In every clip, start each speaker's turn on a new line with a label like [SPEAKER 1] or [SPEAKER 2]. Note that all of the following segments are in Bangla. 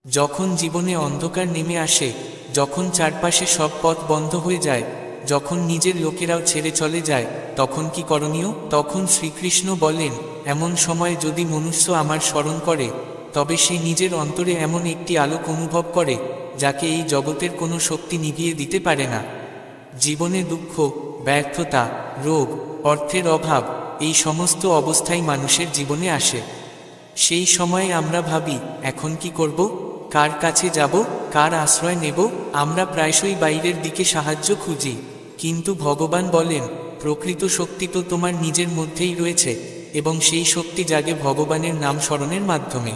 [SPEAKER 1] যখন জীবনে অন্ধকার নেমে আসে, যখন চারপাশে সব পথ বন্ধ হয়ে যায়, যখন নিজের লোকেরাও ছেড়ে চলে যায়, তখন কি করণীয়? তখন শ্রীকৃষ্ণ বলেন, এমন সময় যদি মনুষ্য আমার স্মরণ করে, তবে সে নিজের অন্তরে এমন একটি আলোক অনুভব করে, যাকে এই জগতের কোনো শক্তি নিভিয়ে দিতে পারে না। জীবনে দুঃখ, ব্যর্থতা, রোগ, অর্থের অভাব, এই সমস্ত অবস্থাই মানুষের জীবনে আসে। সেই সময়ে আমরা ভাবি, এখন কি করব, কার কাছে যাব, কার আশ্রয় নেব? আমরা প্রায়শই বাইরের দিকে সাহায্য খুঁজি, কিন্তু ভগবান বলেন, প্রকৃত শক্তি তো তোমার নিজের মধ্যেই রয়েছে, এবং সেই শক্তি জাগে ভগবানের নাম স্মরণের মাধ্যমে।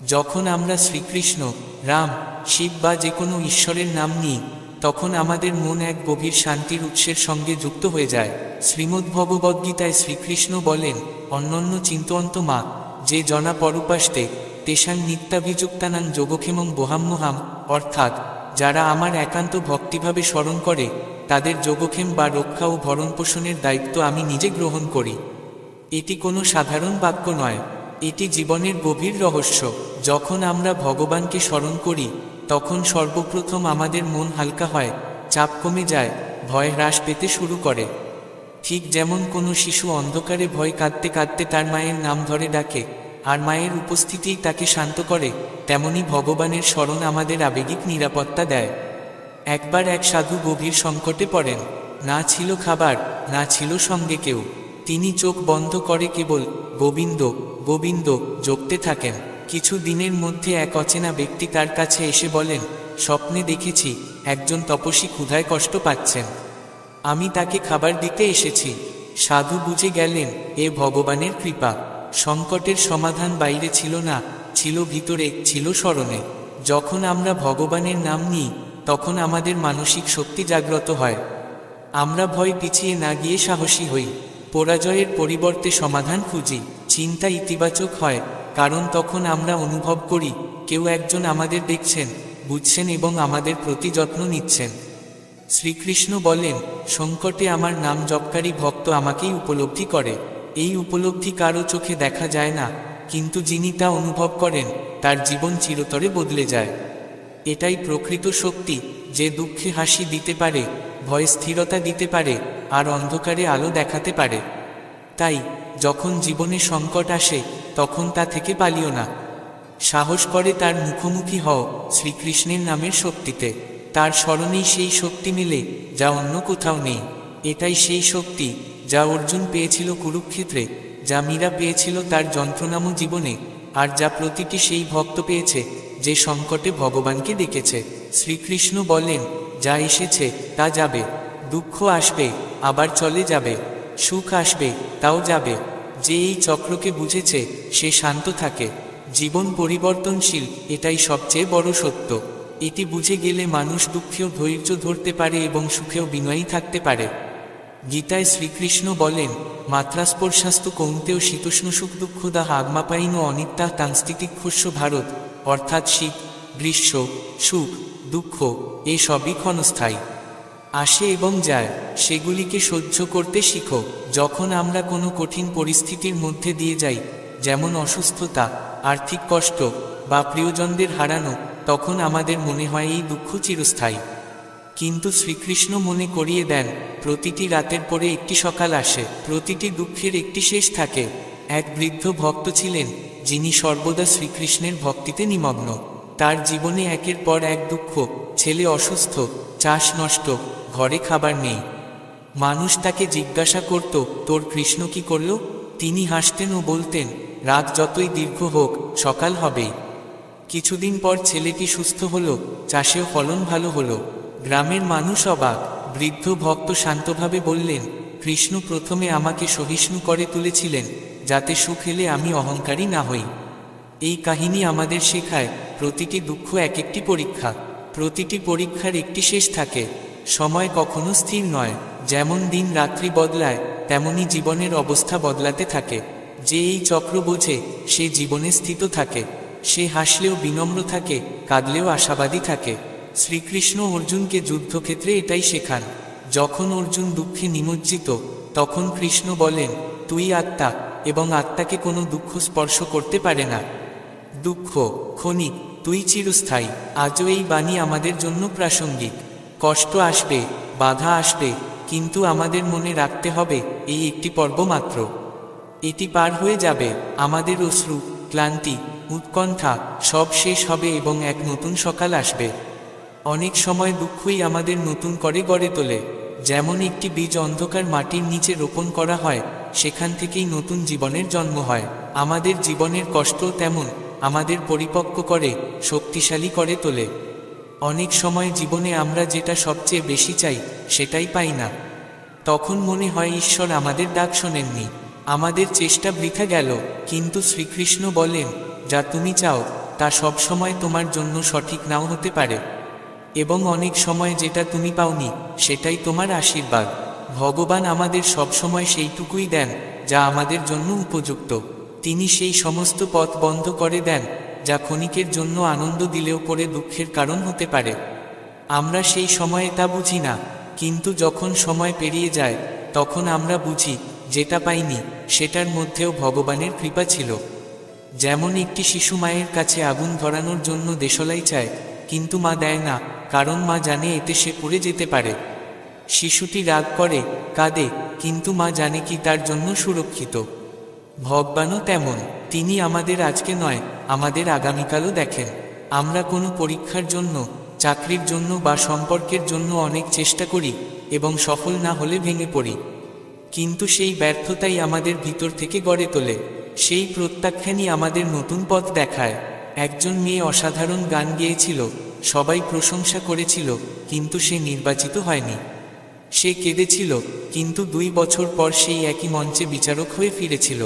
[SPEAKER 1] যখন আমরা শ্রীকৃষ্ণ, রাম, শিব বা যে কোনো ঈশ্বরের নাম নিই, তখন আমাদের মন এক গভীর শান্তির উৎসের সঙ্গে যুক্ত হয়ে যায়। শ্রীমদ্ভগবদ্গীতায় শ্রীকৃষ্ণ বলেন, অন্যন্য চিন্তয়ন্ত মা যে জনা পরুপাস্তে তেষাং নিত্যাভিযুক্তানাং যোগক্ষেমং বহাম্যহাম, অর্থাৎ যারা আমার একান্ত ভক্তিভাবে স্মরণ করে, তাদের যোগক্ষেম বা রক্ষা ও ভরণপোষণের দায়িত্ব আমি নিজে গ্রহণ করি। এটি কোনো সাধারণ বাক্য নয়, এটি জীবনের গভীর রহস্য। যখন আমরা ভগবানকে স্মরণ করি, তখন সর্বপ্রথম আমাদের মন হালকা হয়, চাপ কমে যায়, ভয় হ্রাস পেতে শুরু করে। ঠিক যেমন কোনো শিশু অন্ধকারে ভয় কাঁদতে কাঁদতে তার মায়ের নাম ধরে ডাকে, আর মায়ের উপস্থিতিই তাকে শান্ত করে, তেমনি ভগবানের স্মরণ আমাদের আবেগিক নিরাপত্তা দেয়। একবার এক সাধু গভীর সংকটে পড়েন, না ছিল খাবার, না ছিল সঙ্গে কেউ। তিনি চোখ বন্ধ করে কেবল গোবিন্দ গোবিন্দ জপতে থাকেন। কিছু দিনের মধ্যে এক অচেনা ব্যক্তি তার কাছে এসে বলেন, স্বপ্নে দেখেছি একজন তপস্বী ক্ষুধায় কষ্ট পাচ্ছেন, আমি তাকে খাবার দিতে এসেছি। সাধু বুঝে গেলেন, এ ভগবানের কৃপা। সংকটের সমাধান বাইরে ছিল না, ছিল ভিতরে, ছিল স্মরণে। যখন আমরা ভগবানের নাম নিই, তখন আমাদের মানসিক শক্তি জাগ্রত হয়। আমরা ভয় পিছিয়ে না গিয়ে সাহসী হই, পরাজয়ের পরিবর্তে সমাধান খুঁজি। চিন্তা ইতিবাচক হয়, কারণ তখন আমরা অনুভব করি কেউ একজন আমাদের দেখছেন, বুঝছেন এবং আমাদের প্রতি যত্ন নিচ্ছেন। শ্রীকৃষ্ণ বলেন, সংকটে আমার নাম জপকারী ভক্ত আমাকেই উপলব্ধি করে। এই উপলব্ধি কারো চোখে দেখা যায় না, কিন্তু যিনি তা অনুভব করেন, তার জীবন চিরতরে বদলে যায়। এটাই প্রকৃত শক্তি, যে দুঃখে হাসি দিতে পারে, ভয়ে স্থিরতা দিতে পারে, আর অন্ধকারে আলো দেখাতে পারে। তাই যখন জীবনে সংকট আসে, তখন তা থেকে পালিও না। সাহস করে তার মুখোমুখি হও শ্রীকৃষ্ণের নামের শক্তিতে। তার স্মরণেই সেই শক্তি মেলে, যা অন্য কোথাও নেই। এটাই সেই শক্তি যা অর্জুন পেয়েছিল কুরুক্ষেত্রে, যা মীরা পেয়েছিল তার যন্ত্রণাময় জীবনে, আর যা প্রতিটি সেই ভক্ত পেয়েছে যে সংকটে ভগবানকে ডেকেছে। শ্রীকৃষ্ণ বলেন, যা এসেছে তা যাবে, দুঃখ আসবে আবার চলে যাবে, সুখ আসবে তাও যাবে। যে এই চক্রকে বুঝেছে সে শান্ত থাকে। জীবন পরিবর্তনশীল, এটাই সবচেয়ে বড় সত্য। এটি বুঝে গেলে মানুষ দুঃখেও ধৈর্য ধরতে পারে এবং সুখেও বিনয়ী থাকতে পারে। গীতায় শ্রীকৃষ্ণ বলেন, মাত্রাস্পর্শাস্তু কৌন্তেয় শীতোষ্ণ সুখ দুঃখদাহ আগমাপাইন ও অনিত্যাহ তাংস্থিতিক্ষস্য ভারত, অর্থাৎ শীত, গ্রীষ্ম, সুখ, দুঃখ এ সবই ক্ষণস্থায়ী, আসে এবং যায়। সেগুলিকে সহ্য করতে শিখো। যখন আমরা কোনো কঠিন পরিস্থিতির মধ্যে দিয়ে যাই, যেমন অসুস্থতা, আর্থিক কষ্ট বা প্রিয়জনদের হারানো, তখন আমাদের মনে হয় এই দুঃখ চিরস্থায়ী। কিন্তু শ্রীকৃষ্ণ মনে করিয়ে দেন, প্রতিটি রাতের পরে একটি সকাল আসে, প্রতিটি দুঃখের একটি শেষ থাকে। এক বৃদ্ধ ভক্ত ছিলেন, যিনি সর্বদা শ্রীকৃষ্ণের ভক্তিতে নিমগ্ন। তার জীবনে একের পর এক দুঃখ, ছেলে অসুস্থ, চাষ নষ্ট, ঘরে খাবার নেই। মানুষ তাকে জিজ্ঞাসা করত, তোর কৃষ্ণ কি করল? তিনি হাসতেন ও বলতেন, রাত যতই দীর্ঘ হোক, সকাল হবেই। কিছুদিন পর ছেলেটি সুস্থ হলো, চাষেও ফলন ভালো হলো। গ্রামের মানুষ অবাক। বৃদ্ধ ভক্ত শান্তভাবে বললেন, কৃষ্ণ প্রথমে আমাকে সহিষ্ণু করে তুলেছিলেন, যাতে সুখ এলে আমি অহংকারী না হই। এই কাহিনী আমাদের শেখায়, প্রতিটি দুঃখ এক একটি পরীক্ষা, প্রতিটি পরীক্ষার একটি শেষ থাকে। সময় কখনো স্থির নয়, যেমন দিন রাত্রি বদলায়, তেমনি জীবনের অবস্থা বদলাতে থাকে। যে এই চক্র বোঝে, সে জীবনে স্থিত থাকে। সে হাসলেও বিনম্র থাকে, কাঁদলেও আশাবাদী থাকে। শ্রীকৃষ্ণ অর্জুনকে যুদ্ধক্ষেত্রে এটাই শেখান। যখন অর্জুন দুঃখে নিমজ্জিত, তখন কৃষ্ণ বলেন, তুই আত্মা, এবং আত্মাকে কোনো দুঃখ স্পর্শ করতে পারে না। দুঃখ ক্ষণিক, তুই চিরস্থায়ী। আজও এই বাণী আমাদের জন্য প্রাসঙ্গিক। কষ্ট আসবে, বাধা আসবে, কিন্তু আমাদের মনে রাখতে হবে এই একটি পর্ব মাত্র। এটি পার হয়ে যাবে, আমাদের অশ্রু, ক্লান্তি, উৎকণ্ঠা সব শেষ হবে এবং এক নতুন সকাল আসবে। অনেক সময় দুঃখই আমাদের নতুন করে গড়ে তোলে। যেমন একটি বীজ অন্ধকার মাটির নিচে রোপণ করা হয়, সেখান থেকেই নতুন জীবনের জন্ম হয়। আমাদের জীবনের কষ্টও তেমন, আমাদের পরিপক্ক করে, শক্তিশালী করে তোলে। অনেক সময় জীবনে আমরা যেটা সবচেয়ে বেশি চাই সেটাই পাই না। তখন মনে হয় ঈশ্বর আমাদের ডাক শোনেননি, আমাদের চেষ্টা বৃথা গেল। কিন্তু শ্রীকৃষ্ণ বলেন, যা তুমি চাও তা সব সময় তোমার জন্য সঠিক নাও হতে পারে, এবং অনেক সময় যেটা তুমি পাওনি সেটাই তোমার আশীর্বাদ। ভগবান আমাদের সব সময় সেইটুকুই দেন যা আমাদের জন্য উপযুক্ত। তিনি সেই সমস্ত পথ বন্ধ করে দেন যা ক্ষণিকের জন্য আনন্দ দিলেও পরে দুঃখের কারণ হতে পারে। আমরা সেই সময়ে তা বুঝি না, কিন্তু যখন সময় পেরিয়ে যায় তখন আমরা বুঝি যেটা পাইনি সেটার মধ্যেও ভগবানের কৃপা ছিল। যেমন একটি শিশু মায়ের কাছে আগুন ধরানোর জন্য দেশলাই চায়, কিন্তু মা দেয় না, কারণ মা জানে এতে সে পুড়ে যেতে পারে। শিশুটি রাগ করে, কাঁদে, কিন্তু মা জানে কি তার জন্য সুরক্ষিত। ভগবানও তেমন, তিনি আমাদের আজকে নয়, আমাদের আগামীকালও দেখেন। আমরা কোনো পরীক্ষার জন্য, চাকরির জন্য বা সম্পর্কের জন্য অনেক চেষ্টা করি এবং সফল না হলে ভেঙে পড়ি, কিন্তু সেই ব্যর্থতাই আমাদের ভিতর থেকে গড়ে তোলে। সেই প্রত্যাখ্যানই আমাদের নতুন পথ দেখায়। একজন মেয়ে অসাধারণ গান গেয়েছিল, সবাই প্রশংসা করেছিল, কিন্তু সে নির্বাচিত হয়নি। সে কেঁদেছিল, কিন্তু 2 বছর পর সেই একই মঞ্চে বিচারক হয়ে ফিরেছিল।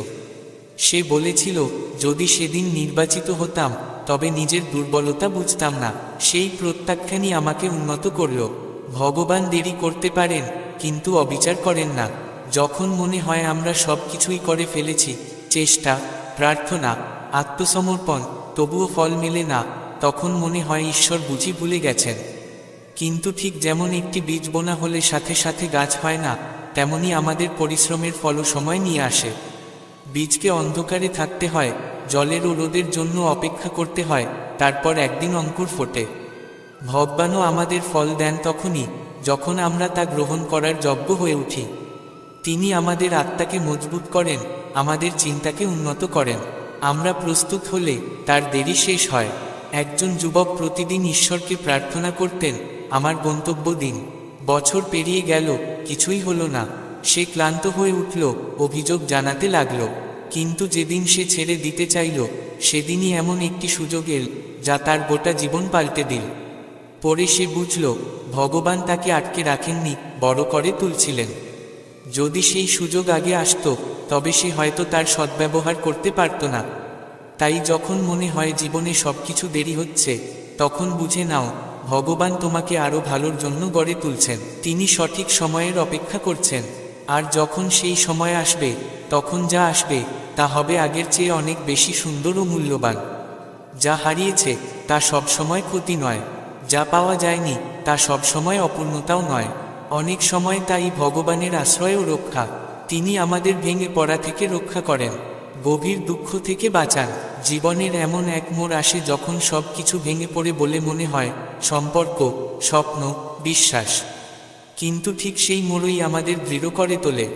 [SPEAKER 1] সে বলেছিল, যদি সেদিন নির্বাচিত হতাম তবে নিজের দুর্বলতা বুঝতাম না। সেই প্রত্যাখ্যানই আমাকে উন্নত করল। ভগবান দেরি করতে পারেন, কিন্তু অবিচার করেন না। যখন মনে হয় আমরা সব কিছুই করে ফেলেছি, চেষ্টা, প্রার্থনা, আত্মসমর্পণ, তবুও ফল মেলে না, তখন মনে হয় ঈশ্বর বুঝি ভুলে গেছেন। কিন্তু ঠিক যেমন একটি বীজ বোনা হলে সাথে সাথে গাছ হয় না, তেমনি আমাদের পরিশ্রমের ফলও সময় নিয়ে আসে। বীজকে অন্ধকারে থাকতে হয়, জলের ও রোদের জন্য অপেক্ষা করতে হয়, তারপর একদিন অঙ্কুর ফোটে। ভগবানও আমাদের ফল দেন তখনই যখন আমরা তা গ্রহণ করার যোগ্য হয়ে উঠি। তিনি আমাদের আত্মাকে মজবুত করেন, আমাদের চিন্তাকে উন্নত করেন। আমরা প্রস্তুত হলে তার দেরি শেষ হয়। একজন যুবক প্রতিদিন ঈশ্বরকে প্রার্থনা করতেন, আমার গন্তব্য দিন। বছর পেরিয়ে গেল, কিছুই হলো না। সে ক্লান্ত হয়ে উঠল, অভিযোগ জানাতে লাগলো। কিন্তু যেদিন সে ছেড়ে দিতে চাইল, সেদিনই এমন একটি সুযোগ এল যা তার গোটা জীবন পাল্টে দিল। পরে সে বুঝল, ভগবান তাকে আটকে রাখেননি, বড় করে তুলছিলেন। যদি সেই সুযোগ আগে আসতো তবে সে হয়তো তার সদ্ব্যবহার করতে পারত না। তাই যখন মনে হয় জীবনে সবকিছু দেরি হচ্ছে, তখন বুঝে নাও ভগবান তোমাকে আরো ভালোর জন্য গড়ে তুলছেন। তিনি সঠিক সময়ের অপেক্ষা করছেন। আর যখন সেই সময় আসবে, তখন যা আসবে তা হবে আগের চেয়ে অনেক বেশি সুন্দর ও মূল্যবান। যা হারিয়েছে তা সব সময় ক্ষতি নয়, যা পাওয়া যায়নি তা সব সময় অপূর্ণতাও নয়। অনেক সময় তাই ভগবানের আশ্রয় ও রক্ষা। তিনি আমাদের ভেঙে পড়া থেকে রক্ষা করেন, গভীর দুঃখ থেকে বাঁচান। জীবনের এমন এক মোড় আসে যখন সব কিছু ভেঙে পড়ে বলে মনে হয়, সম্পর্ক, স্বপ্ন, বিশ্বাস। কিন্তু ঠিক সেই মোড়ই আমাদের দৃঢ় করে তোলে।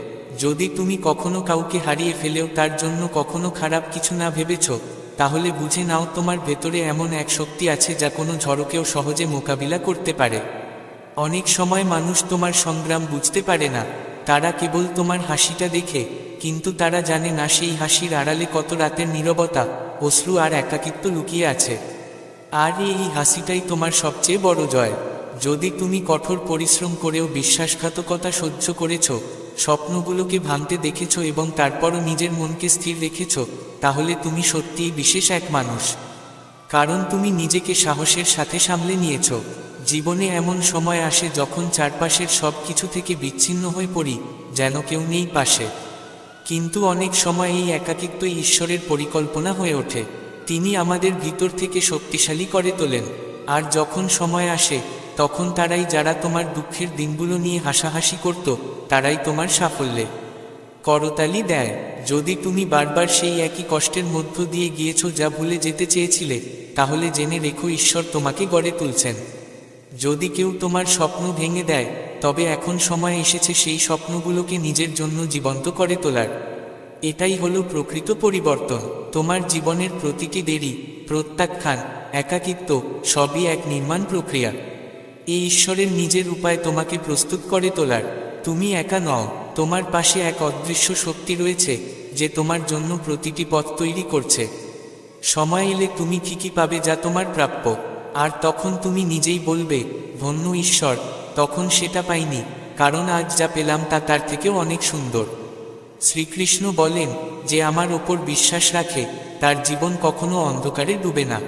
[SPEAKER 1] যদি তুমি কখনো কাউকে হারিয়ে ফেলেও তার জন্য কখনো খারাপ কিছু না ভেবেছ, তাহলে বুঝে নাও তোমার ভেতরে এমন এক শক্তি আছে যা কোনো ঝড়কেও সহজে মোকাবিলা করতে পারে। অনেক সময় মানুষ তোমার সংগ্রাম বুঝতে পারে না, তারা কেবল তোমার হাসিটা দেখে, কিন্তু তারা জানে না সেই হাসির আড়ালে কত রাতের নীরবতা, অশ্রু আর একাকিত্ব লুকিয়ে আছে। আর এই হাসিটাই তোমার সবচেয়ে বড় জয়। যদি তুমি কঠোর পরিশ্রম করেও বিশ্বাসঘাতকতা সহ্য করেছ, স্বপ্নগুলোকে ভাঙতে দেখেছ এবং তারপরও নিজের মনকে স্থির রেখেছ, তাহলে তুমি সত্যিই বিশেষ এক মানুষ। কারণ তুমি নিজেকে সাহসের সাথে সামলে নিয়েছ। জীবনে এমন সময় আসে যখন চারপাশের সব কিছু থেকে বিচ্ছিন্ন হয়ে পড়ি, যেন কেউ নেই পাশে। কিন্তু অনেক সময় এই একাকিত্বই ঈশ্বরের পরিকল্পনা হয়ে ওঠে। তিনি আমাদের ভিতর থেকে শক্তিশালী করে তোলেন। আর যখন সময় আসে, তখন তারাই যারা তোমার দুঃখের দিনগুলো নিয়ে হাসাহাসি করত, তারাই তোমার সাফল্যে করতালি দেয়। যদি তুমি বারবার সেই একই কষ্টের মধ্য দিয়ে গিয়েছো যা ভুলে যেতে চেয়েছিলে, তাহলে জেনে রেখো ঈশ্বর তোমাকে গড়ে তুলছেন। যদি কেউ তোমার স্বপ্ন ভেঙে দেয়, তবে এখন সময় এসেছে সেই স্বপ্নগুলোকে নিজের জন্য জীবন্ত করে তোলার। এটাই হলো প্রকৃত পরিবর্তন। তোমার জীবনের প্রতিটি দেরি, প্রত্যাখ্যান, একাকিত্ব সবই এক নির্মাণ প্রক্রিয়া। এই ঈশ্বরের নিজের উপায় তোমাকে প্রস্তুত করে তোলার। তুমি একা নও, তোমার পাশে এক অদৃশ্য শক্তি রয়েছে যে তোমার জন্য প্রতিটি পথ তৈরি করছে। সময় এলে তুমি ঠিকই পাবে যা তোমার প্রাপ্য, আর তখন তুমি নিজেই বলবে, ধন্য ঈশ্বর, তখন সেটা পাইনি, কারণ আজ যা পেলাম তা তার থেকেও অনেক সুন্দর। শ্রীকৃষ্ণ বলেন, যে আমার ওপর বিশ্বাস রাখে তার জীবন কখনো অন্ধকারে ডুবে না।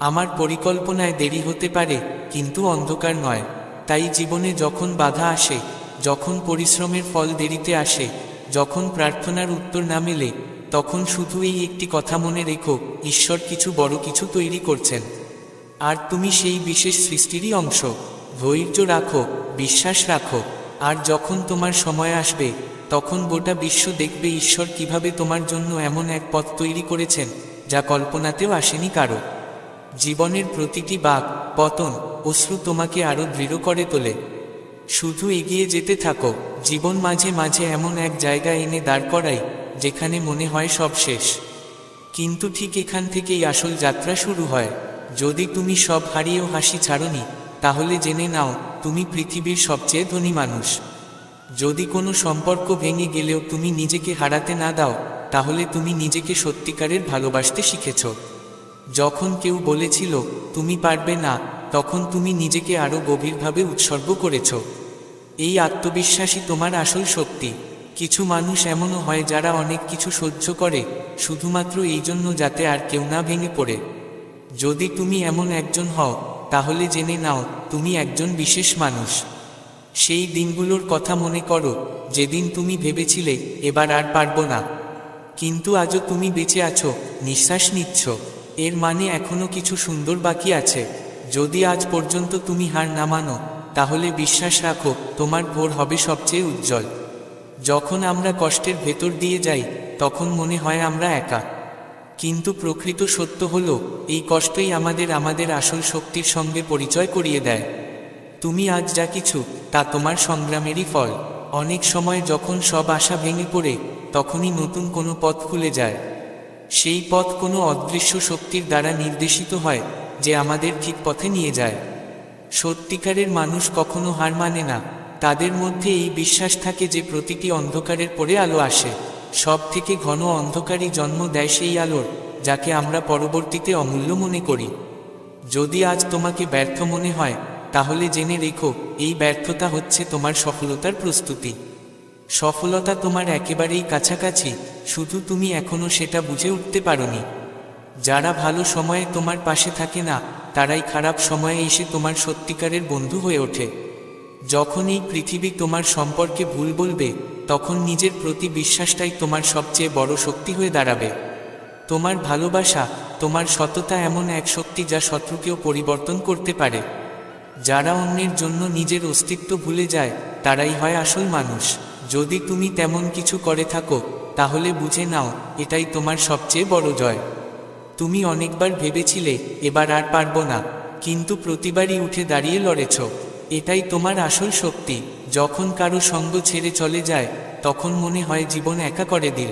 [SPEAKER 1] আমার পরিকল্পনায় দেরি হতে পারে, কিন্তু অন্ধকার নয়। তাই জীবনে যখন বাধা আসে, যখন পরিশ্রমের ফল দেরিতে আসে, যখন প্রার্থনার উত্তর না মেলে, তখন শুধু এই একটি কথা মনে রেখো, ঈশ্বর কিছু বড় কিছু তৈরি করছেন, আর তুমি সেই বিশেষ সৃষ্টিরই অংশ। ধৈর্য রাখো, বিশ্বাস রাখো, আর যখন তোমার সময় আসবে, তখন গোটা বিশ্ব দেখবে ঈশ্বর কিভাবে তোমার জন্য এমন এক পথ তৈরি করেছেন যা কল্পনাতেও আসেনি কারো। জীবনের প্রতিটি বাঁক, পতন, অশ্রু তোমাকে আরো দৃঢ় করে তোলে। শুধু এগিয়ে যেতে থাকো। জীবন মাঝে মাঝে এমন এক জায়গা এনে দাঁড় করায় যেখানে মনে হয় সব শেষ, কিন্তু ঠিক এখান থেকেই আসল যাত্রা শুরু হয়। যদি তুমি সব হারিয়েও হাসি ছাড়োনি, তাহলে জেনে নাও তুমি পৃথিবীর সবচেয়ে ধনী মানুষ। যদি কোনো সম্পর্ক ভেঙে গেলেও তুমি নিজেকে হারাতে না দাও, তাহলে তুমি নিজেকে সত্যিকারের ভালোবাসতে শিখেছ। যখন কেউ বলেছিল তুমি পারবে না, তখন তুমি নিজেকে আরো গভীরভাবে উৎসর্গ করেছ। এই আত্মবিশ্বাসই তোমার আসল শক্তি। কিছু মানুষ এমনও হয় যারা অনেক কিছু সহ্য করে শুধুমাত্র এই জন্য যাতে আর কেউ না ভেঙে পড়ে। যদি তুমি এমন একজন হও, তাহলে জেনে নাও তুমি একজন বিশেষ মানুষ। সেই দিনগুলোর কথা মনে করো যেদিন তুমি ভেবেছিলে এবার আর পারবো না, কিন্তু আজও তুমি বেঁচে আছো, নিঃশ্বাস নিচ্ছ। এর মানে এখনো কিছু সুন্দর বাকি আছে। যদি আজ পর্যন্ত তুমি হার না মানো, তাহলে বিশ্বাস রাখো তোমার ভোর হবে সবচেয়ে উজ্জ্বল। যখন আমরা কষ্টের ভেতর দিয়ে যাই, তখন মনে হয় আমরা একা, কিন্তু প্রকৃত সত্য হলো এই কষ্টই আমাদের আসল শক্তির সঙ্গে পরিচয় করিয়ে দেয়। তুমি আজ যা কিছু, তা তোমার সংগ্রামেরই ফল। অনেক সময় যখন সব আশা ভেঙে পড়ে, তখনই নতুন কোনো পথ খুলে যায়। সেই পথ কোনো অদৃশ্য শক্তির দ্বারা নির্দেশিত হয়, যে আমাদের ঠিক পথে নিয়ে যায়। সত্যিকারের মানুষ কখনো হার মানে না। তাদের মধ্যে এই বিশ্বাস থাকে যে প্রতিটি অন্ধকারের পরে আলো আসে। সব থেকে ঘন অন্ধকারই জন্ম দেয় সেই আলোর, যাকে আমরা পরবর্তীতে অমূল্য মনে করি। যদি আজ তোমাকে ব্যর্থ মনে হয়, তাহলে জেনে রেখো এই ব্যর্থতা হচ্ছে তোমার সফলতার প্রস্তুতি। সফলতা তোমার একেবারেই কাছাকাছি, শুধু তুমি এখনো সেটা বুঝে উঠতে পারোনি। যারা ভালো সময়ে তোমার পাশে থাকে না, তারাই খারাপ সময়ে এসে তোমার সত্যিকারের বন্ধু হয়ে ওঠে। যখন এই পৃথিবী তোমার সম্পর্কে ভুল বলবে, তখন নিজের প্রতি বিশ্বাসটাই তোমার সবচেয়ে বড় শক্তি হয়ে দাঁড়াবে। তোমার ভালোবাসা, তোমার সততা এমন এক শক্তি যা শত্রুকেও পরিবর্তন করতে পারে। যারা অন্যের জন্য নিজের অস্তিত্ব ভুলে যায়, তারাই হয় আসল মানুষ। যদি তুমি তেমন কিছু করে থাকো, তাহলে বুঝে নাও এটাই তোমার সবচেয়ে বড় জয়। তুমি অনেকবার ভেবেছিলে এবার আর পারবো না, কিন্তু প্রতিবারই উঠে দাঁড়িয়ে লড়েছ। এটাই তোমার আসল শক্তি। যখন কারো সঙ্গ ছেড়ে চলে যায়, তখন মনে হয় জীবন একা করে দিল,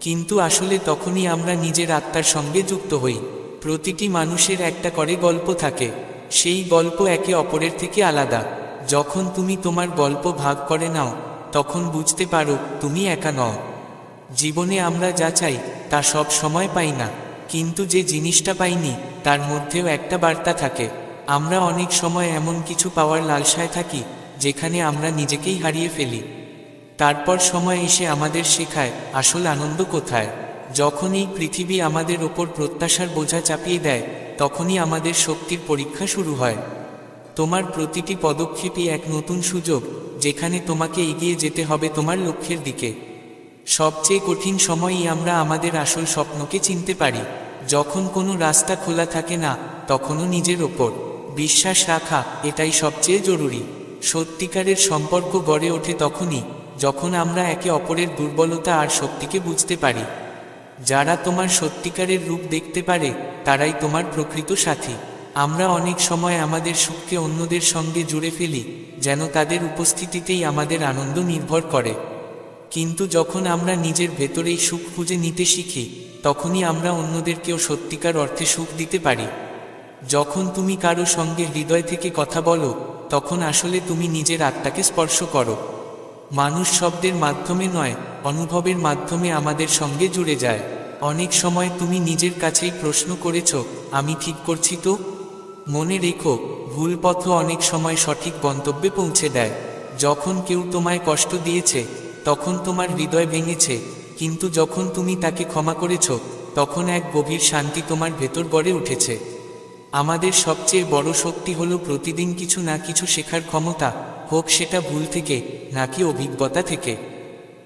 [SPEAKER 1] কিন্তু আসলে তখনই আমরা নিজের আত্মার সঙ্গে যুক্ত হই। প্রতিটি মানুষের একটা করে গল্প থাকে, সেই গল্প একে অপরের থেকে আলাদা। যখন তুমি তোমার গল্প ভাগ করে নাও, তখন বুঝতে পারো তুমি একা নও। জীবনে আমরা যা চাই তা সব সময় পাই না, কিন্তু যে জিনিসটা পাইনি তার মধ্যেও একটা বার্তা থাকে। আমরা অনেক সময় এমন কিছু পাওয়ার লালসায় থাকি যেখানে আমরা নিজেকেই হারিয়ে ফেলি। তারপর সময় এসে আমাদের শেখায় আসল আনন্দ কোথায়। যখন এই পৃথিবী আমাদের ওপর প্রত্যাশার বোঝা চাপিয়ে দেয়, তখনই আমাদের শক্তির পরীক্ষা শুরু হয়। তোমার প্রতিটি পদক্ষেপই এক নতুন সুযোগ, যেখানে তোমাকে এগিয়ে যেতে হবে তোমার লক্ষ্যের দিকে। সবচেয়ে কঠিন সময়ই আমরা আমাদের আসল স্বপ্নকে চিনতে পারি। যখন কোনো রাস্তা খোলা থাকে না, তখনও নিজের ওপর বিশ্বাস রাখা এটাই সবচেয়ে জরুরি। সত্যিকারের সম্পর্ক গড়ে ওঠে তখনই যখন আমরা একে অপরের দুর্বলতা আর শক্তিকে বুঝতে পারি। যারা তোমার সত্যিকারের রূপ দেখতে পারে, তারাই তোমার প্রকৃত সাথী। আমরা অনেক সময় আমাদের সুখকে অন্যদের সঙ্গে জুড়ে ফেলি, যেন তাদের উপস্থিতিতেই আমাদের আনন্দ নির্ভর করে। কিন্তু যখন আমরা নিজের ভেতরেই সুখ খুঁজে নিতে শিখি, তখনই আমরা অন্যদেরকেও সত্যিকার অর্থে সুখ দিতে পারি। যখন তুমি কারো সঙ্গে হৃদয় থেকে কথা বলো, তখন আসলে তুমি নিজের আত্মাকে স্পর্শ করো। মানুষ শব্দের মাধ্যমে নয়, অনুভবের মাধ্যমে আমাদের সঙ্গে জুড়ে যায়। অনেক সময় তুমি নিজের কাছেই প্রশ্ন করেছ, আমি ঠিক করছি তো? মনে রেখো, ভুল পথও অনেক সময় সঠিক গন্তব্যে পৌঁছে দেয়। যখন কেউ তোমায় কষ্ট দিয়েছে, তখন তোমার হৃদয় ভেঙেছে, কিন্তু যখন তুমি তাকে ক্ষমা করেছ, তখন এক গভীর শান্তি তোমার ভেতর গড়ে উঠেছে। আমাদের সবচেয়ে বড় শক্তি হলো প্রতিদিন কিছু না কিছু শেখার ক্ষমতা, হোক সেটা ভুল থেকে নাকি অভিজ্ঞতা থেকে।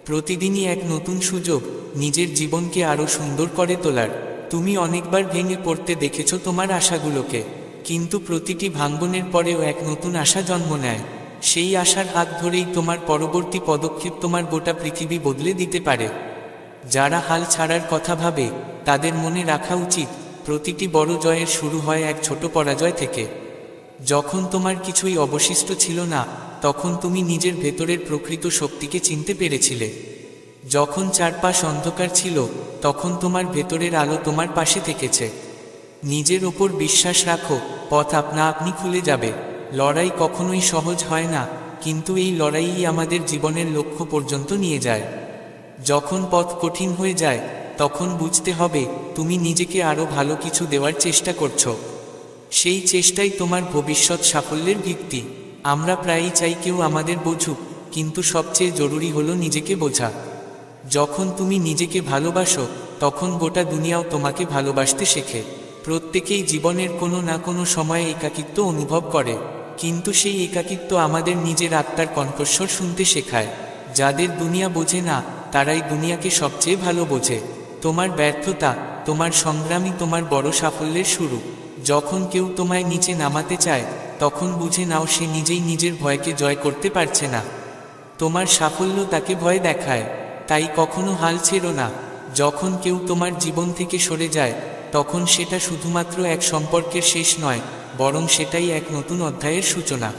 [SPEAKER 1] প্রতিদিনই এক নতুন সুযোগ নিজের জীবনকে আরও সুন্দর করে তোলার। তুমি অনেকবার ভেঙে পড়তে দেখেছ তোমার আশাগুলোকে, কিন্তু প্রতিটি ভাঙ্গনের পরেও এক নতুন আশা জন্ম নেয়। সেই আশার হাত ধরেই তোমার পরবর্তী পদক্ষেপ তোমার গোটা পৃথিবী বদলে দিতে পারে। যারা হাল ছাড়ার কথা ভাবে, তাদের মনে রাখা উচিত, প্রতিটি বড় জয়ের শুরু হয় এক ছোট পরাজয় থেকে। যখন তোমার কিছুই অবশিষ্ট ছিল না, তখন তুমি নিজের ভেতরের প্রকৃত শক্তিকে চিনতে পেরেছিলে। যখন চারপাশ অন্ধকার ছিল, তখন তোমার ভেতরের আলো তোমার পাশে থেকেছে। নিজের ওপর বিশ্বাস রাখো, পথ আপনা আপনি খুলে যাবে। লড়াই কখনোই সহজ হয় না, কিন্তু এই লড়াইই আমাদের জীবনের লক্ষ্য পর্যন্ত নিয়ে যায়। যখন পথ কঠিন হয়ে যায়, তখন বুঝতে হবে তুমি নিজেকে আরও ভালো কিছু দেওয়ার চেষ্টা করছো। সেই চেষ্টাই তোমার ভবিষ্যৎ সাফল্যের ভিত্তি। আমরা প্রায়ই চাই কেউ আমাদের বোঝুক, কিন্তু সবচেয়ে জরুরি হলো নিজেকে বোঝা। যখন তুমি নিজেকে ভালোবাসো, তখন গোটা দুনিয়াও তোমাকে ভালোবাসতে শেখে। প্রত্যেকেই জীবনের কোনো না কোনো সময়ে একাকিত্ব অনুভব করে, কিন্তু সেই একাকিত্ব আমাদের নিজের আত্মার কণ্ঠস্বর শুনতে শেখায়। যাদের দুনিয়া বোঝে না, তারাই দুনিয়াকে সবচেয়ে ভালো বোঝে। তোমার ব্যর্থতা, তোমার সংগ্রামই তোমার বড় সাফল্যের শুরু। যখন কেউ তোমায় নিচে নামাতে চায়, তখন বুঝে নাও সে নিজেই নিজের ভয়কে জয় করতে পারছে না। তোমার সাফল্য তাকে ভয় দেখায়, তাই কখনো হাল ছেড়ো না। যখন কেউ তোমার জীবন থেকে সরে যায়, তখন সেটা শুধুমাত্র এক সম্পর্কের শেষ নয়, বরং সেটাই এক নতুন অধ্যায়ের সূচনা।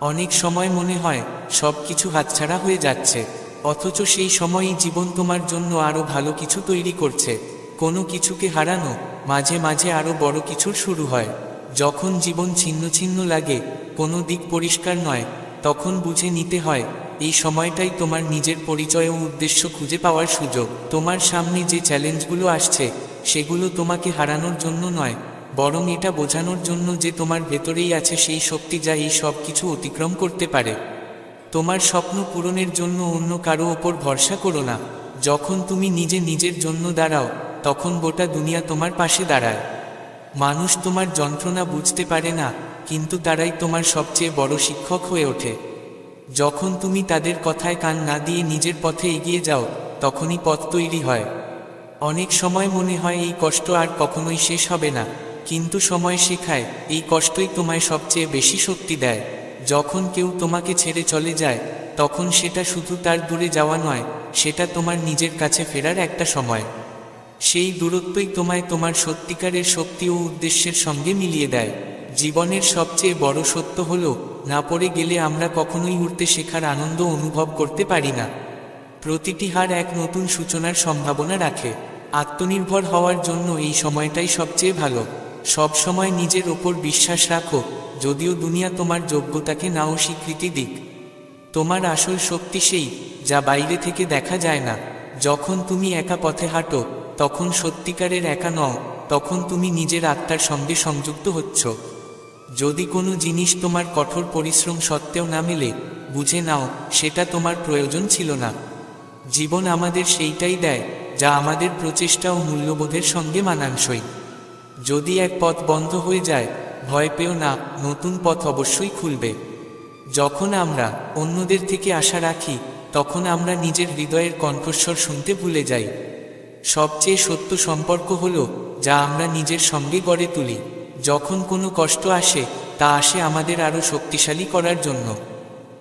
[SPEAKER 1] অনেক সময় মনে হয় সব কিছু হাতছাড়া হয়ে যাচ্ছে, অথচ সেই সময়ই জীবন তোমার জন্য আরও ভালো কিছু তৈরি করছে। কোনো কিছুকে হারানো, মাঝে মাঝে আরও বড় কিছুর শুরু হয়। যখন জীবন ছিন্ন ছিন্ন লাগে, কোনো দিক পরিষ্কার নয়, তখন বুঝে নিতে হয় এই সময়টাই তোমার নিজের পরিচয় ও উদ্দেশ্য খুঁজে পাওয়ার সুযোগ। তোমার সামনে যে চ্যালেঞ্জগুলো আসছে, সেগুলো তোমাকে হারানোর জন্য নয়, বরং এটা বোঝানোর জন্য যে তোমার ভেতরেই আছে সেই শক্তি যা এই সব কিছু অতিক্রম করতে পারে। তোমার স্বপ্ন পূরণের জন্য অন্য কারো ওপর ভরসা করো না। যখন তুমি নিজে নিজের জন্য দাঁড়াও, তখন গোটা দুনিয়া তোমার পাশে দাঁড়ায়। মানুষ তোমার যন্ত্রণা বুঝতে পারে না, কিন্তু তারাই তোমার সবচেয়ে বড় শিক্ষক হয়ে ওঠে। যখন তুমি তাদের কথায় কান না দিয়ে নিজের পথে এগিয়ে যাও, তখনই পথ তৈরি হয়। অনেক সময় মনে হয় এই কষ্ট আর কখনোই শেষ হবে না, কিন্তু সময় শেখায় এই কষ্টই তোমায় সবচেয়ে বেশি শক্তি দেয়। যখন কেউ তোমাকে ছেড়ে চলে যায়, তখন সেটা শুধু তার দূরে যাওয়া নয়, সেটা তোমার নিজের কাছে ফেরার একটা সময়। সেই দূরত্বই তোমায় তোমার সত্যিকারের শক্তি ও উদ্দেশ্যের সঙ্গে মিলিয়ে দেয়। জীবনের সবচেয়ে বড় সত্য হলো, না পড়ে গেলে আমরা কখনোই উঠতে শেখার আনন্দ অনুভব করতে পারি না। প্রতিটি হার এক নতুন সূচনার সম্ভাবনা রাখে। আত্মনির্ভর হওয়ার জন্য এই সময়টাই সবচেয়ে ভালো। সব সময় নিজের ওপর বিশ্বাস রাখো, যদিও দুনিয়া তোমার যোগ্যতাকে নাও স্বীকৃতি দিক। তোমার আসল শক্তি সেই, যা বাইরে থেকে দেখা যায় না। যখন তুমি একা পথে হাঁটো, তখন সত্যিকারের একা নও, তখন তুমি নিজের আত্মার সঙ্গে সংযুক্ত হচ্ছ। যদি কোনো জিনিস তোমার কঠোর পরিশ্রম সত্ত্বেও না মেলে, বুঝে নাও সেটা তোমার প্রয়োজন ছিল না। জীবন আমাদের সেইটাই দেয়, যা আমাদের প্রচেষ্টা ও মূল্যবোধের সঙ্গে মানানসই। যদি এক পথ বন্ধ হয়ে যায়, ভয় পেও না, নতুন পথ অবশ্যই খুলবে। যখন আমরা অন্যদের থেকে আশা রাখি, তখন আমরা নিজের হৃদয়ের কণ্ঠস্বর শুনতে ভুলে যাই। সবচেয়ে সত্য সম্পর্ক হলো, যা আমরা নিজের সঙ্গে গড়ে তুলি। যখন কোনো কষ্ট আসে, তা আসে আমাদের আরও শক্তিশালী করার জন্য।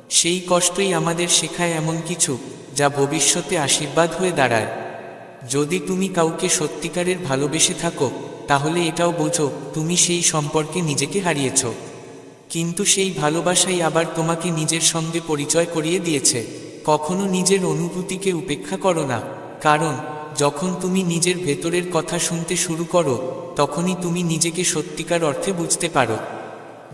[SPEAKER 1] সেই কষ্টই আমাদের শেখায় এমন কিছু, যা ভবিষ্যতে আশীর্বাদ হয়ে দাঁড়ায়। যদি তুমি কাউকে সত্যিকারের ভালোবেসে থাকো, তাহলে এটাও বোঝো তুমি সেই সম্পর্কে নিজেকে হারিয়েছ। কিন্তু সেই ভালোবাসাই আবার তোমাকে নিজের সঙ্গে পরিচয় করিয়ে দিয়েছে। কখনো নিজের অনুভূতিকে উপেক্ষা করো না, কারণ যখন তুমি নিজের ভেতরের কথা শুনতে শুরু করো তখনই তুমি নিজেকে সত্যিকার অর্থে বুঝতে পারো।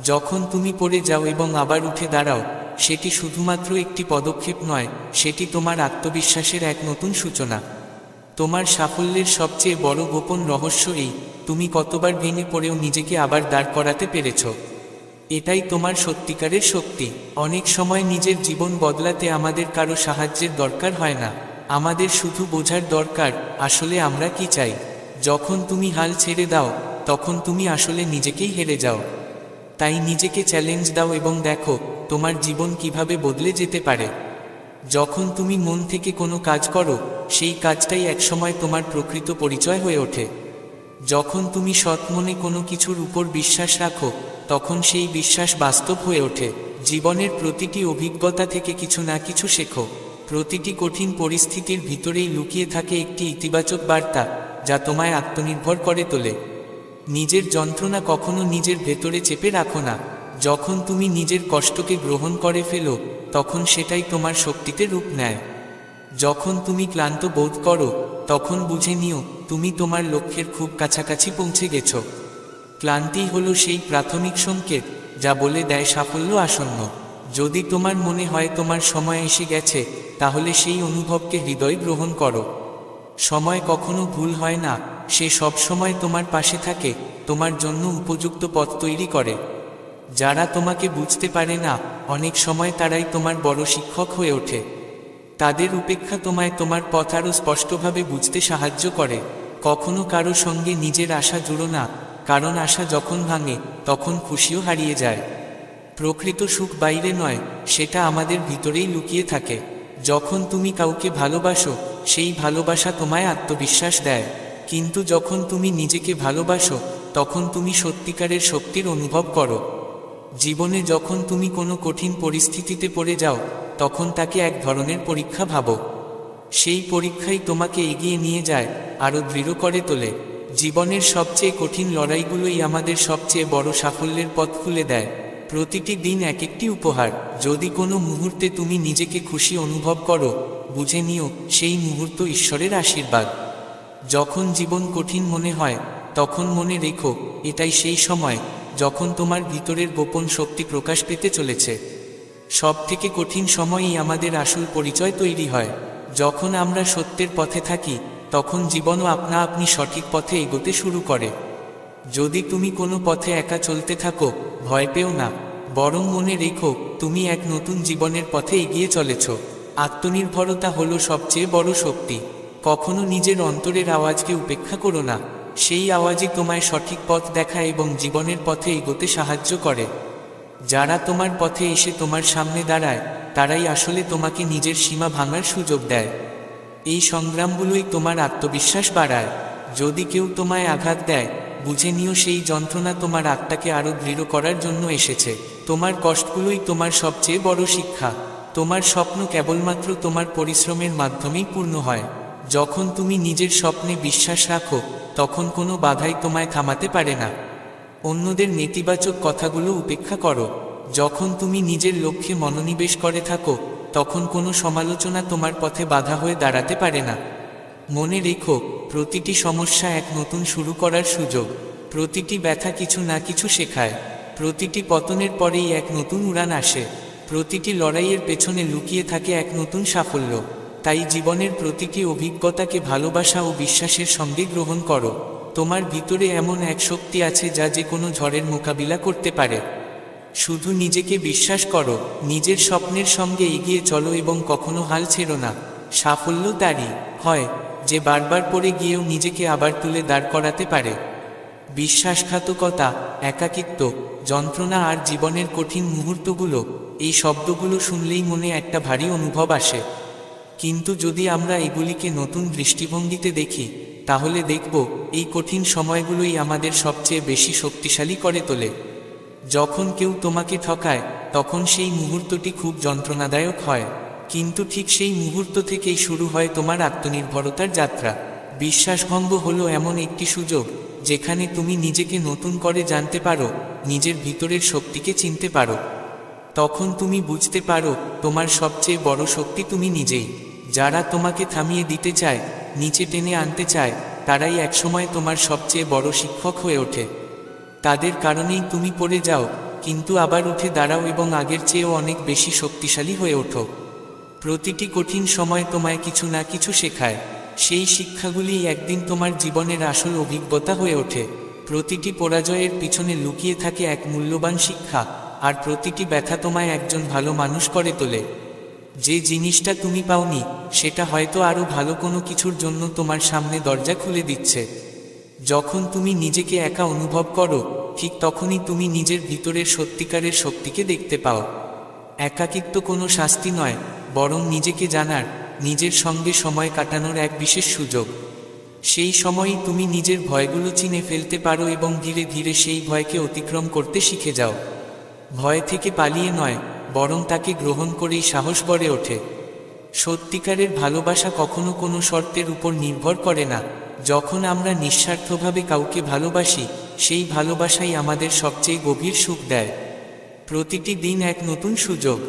[SPEAKER 1] যখন তুমি পড়ে যাও এবং আবার উঠে দাঁড়াও, সেটি শুধুমাত্র একটি পদক্ষেপ নয়, সেটি তোমার আত্মবিশ্বাসের এক নতুন সূচনা। তোমার সাফল্যের সবচেয়ে বড় গোপন রহস্য এই, তুমি কতবার ভেঙে পড়েও নিজেকে আবার দাঁড় করাতে পেরেছ। এটাই তোমার সত্যিকারের শক্তি। অনেক সময় নিজের জীবন বদলাতে আমাদের কারো সাহায্যের দরকার হয় না, আমাদের শুধু বোঝার দরকার আসলে আমরা কি চাই। যখন তুমি হাল ছেড়ে দাও তখন তুমি আসলে নিজেকেই হেরে যাও। তাই নিজেকে চ্যালেঞ্জ দাও এবং দেখো তোমার জীবন কিভাবে বদলে যেতে পারে। যখন তুমি মন থেকে কোনো কাজ করো, সেই কাজটাই একসময় তোমার প্রকৃত পরিচয় হয়ে ওঠে। যখন তুমি সৎ মনে কোনো কিছুর উপর বিশ্বাস রাখো, তখন সেই বিশ্বাস বাস্তব হয়ে ওঠে। জীবনের প্রতিটি অভিজ্ঞতা থেকে কিছু না কিছু শেখো। প্রতিটি কঠিন পরিস্থিতির ভিতরেই লুকিয়ে থাকে একটি ইতিবাচক বার্তা, যা তোমায় আত্মনির্ভর করে তোলে। নিজের যন্ত্রণা কখনো নিজের ভেতরে চেপে রাখো না। যখন তুমি নিজের কষ্টকে গ্রহণ করে ফেলো, তখন সেটাই তোমার শক্তিতে রূপ নেয়। যখন তুমি ক্লান্ত বোধ করো, তখন বুঝে নিও তুমি তোমার লক্ষ্যের খুব কাছাকাছি পৌঁছে গেছো। ক্লান্তি হলো সেই প্রাথমিক সংকেত যা বলে দেয় সাফল্য আসন্ন। যদি তোমার মনে হয় তোমার সময় এসে গেছে, তাহলে সেই অনুভবকে হৃদয়ে গ্রহণ করো। সময় কখনো ভুল হয় না, সে সব সময় তোমার পাশে থাকে, তোমার জন্য উপযুক্ত পথ তৈরি করে। যারা তোমাকে বুঝতে পারে না, অনেক সময় তারাই তোমার বড় শিক্ষক হয়ে ওঠে। তাদের উপেক্ষা তোমায় তোমার পথ আরও স্পষ্টভাবে বুঝতে সাহায্য করে। কখনো কারো সঙ্গে নিজের আশা জুড়ো না, কারণ আশা যখন ভাঙে তখন খুশিও হারিয়ে যায়। প্রকৃত সুখ বাইরে নয়, সেটা আমাদের ভিতরেই লুকিয়ে থাকে। যখন তুমি কাউকে ভালোবাসো, সেই ভালোবাসা তোমায় আত্মবিশ্বাস দেয়। কিন্তু যখন তুমি নিজেকে ভালোবাসো, তখন তুমি সত্যিকারের শক্তির অনুভব করো। জীবনে যখন তুমি কোনো কঠিন পরিস্থিতিতে পড়ে যাও, তখন তাকে এক ধরনের পরীক্ষা ভাবো। সেই পরীক্ষাই তোমাকে এগিয়ে নিয়ে যায়, আরও দৃঢ় করে তোলে। জীবনের সবচেয়ে কঠিন লড়াইগুলোই আমাদের সবচেয়ে বড় সাফল্যের পথ খুলে দেয়। প্রতিটি দিন এক একটি উপহার। যদি কোনো মুহূর্তে তুমি নিজেকে খুশি অনুভব করো, বুঝে নিও সেই মুহূর্ত ঈশ্বরের আশীর্বাদ। যখন জীবন কঠিন মনে হয়, তখন মনে রেখো এটাই সেই সময় যখন তোমার ভিতরের গোপন শক্তি প্রকাশ পেতে চলেছে। সবথেকে কঠিন সময়ই আমাদের আসল পরিচয় তৈরি হয়। যখন আমরা সত্যের পথে থাকি, তখন জীবনও আপনা আপনি সঠিক পথে এগোতে শুরু করে। যদি তুমি কোনো পথে একা চলতে থাকো, ভয় পেও না, বরং মনে রেখো তুমি এক নতুন জীবনের পথে এগিয়ে চলেছ। আত্মনির্ভরতা হলো সবচেয়ে বড় শক্তি। কখনো নিজের অন্তরের আওয়াজকে উপেক্ষা করো না, সেই আওয়াজই তোমায় সঠিক পথ দেখায় এবং জীবনের পথে এগোতে সাহায্য করে। যারা তোমার পথে এসে তোমার সামনে দাঁড়ায়, তারাই আসলে তোমাকে নিজের সীমা ভাঙার সুযোগ দেয়। এই সংগ্রামগুলোই তোমার আত্মবিশ্বাস বাড়ায়। যদি কেউ তোমায় আঘাত দেয়, বুঝে নিও সেই যন্ত্রণা তোমার আত্মাকে আরও দৃঢ় করার জন্য এসেছে। তোমার কষ্টগুলোই তোমার সবচেয়ে বড় শিক্ষা। তোমার স্বপ্ন কেবলমাত্র তোমার পরিশ্রমের মাধ্যমেই পূর্ণ হয়। যখন তুমি নিজের স্বপ্নে বিশ্বাস রাখো, তখন কোনো বাধাই তোমায় থামাতে পারে না। অন্যদের নেতিবাচক কথাগুলো উপেক্ষা করো। যখন তুমি নিজের লক্ষ্যে মনোনিবেশ করে থাকো, তখন কোনো সমালোচনা তোমার পথে বাধা হয়ে দাঁড়াতে পারে না। মনে রেখো প্রতিটি সমস্যা এক নতুন শুরু করার সুযোগ। প্রতিটি ব্যথা কিছু না কিছু শেখায়। প্রতিটি পতনের পরেই এক নতুন উড়ান আসে। প্রতিটি লড়াইয়ের পেছনে লুকিয়ে থাকে এক নতুন সাফল্য। তাই জীবনের প্রতিটি অভিজ্ঞতাকে ভালোবাসা ও বিশ্বাসের সঙ্গে গ্রহণ করো। তোমার ভিতরে এমন এক শক্তি আছে যা যে কোনো ঝড়ের মোকাবিলা করতে পারে। শুধু নিজেকে বিশ্বাস করো, নিজের স্বপ্নের সঙ্গে এগিয়ে চলো এবং কখনো হাল ছেড়ো না। সাফল্য তারই হয় যে বারবার পড়ে গিয়েও নিজেকে আবার তুলে দাঁড় করাতে পারে। বিশ্বাসঘাতকতা, একাকিত্ব, যন্ত্রণা আর জীবনের কঠিন মুহূর্তগুলো, এই শব্দগুলো শুনলেই মনে একটা ভারী অনুভব আসে। কিন্তু যদি আমরা এগুলিকে নতুন দৃষ্টিভঙ্গিতে দেখি, তাহলে দেখব এই কঠিন সময়গুলোই আমাদের সবচেয়ে বেশি শক্তিশালী করে তোলে। যখন কেউ তোমাকে ঠকায়, তখন সেই মুহূর্তটি খুব যন্ত্রণাদায়ক হয়, কিন্তু ঠিক সেই মুহূর্ত থেকেই শুরু হয় তোমার আত্মনির্ভরতার যাত্রা। বিশ্বাসভঙ্গ হলো এমন একটি সুযোগ যেখানে তুমি নিজেকে নতুন করে জানতে পারো, নিজের ভিতরের শক্তিকে চিনতে পারো। তখন তুমি বুঝতে পারো তোমার সবচেয়ে বড় শক্তি তুমি নিজেই। যারা তোমাকে থামিয়ে দিতে চায়, নিচে টেনে আনতে চায়, তারাই একসময় তোমার সবচেয়ে বড় শিক্ষক হয়ে ওঠে। তাদের কারণেই তুমি পড়ে যাও, কিন্তু আবার উঠে দাঁড়াও এবং আগের চেয়েও অনেক বেশি শক্তিশালী হয়ে ওঠো। প্রতিটি কঠিন সময় তোমায় কিছু না কিছু শেখায়। সেই শিক্ষাগুলি একদিন তোমার জীবনের আসল অভিজ্ঞতা হয়ে ওঠে। প্রতিটি পরাজয়ের পিছনে লুকিয়ে থাকে এক মূল্যবান শিক্ষা, আর প্রতিটি ব্যথা তোমায় একজন ভালো মানুষ করে তোলে। যে জিনিসটা তুমি পাওনি, সেটা হয়তো আরও ভালো কোনো কিছুর জন্য তোমার সামনে দরজা খুলে দিচ্ছে। যখন তুমি নিজেকে একা অনুভব করো, ঠিক তখনই তুমি নিজের ভিতরের সত্যিকারের শক্তিকে দেখতে পাও। একাকিত্ব কোনো শাস্তি নয়, বরং নিজেকে জানার, নিজের সঙ্গে সময় কাটানোর এক বিশেষ সুযোগ। সেই সময়ই তুমি নিজের ভয়গুলো চিনে ফেলতে পারো এবং ধীরে ধীরে সেই ভয়কে অতিক্রম করতে শিখে যাও। ভয় থেকে পালিয়ে নয়, বরং তাকে গ্রহণ করেই সাহস গড়ে ওঠে। সত্যিকারের ভালোবাসা কখনো কোনো শর্তের উপর নির্ভর করে না। যখন আমরা নিঃস্বার্থভাবে কাউকে ভালোবাসি, সেই ভালোবাসাই আমাদের সবচেয়ে গভীর সুখ দেয়। প্রতিটি দিন এক নতুন সুযোগ।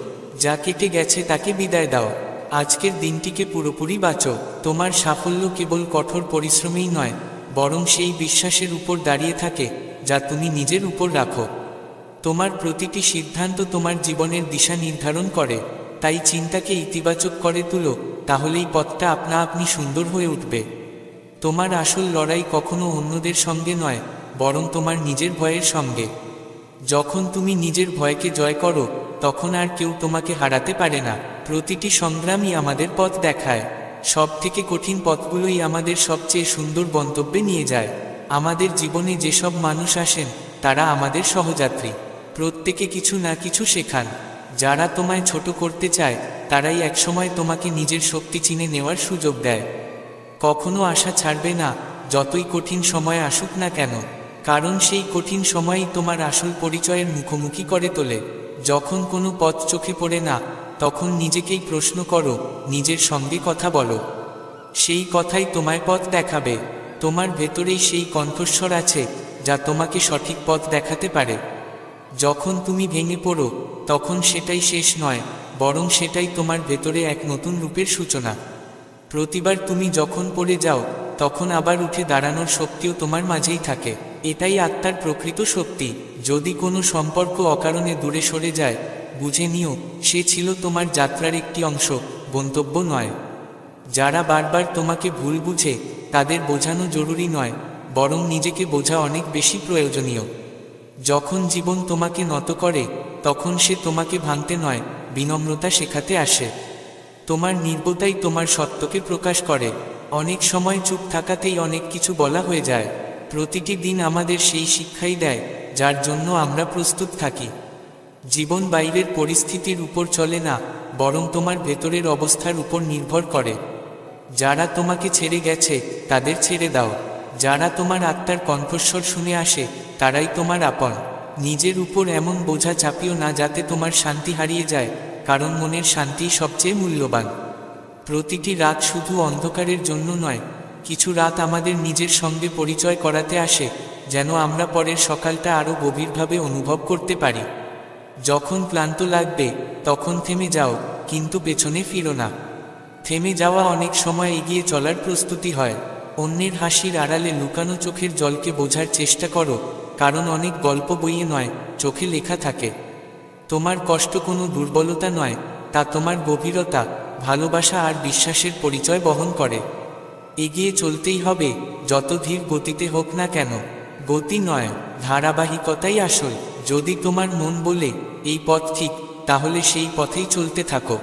[SPEAKER 1] যা কেটে গেছে তাকে বিদায় দাও। আজকের দিনটিকে পুরোপুরি বাঁচো। তোমার সাফল্য কেবল কঠোর পরিশ্রমেই নয়, বরং সেই বিশ্বাসের উপর দাঁড়িয়ে থাকে যা তুমি নিজের উপর রাখো। তোমার প্রতিটি সিদ্ধান্ত তোমার জীবনের দিশা নির্ধারণ করে। তাই চিন্তাকে ইতিবাচক করে তুলো, তাহলেই পথটা আপনা আপনি সুন্দর হয়ে উঠবে। তোমার আসল লড়াই কখনো অন্যদের সঙ্গে নয়, বরং তোমার নিজের ভয়ের সঙ্গে। যখন তুমি নিজের ভয়কে জয় করো, তখন আর কেউ তোমাকে হারাতে পারে না। প্রতিটি সংগ্রামই আমাদের পথ দেখায়। সবথেকে কঠিন পথগুলোই আমাদের সবচেয়ে সুন্দর গন্তব্যে নিয়ে যায়। আমাদের জীবনে যেসব মানুষ আসেন, তারা আমাদের সহযাত্রী। প্রত্যেকে কিছু না কিছু শেখান। যারা তোমায় ছোট করতে চায়, তারাই একসময় তোমাকে নিজের শক্তি চিনে নেওয়ার সুযোগ দেয়। কখনো আশা ছাড়বে না, যতই কঠিন সময় আসুক না কেন, কারণ সেই কঠিন সময়ই তোমার আসল পরিচয়ের মুখোমুখি করে তোলে। যখন কোনো পথ চোখে পড়ে না, তখন নিজেকেই প্রশ্ন করো, নিজের সঙ্গে কথা বলো। সেই কথাই তোমায় পথ দেখাবে। তোমার ভেতরেই সেই কণ্ঠস্বর আছে, যা তোমাকে সঠিক পথ দেখাতে পারে। যখন তুমি ভেঙে পড়ো, তখন সেটাই শেষ নয়, বরং সেটাই তোমার ভেতরে এক নতুন রূপের সূচনা। প্রতিবার তুমি যখন পড়ে যাও, তখন আবার উঠে দাঁড়ানোর শক্তিও তোমার মাঝেই থাকে। এটাই আত্মার প্রকৃত শক্তি। যদি কোনো সম্পর্ক অকারণে দূরে সরে যায়, বুঝে নিও সে ছিল তোমার যাত্রার একটি অংশ, গন্তব্য নয়। যারা বারবার তোমাকে ভুল বুঝে, তাদের বোঝানো জরুরি নয়, বরং নিজেকে বোঝা অনেক বেশি প্রয়োজনীয়। যখন জীবন তোমাকে নত করে, তখন সে তোমাকে ভাঙতে নয়, বিনম্রতা শেখাতে আসে। তোমার নির্বোধতাই তোমার সত্যকে প্রকাশ করে। অনেক সময় চুপ থাকাতেই অনেক কিছু বলা হয়ে যায়। প্রতিটি দিন আমাদের সেই শিক্ষাই দেয়, যার জন্য আমরা প্রস্তুত থাকি। জীবন বাইরের পরিস্থিতির উপর চলে না, বরং তোমার ভেতরের অবস্থার উপর নির্ভর করে। যারা তোমাকে ছেড়ে গেছে, তাদের ছেড়ে দাও। যারা তোমার আত্মার কণ্ঠস্বর শুনে আসে, তারাই তোমার আপন। নিজের উপর এমন বোঝা চাপিও না যাতে তোমার শান্তি হারিয়ে যায়, কারণ মনের শান্তিই সবচেয়ে মূল্যবান। প্রতিটি রাত শুধু অন্ধকারের জন্য নয়, কিছু রাত আমাদের নিজের সঙ্গে পরিচয় করাতে আসে, যেন আমরা পরের সকালটা আরও গভীরভাবে অনুভব করতে পারি। যখন ক্লান্ত লাগবে, তখন থেমে যাও, কিন্তু পেছনে ফিরো না। থেমে যাওয়া অনেক সময় এগিয়ে চলার প্রস্তুতি হয়। অন্যের হাসির আড়ালে লুকানো চোখের জলকে বোঝার চেষ্টা করো, কারণ অনেক গল্প বইয়ে নয়, চোখে লেখা থাকে। তোমার কষ্ট কোনো দুর্বলতা নয়, তা তোমার গভীরতা, ভালোবাসা আর বিশ্বাসের পরিচয় বহন করে। এগিয়ে চলতেই হবে, যত ধীর গতিতে হোক না কেন। গতি নয়, ধারাবাহিকতাই আসল। যদি তোমার মন বলে এই পথ ঠিক, তাহলে সেই পথেই চলতে থাকো।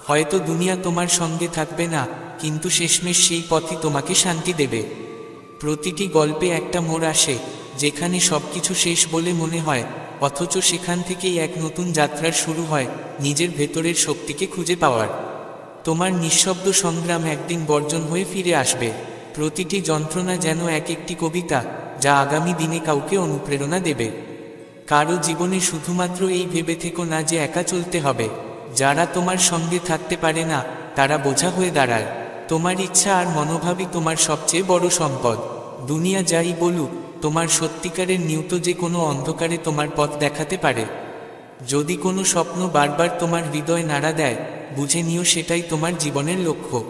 [SPEAKER 1] হয়তো দুনিয়া তোমার সঙ্গে থাকবে না, কিন্তু শেষমেশ সেই পথই তোমাকে শান্তি দেবে। প্রতিটি গল্পে একটা মোড় আসে, যেখানে সবকিছু শেষ বলে মনে হয়, অথচ সেখান থেকেই এক নতুন যাত্রার শুরু হয়, নিজের ভেতরের শক্তিকে খুঁজে পাওয়ার। তোমার নিঃশব্দ সংগ্রাম একদিন বর্জন হয়ে ফিরে আসবে। প্রতিটি যন্ত্রণা যেন এক একটি কবিতা, যা আগামী দিনে কাউকে অনুপ্রেরণা দেবে। কারো জীবনে শুধুমাত্র এই ভেবে থেকো না যে একা চলতে হবে। যারা তোমার সঙ্গে থাকতে পারে না, তারা বোঝা হয়ে দাঁড়ায়। তোমার ইচ্ছা আর মনোভাবই তোমার সবচেয়ে বড় সম্পদ। দুনিয়া যাই বলুক, তোমার সত্যিকারের নিয়ত যে কোনো অন্ধকারে তোমার পথ দেখাতে পারে। যদি কোনো স্বপ্ন বারবার তোমার হৃদয় নাড়া দেয়, বুঝে নিও সেটাই তোমার জীবনের লক্ষ্য।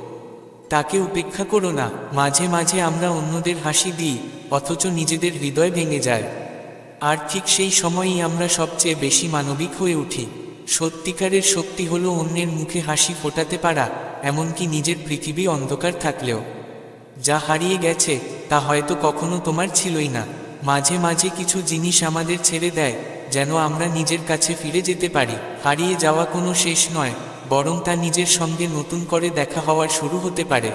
[SPEAKER 1] তাকে উপেক্ষা করো না। মাঝে মাঝে আমরা অন্যদের হাসি দিই, অথচ নিজেদের হৃদয় ভেঙে যায়। আর ঠিক সেই সময়ই আমরা সবচেয়ে বেশি মানবিক হয়ে উঠি। সত্যিকারের শক্তি হলো অন্যের মুখে হাসি ফোটাতে পারা, এমনকি নিজের পৃথিবী অন্ধকার থাকলেও। যা হারিয়ে গেছে তা হয়তো কখনো তোমার ছিলই না। মাঝে মাঝে কিছু জিনিস আমাদের ছেড়ে দেয়, যেন আমরা নিজের কাছে ফিরে যেতে পারি। হারিয়ে যাওয়া কোনো শেষ নয়, বরং তা নিজের সঙ্গে নতুন করে দেখা হওয়ার শুরু হতে পারে।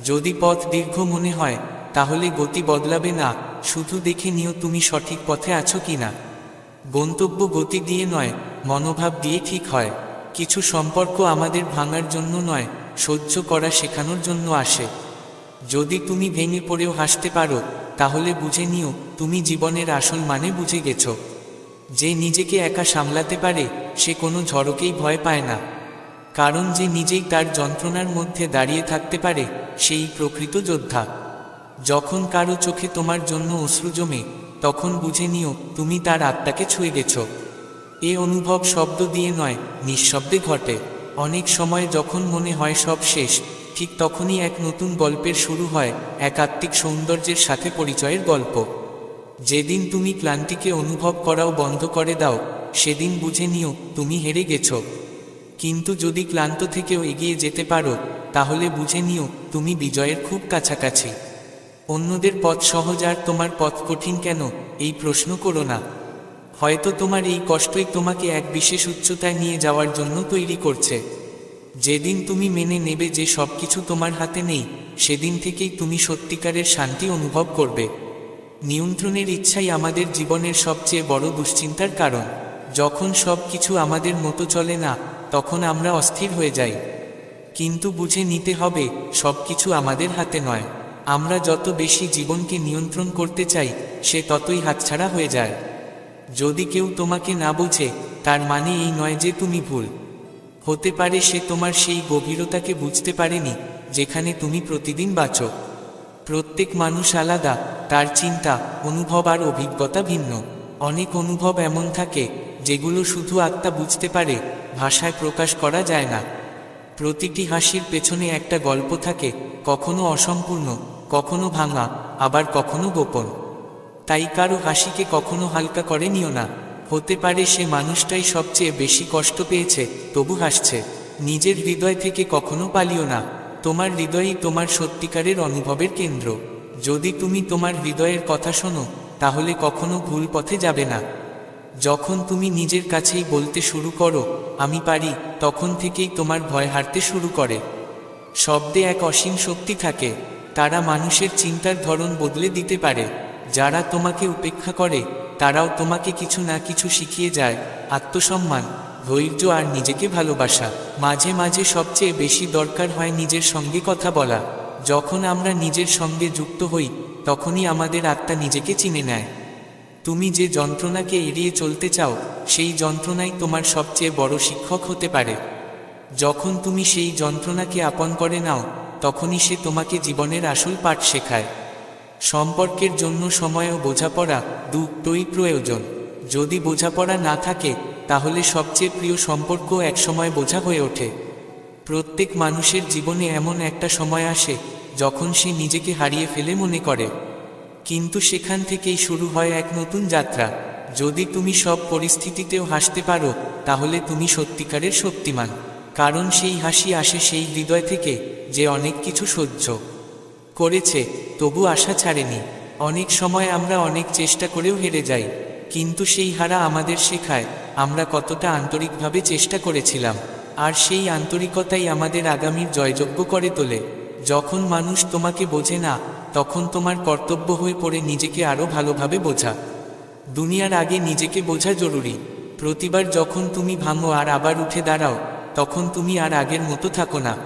[SPEAKER 1] যদি পথ দীর্ঘ মনে হয়, তাহলে গতি বদলাবে না, শুধু দেখে নিও তুমি সঠিক পথে আছো কিনা। গন্তব্য গতি দিয়ে নয়, মনোভাব দিয়ে ঠিক হয়। কিছু সম্পর্ক আমাদের ভাঙার জন্য নয়, সহ্য করা শেখানোর জন্য আসে। যদি তুমি ভেঙে পড়েও হাসতে পারো, তাহলে বুঝে নিও তুমি জীবনের আসল মানে বুঝে গেছো। যে নিজেকে একা সামলাতে পারে, সে কোনো ঝড়কেই ভয় পায় না। কারণ যে নিজেই তার যন্ত্রণার মধ্যে দাঁড়িয়ে থাকতে পারে, সেই প্রকৃত যোদ্ধা। যখন কারো চোখে তোমার জন্য অশ্রু জমে, তখন বুঝে নিও তুমি তার আত্মাকে ছুঁয়ে গেছো। এ অনুভব শব্দ দিয়ে নয়, নিঃশব্দে ঘটে। অনেক সময় যখন মনে হয় সব শেষ, ঠিক তখনই এক নতুন গল্পের শুরু হয়, একাত্মিক সৌন্দর্যের সাথে পরিচয়ের গল্প। যেদিন তুমি ক্লান্তিকে অনুভব করাও বন্ধ করে দাও, সেদিন বুঝে নিও তুমি হেরে গেছো। কিন্তু যদি ক্লান্ত থেকেও এগিয়ে যেতে পারো, তাহলে বুঝে নিও তুমি বিজয়ের খুব কাছাকাছি। অন্যদের পথ সহজ আর তোমার পথ কঠিন কেন, এই প্রশ্ন করো না। হয়তো তোমার এই কষ্টই তোমাকে এক বিশেষ উচ্চতায় নিয়ে যাওয়ার জন্য তৈরি করছে। যেদিন তুমি মেনে নেবে যে সবকিছু তোমার হাতে নেই, সেদিন থেকেই তুমি সত্যিকারের শান্তি অনুভব করবে। নিয়ন্ত্রণের ইচ্ছাই আমাদের জীবনের সবচেয়ে বড় দুশ্চিন্তার কারণ। যখন সব কিছু আমাদের মতো চলে না, তখন আমরা অস্থির হয়ে যাই। কিন্তু বুঝে নিতে হবে সব কিছু আমাদের হাতে নয়। আমরা যত বেশি জীবনকে নিয়ন্ত্রণ করতে চাই, সে ততই হাতছাড়া হয়ে যায়। যদি কেউ তোমাকে না বোঝে, তার মানে এই নয় যে তুমি ভুল। হতে পারে সে তোমার সেই গভীরতাকে বুঝতে পারেনি, যেখানে তুমি প্রতিদিন বাঁচো। প্রত্যেক মানুষ আলাদা, তার চিন্তা, অনুভব আর অভিজ্ঞতা ভিন্ন। অনেক অনুভব এমন থাকে যেগুলো শুধু আত্মা বুঝতে পারে, ভাষায় প্রকাশ করা যায় না। প্রতিটি হাসির পেছনে একটা গল্প থাকে, কখনো অসম্পূর্ণ, কখনো ভাঙা, আবার কখনো গোপন। তাই কারো হাসিকে কখনো হালকা করে নিও না। হতে পারে সে মানুষটাই সবচেয়ে বেশি কষ্ট পেয়েছে, তবু হাসছে। নিজের হৃদয় থেকে কখনো পালিও না। তোমার হৃদয়ই তোমার সত্যিকারের অনুভবের কেন্দ্র। যদি তুমি তোমার হৃদয়ের কথা শোনো, তাহলে কখনো ভুল পথে যাবে না। যখন তুমি নিজের কাছেই বলতে শুরু করো আমি পারি, তখন থেকেই তোমার ভয় হারতে শুরু করে। শব্দে এক অসীম শক্তি থাকে, তারা মানুষের চিন্তার ধরন বদলে দিতে পারে। যারা তোমাকে উপেক্ষা করে, তারাও তোমাকে কিছু না কিছু শিখিয়ে যায়, আত্মসম্মান, ধৈর্য আর নিজেকে ভালোবাসা। মাঝে মাঝে সবচেয়ে বেশি দরকার হয় নিজের সঙ্গে কথা বলা। যখন আমরা নিজের সঙ্গে যুক্ত হই, তখনই আমাদের আত্মা নিজেকে চিনে নেয়। তুমি যে যন্ত্রণাকে এড়িয়ে চলতে চাও, সেই যন্ত্রণাই তোমার সবচেয়ে বড় শিক্ষক হতে পারে। যখন তুমি সেই যন্ত্রণাকে আপন করে নাও, তখনই সে তোমাকে জীবনের আসল পাঠ শেখায়। সম্পর্কের জন্য সময় ও বোঝাপড়া দুটোই প্রয়োজন। যদি বোঝাপড়া না থাকে, তাহলে সবচেয়ে প্রিয় সম্পর্ক একসময় বোঝা হয়ে ওঠে। প্রত্যেক মানুষের জীবনে এমন একটা সময় আসে, যখন সে নিজেকে হারিয়ে ফেলে মনে করে। কিন্তু সেখান থেকেই শুরু হয় এক নতুন যাত্রা। যদি তুমি সব পরিস্থিতিতেও হাসতে পারো, তাহলে তুমি সত্যিকারের শক্তিমান। কারণ সেই হাসি আসে সেই হৃদয় থেকে, যে অনেক কিছু সহ্য করেছে, তবু আশা ছাড়েনি। অনেক সময় আমরা অনেক চেষ্টা করেও হেরে যাই, কিন্তু সেই হারা আমাদের শেখায় আমরা কতটা আন্তরিকভাবে চেষ্টা করেছিলাম। আর সেই আন্তরিকতাই আমাদের আগামীর জয়যজ্ঞ করে তোলে। যখন মানুষ তোমাকে বোঝে না, তখন তোমার কর্তব্য হয়ে পড়ে নিজেকে আরও ভালোভাবে বোঝা। দুনিয়ার আগে নিজেকে বোঝা জরুরি। প্রতিবার যখন তুমি ভাঙো আর আবার উঠে দাঁড়াও, তখন তুমি আর আগের মতো থাকো না।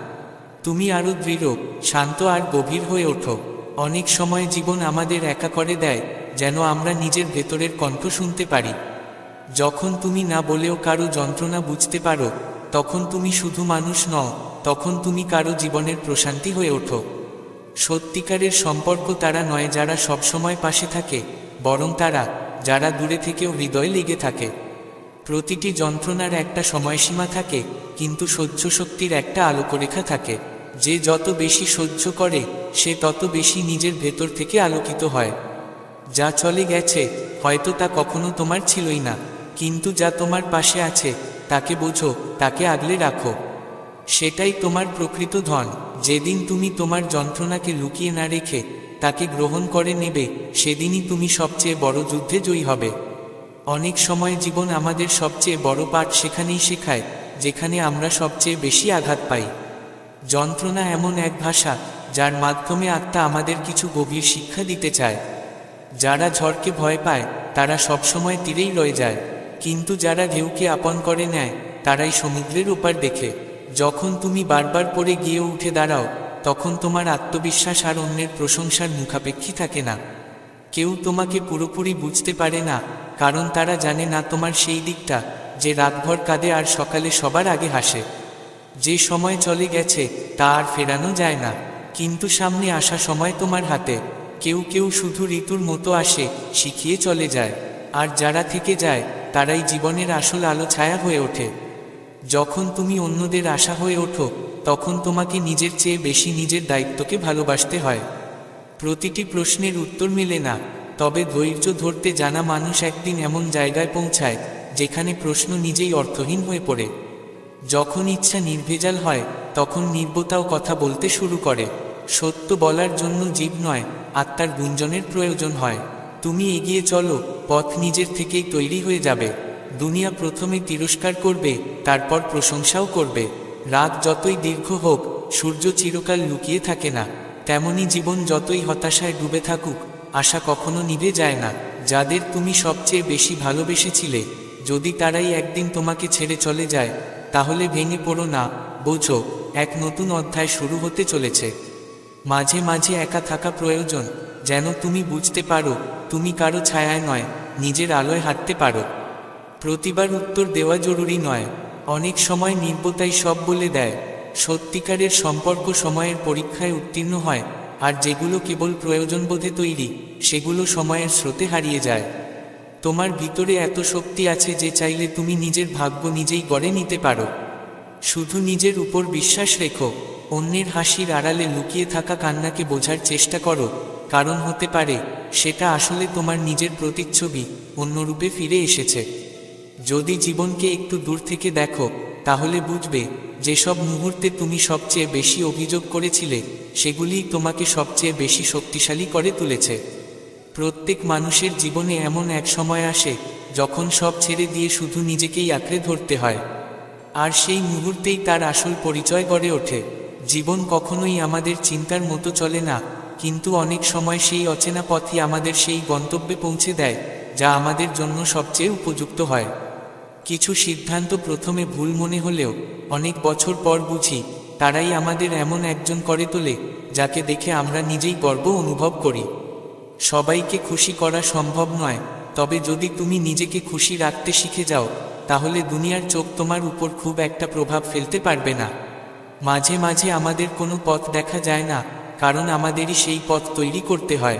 [SPEAKER 1] তুমি আরও দৃঢ়, শান্ত আর গভীর হয়ে ওঠো। অনেক সময় জীবন আমাদের একা করে দেয়, যেন আমরা নিজের ভেতরের কণ্ঠ শুনতে পারি। যখন তুমি না বলেও কারো যন্ত্রণা বুঝতে পারো, তখন তুমি শুধু মানুষ নও, তখন তুমি কারো জীবনের প্রশান্তি হয়ে ওঠো। সত্যিকারের সম্পর্ক তারা নয় যারা সবসময় পাশে থাকে, বরং তারা যারা দূরে থেকেও হৃদয়ে লেগে থাকে। প্রতিটি যন্ত্রণার একটা সময়সীমা থাকে, কিন্তু সহ্য শক্তির একটা আলোকরেখা থাকে। যে যত বেশি সহ্য করে সে তত বেশি নিজের ভেতর থেকে আলোকিত হয়। যা চলে গেছে হয়তো তা কখনো তোমার ছিলই না, কিন্তু যা তোমার পাশে আছে তাকে বোঝো, তাকে আগলে রাখো। সেটাই তোমার প্রকৃত ধন। যেদিন তুমি তোমার যন্ত্রণাকে লুকিয়ে না রেখে তাকে গ্রহণ করে নেবে, সেদিনই তুমি সবচেয়ে বড় যুদ্ধে জয়ী হবে। অনেক সময় জীবন আমাদের সবচেয়ে বড় পাঠ সেখানেই শেখায় যেখানে আমরা সবচেয়ে বেশি আঘাত পাই। যন্ত্রণা এমন এক ভাষা যার মাধ্যমে আত্মা আমাদের কিছু গভীর শিক্ষা দিতে চায়। যারা ঝড়কে ভয় পায় তারা সবসময় তীরেই রয়ে যায়, কিন্তু যারা ঢেউকে আপন করে নেয় তারাই সমুদ্রের ওপার দেখে। যখন তুমি বারবার পড়ে গিয়ে উঠে দাঁড়াও, তখন তোমার আত্মবিশ্বাস আর অন্যের প্রশংসার মুখাপেক্ষী থাকে না। কেউ তোমাকে পুরোপুরি বুঝতে পারে না, কারণ তারা জানে না তোমার সেই দিকটা যে রাতভর কাঁদে আর সকালে সবার আগে হাসে। যে সময় চলে গেছে তা আর ফেরানো যায় না, কিন্তু সামনে আসা সময় তোমার হাতে। কেউ কেউ শুধু ঋতুর মতো আসে, শিখিয়ে চলে যায়, আর যারা থেকে যায় তারাই জীবনের আসল আলো ছায়া হয়ে ওঠে। যখন তুমি অন্যদের আশা হয়ে ওঠো, তখন তোমাকে নিজের চেয়ে বেশি নিজের দায়িত্বকে ভালোবাসতে হয়। প্রতিটি প্রশ্নের উত্তর মেলে না, তবে ধৈর্য ধরতে জানা মানুষ একদিন এমন জায়গায় পৌঁছায় যেখানে প্রশ্ন নিজেই অর্থহীন হয়ে পড়ে। যখন ইচ্ছা নির্ভেজাল হয়, তখন নির্বোধতাও কথা বলতে শুরু করে। সত্য বলার জন্য জীব নয়, আত্মার গুঞ্জনের প্রয়োজন হয়। তুমি এগিয়ে চলো, পথ নিজের থেকেই তৈরি হয়ে যাবে। দুনিয়া প্রথমে তিরস্কার করবে, তারপর প্রশংসাও করবে। রাত যতই দীর্ঘ হোক, সূর্য চিরকাল লুকিয়ে থাকে না। তেমনি জীবন যতই হতাশায় ডুবে থাকুক, আশা কখনো নিভে যায় না। যাদের তুমি সবচেয়ে বেশি ভালোবেসেছিলে, যদি তারাই একদিন তোমাকে ছেড়ে চলে যায়, তাহলে ভেঙে পড়ো না, বোঝো এক নতুন অধ্যায় শুরু হতে চলেছে। মাঝে মাঝে একা থাকা প্রয়োজন, যেন তুমি বুঝতে পারো তুমি কারো ছায়ায় নয়, নিজের আলোয় হাঁটতে পারো। প্রতিবার উত্তর দেওয়া জরুরি নয়, অনেক সময় নির্বোধতাই সব বলে দেয়। সত্যিকারের সম্পর্ক সময়ের পরীক্ষায় উত্তীর্ণ হয়, আর যেগুলো কেবল প্রয়োজনবোধে তৈরি, সেগুলো সময়ের স্রোতে হারিয়ে যায়। তোমার ভিতরে এত শক্তি আছে যে চাইলে তুমি নিজের ভাগ্য নিজেই গড়ে নিতে পারো। শুধু নিজের উপর বিশ্বাস রেখো। অন্যের হাসির আড়ালে লুকিয়ে থাকা কান্নাকে বোঝার চেষ্টা করো, কারণ হতে পারে সেটা আসলে তোমার নিজের প্রতিচ্ছবি অন্য রূপে ফিরে এসেছে। যদি জীবনকে একটু দূর থেকে দেখো, তাহলে বুঝবে যেসব মুহূর্তে তুমি সবচেয়ে বেশি অভিযোগ করেছিলে, সেগুলিই তোমাকে সবচেয়ে বেশি শক্তিশালী করে তুলেছে। প্রত্যেক মানুষের জীবনে এমন এক সময় আসে যখন সব ছেড়ে দিয়ে শুধু নিজেকেই আঁকড়ে ধরতে হয়, আর সেই মুহূর্তেই তার আসল পরিচয় গড়ে ওঠে। জীবন কখনোই আমাদের চিন্তার মতো চলে না, কিন্তু অনেক সময় সেই অচেনা পথই আমাদের সেই গন্তব্যে পৌঁছে দেয় যা আমাদের জন্য সবচেয়ে উপযুক্ত হয়। কিছু সিদ্ধান্ত প্রথমে ভুল মনে হলেও অনেক বছর পর বুঝি তারাই আমাদের এমন একজন করে তোলে যাকে দেখে আমরা নিজেই গর্ব অনুভব করি। সবাইকে খুশি করা সম্ভব নয়, তবে যদি তুমি নিজেকে খুশি রাখতে শিখে যাও, তাহলে দুনিয়ার চোখ তোমার উপর খুব একটা প্রভাব ফেলতে পারবে না। মাঝে মাঝে আমাদের কোনো পথ দেখা যায় না, কারণ আমাদেরই সেই পথ তৈরি করতে হয়।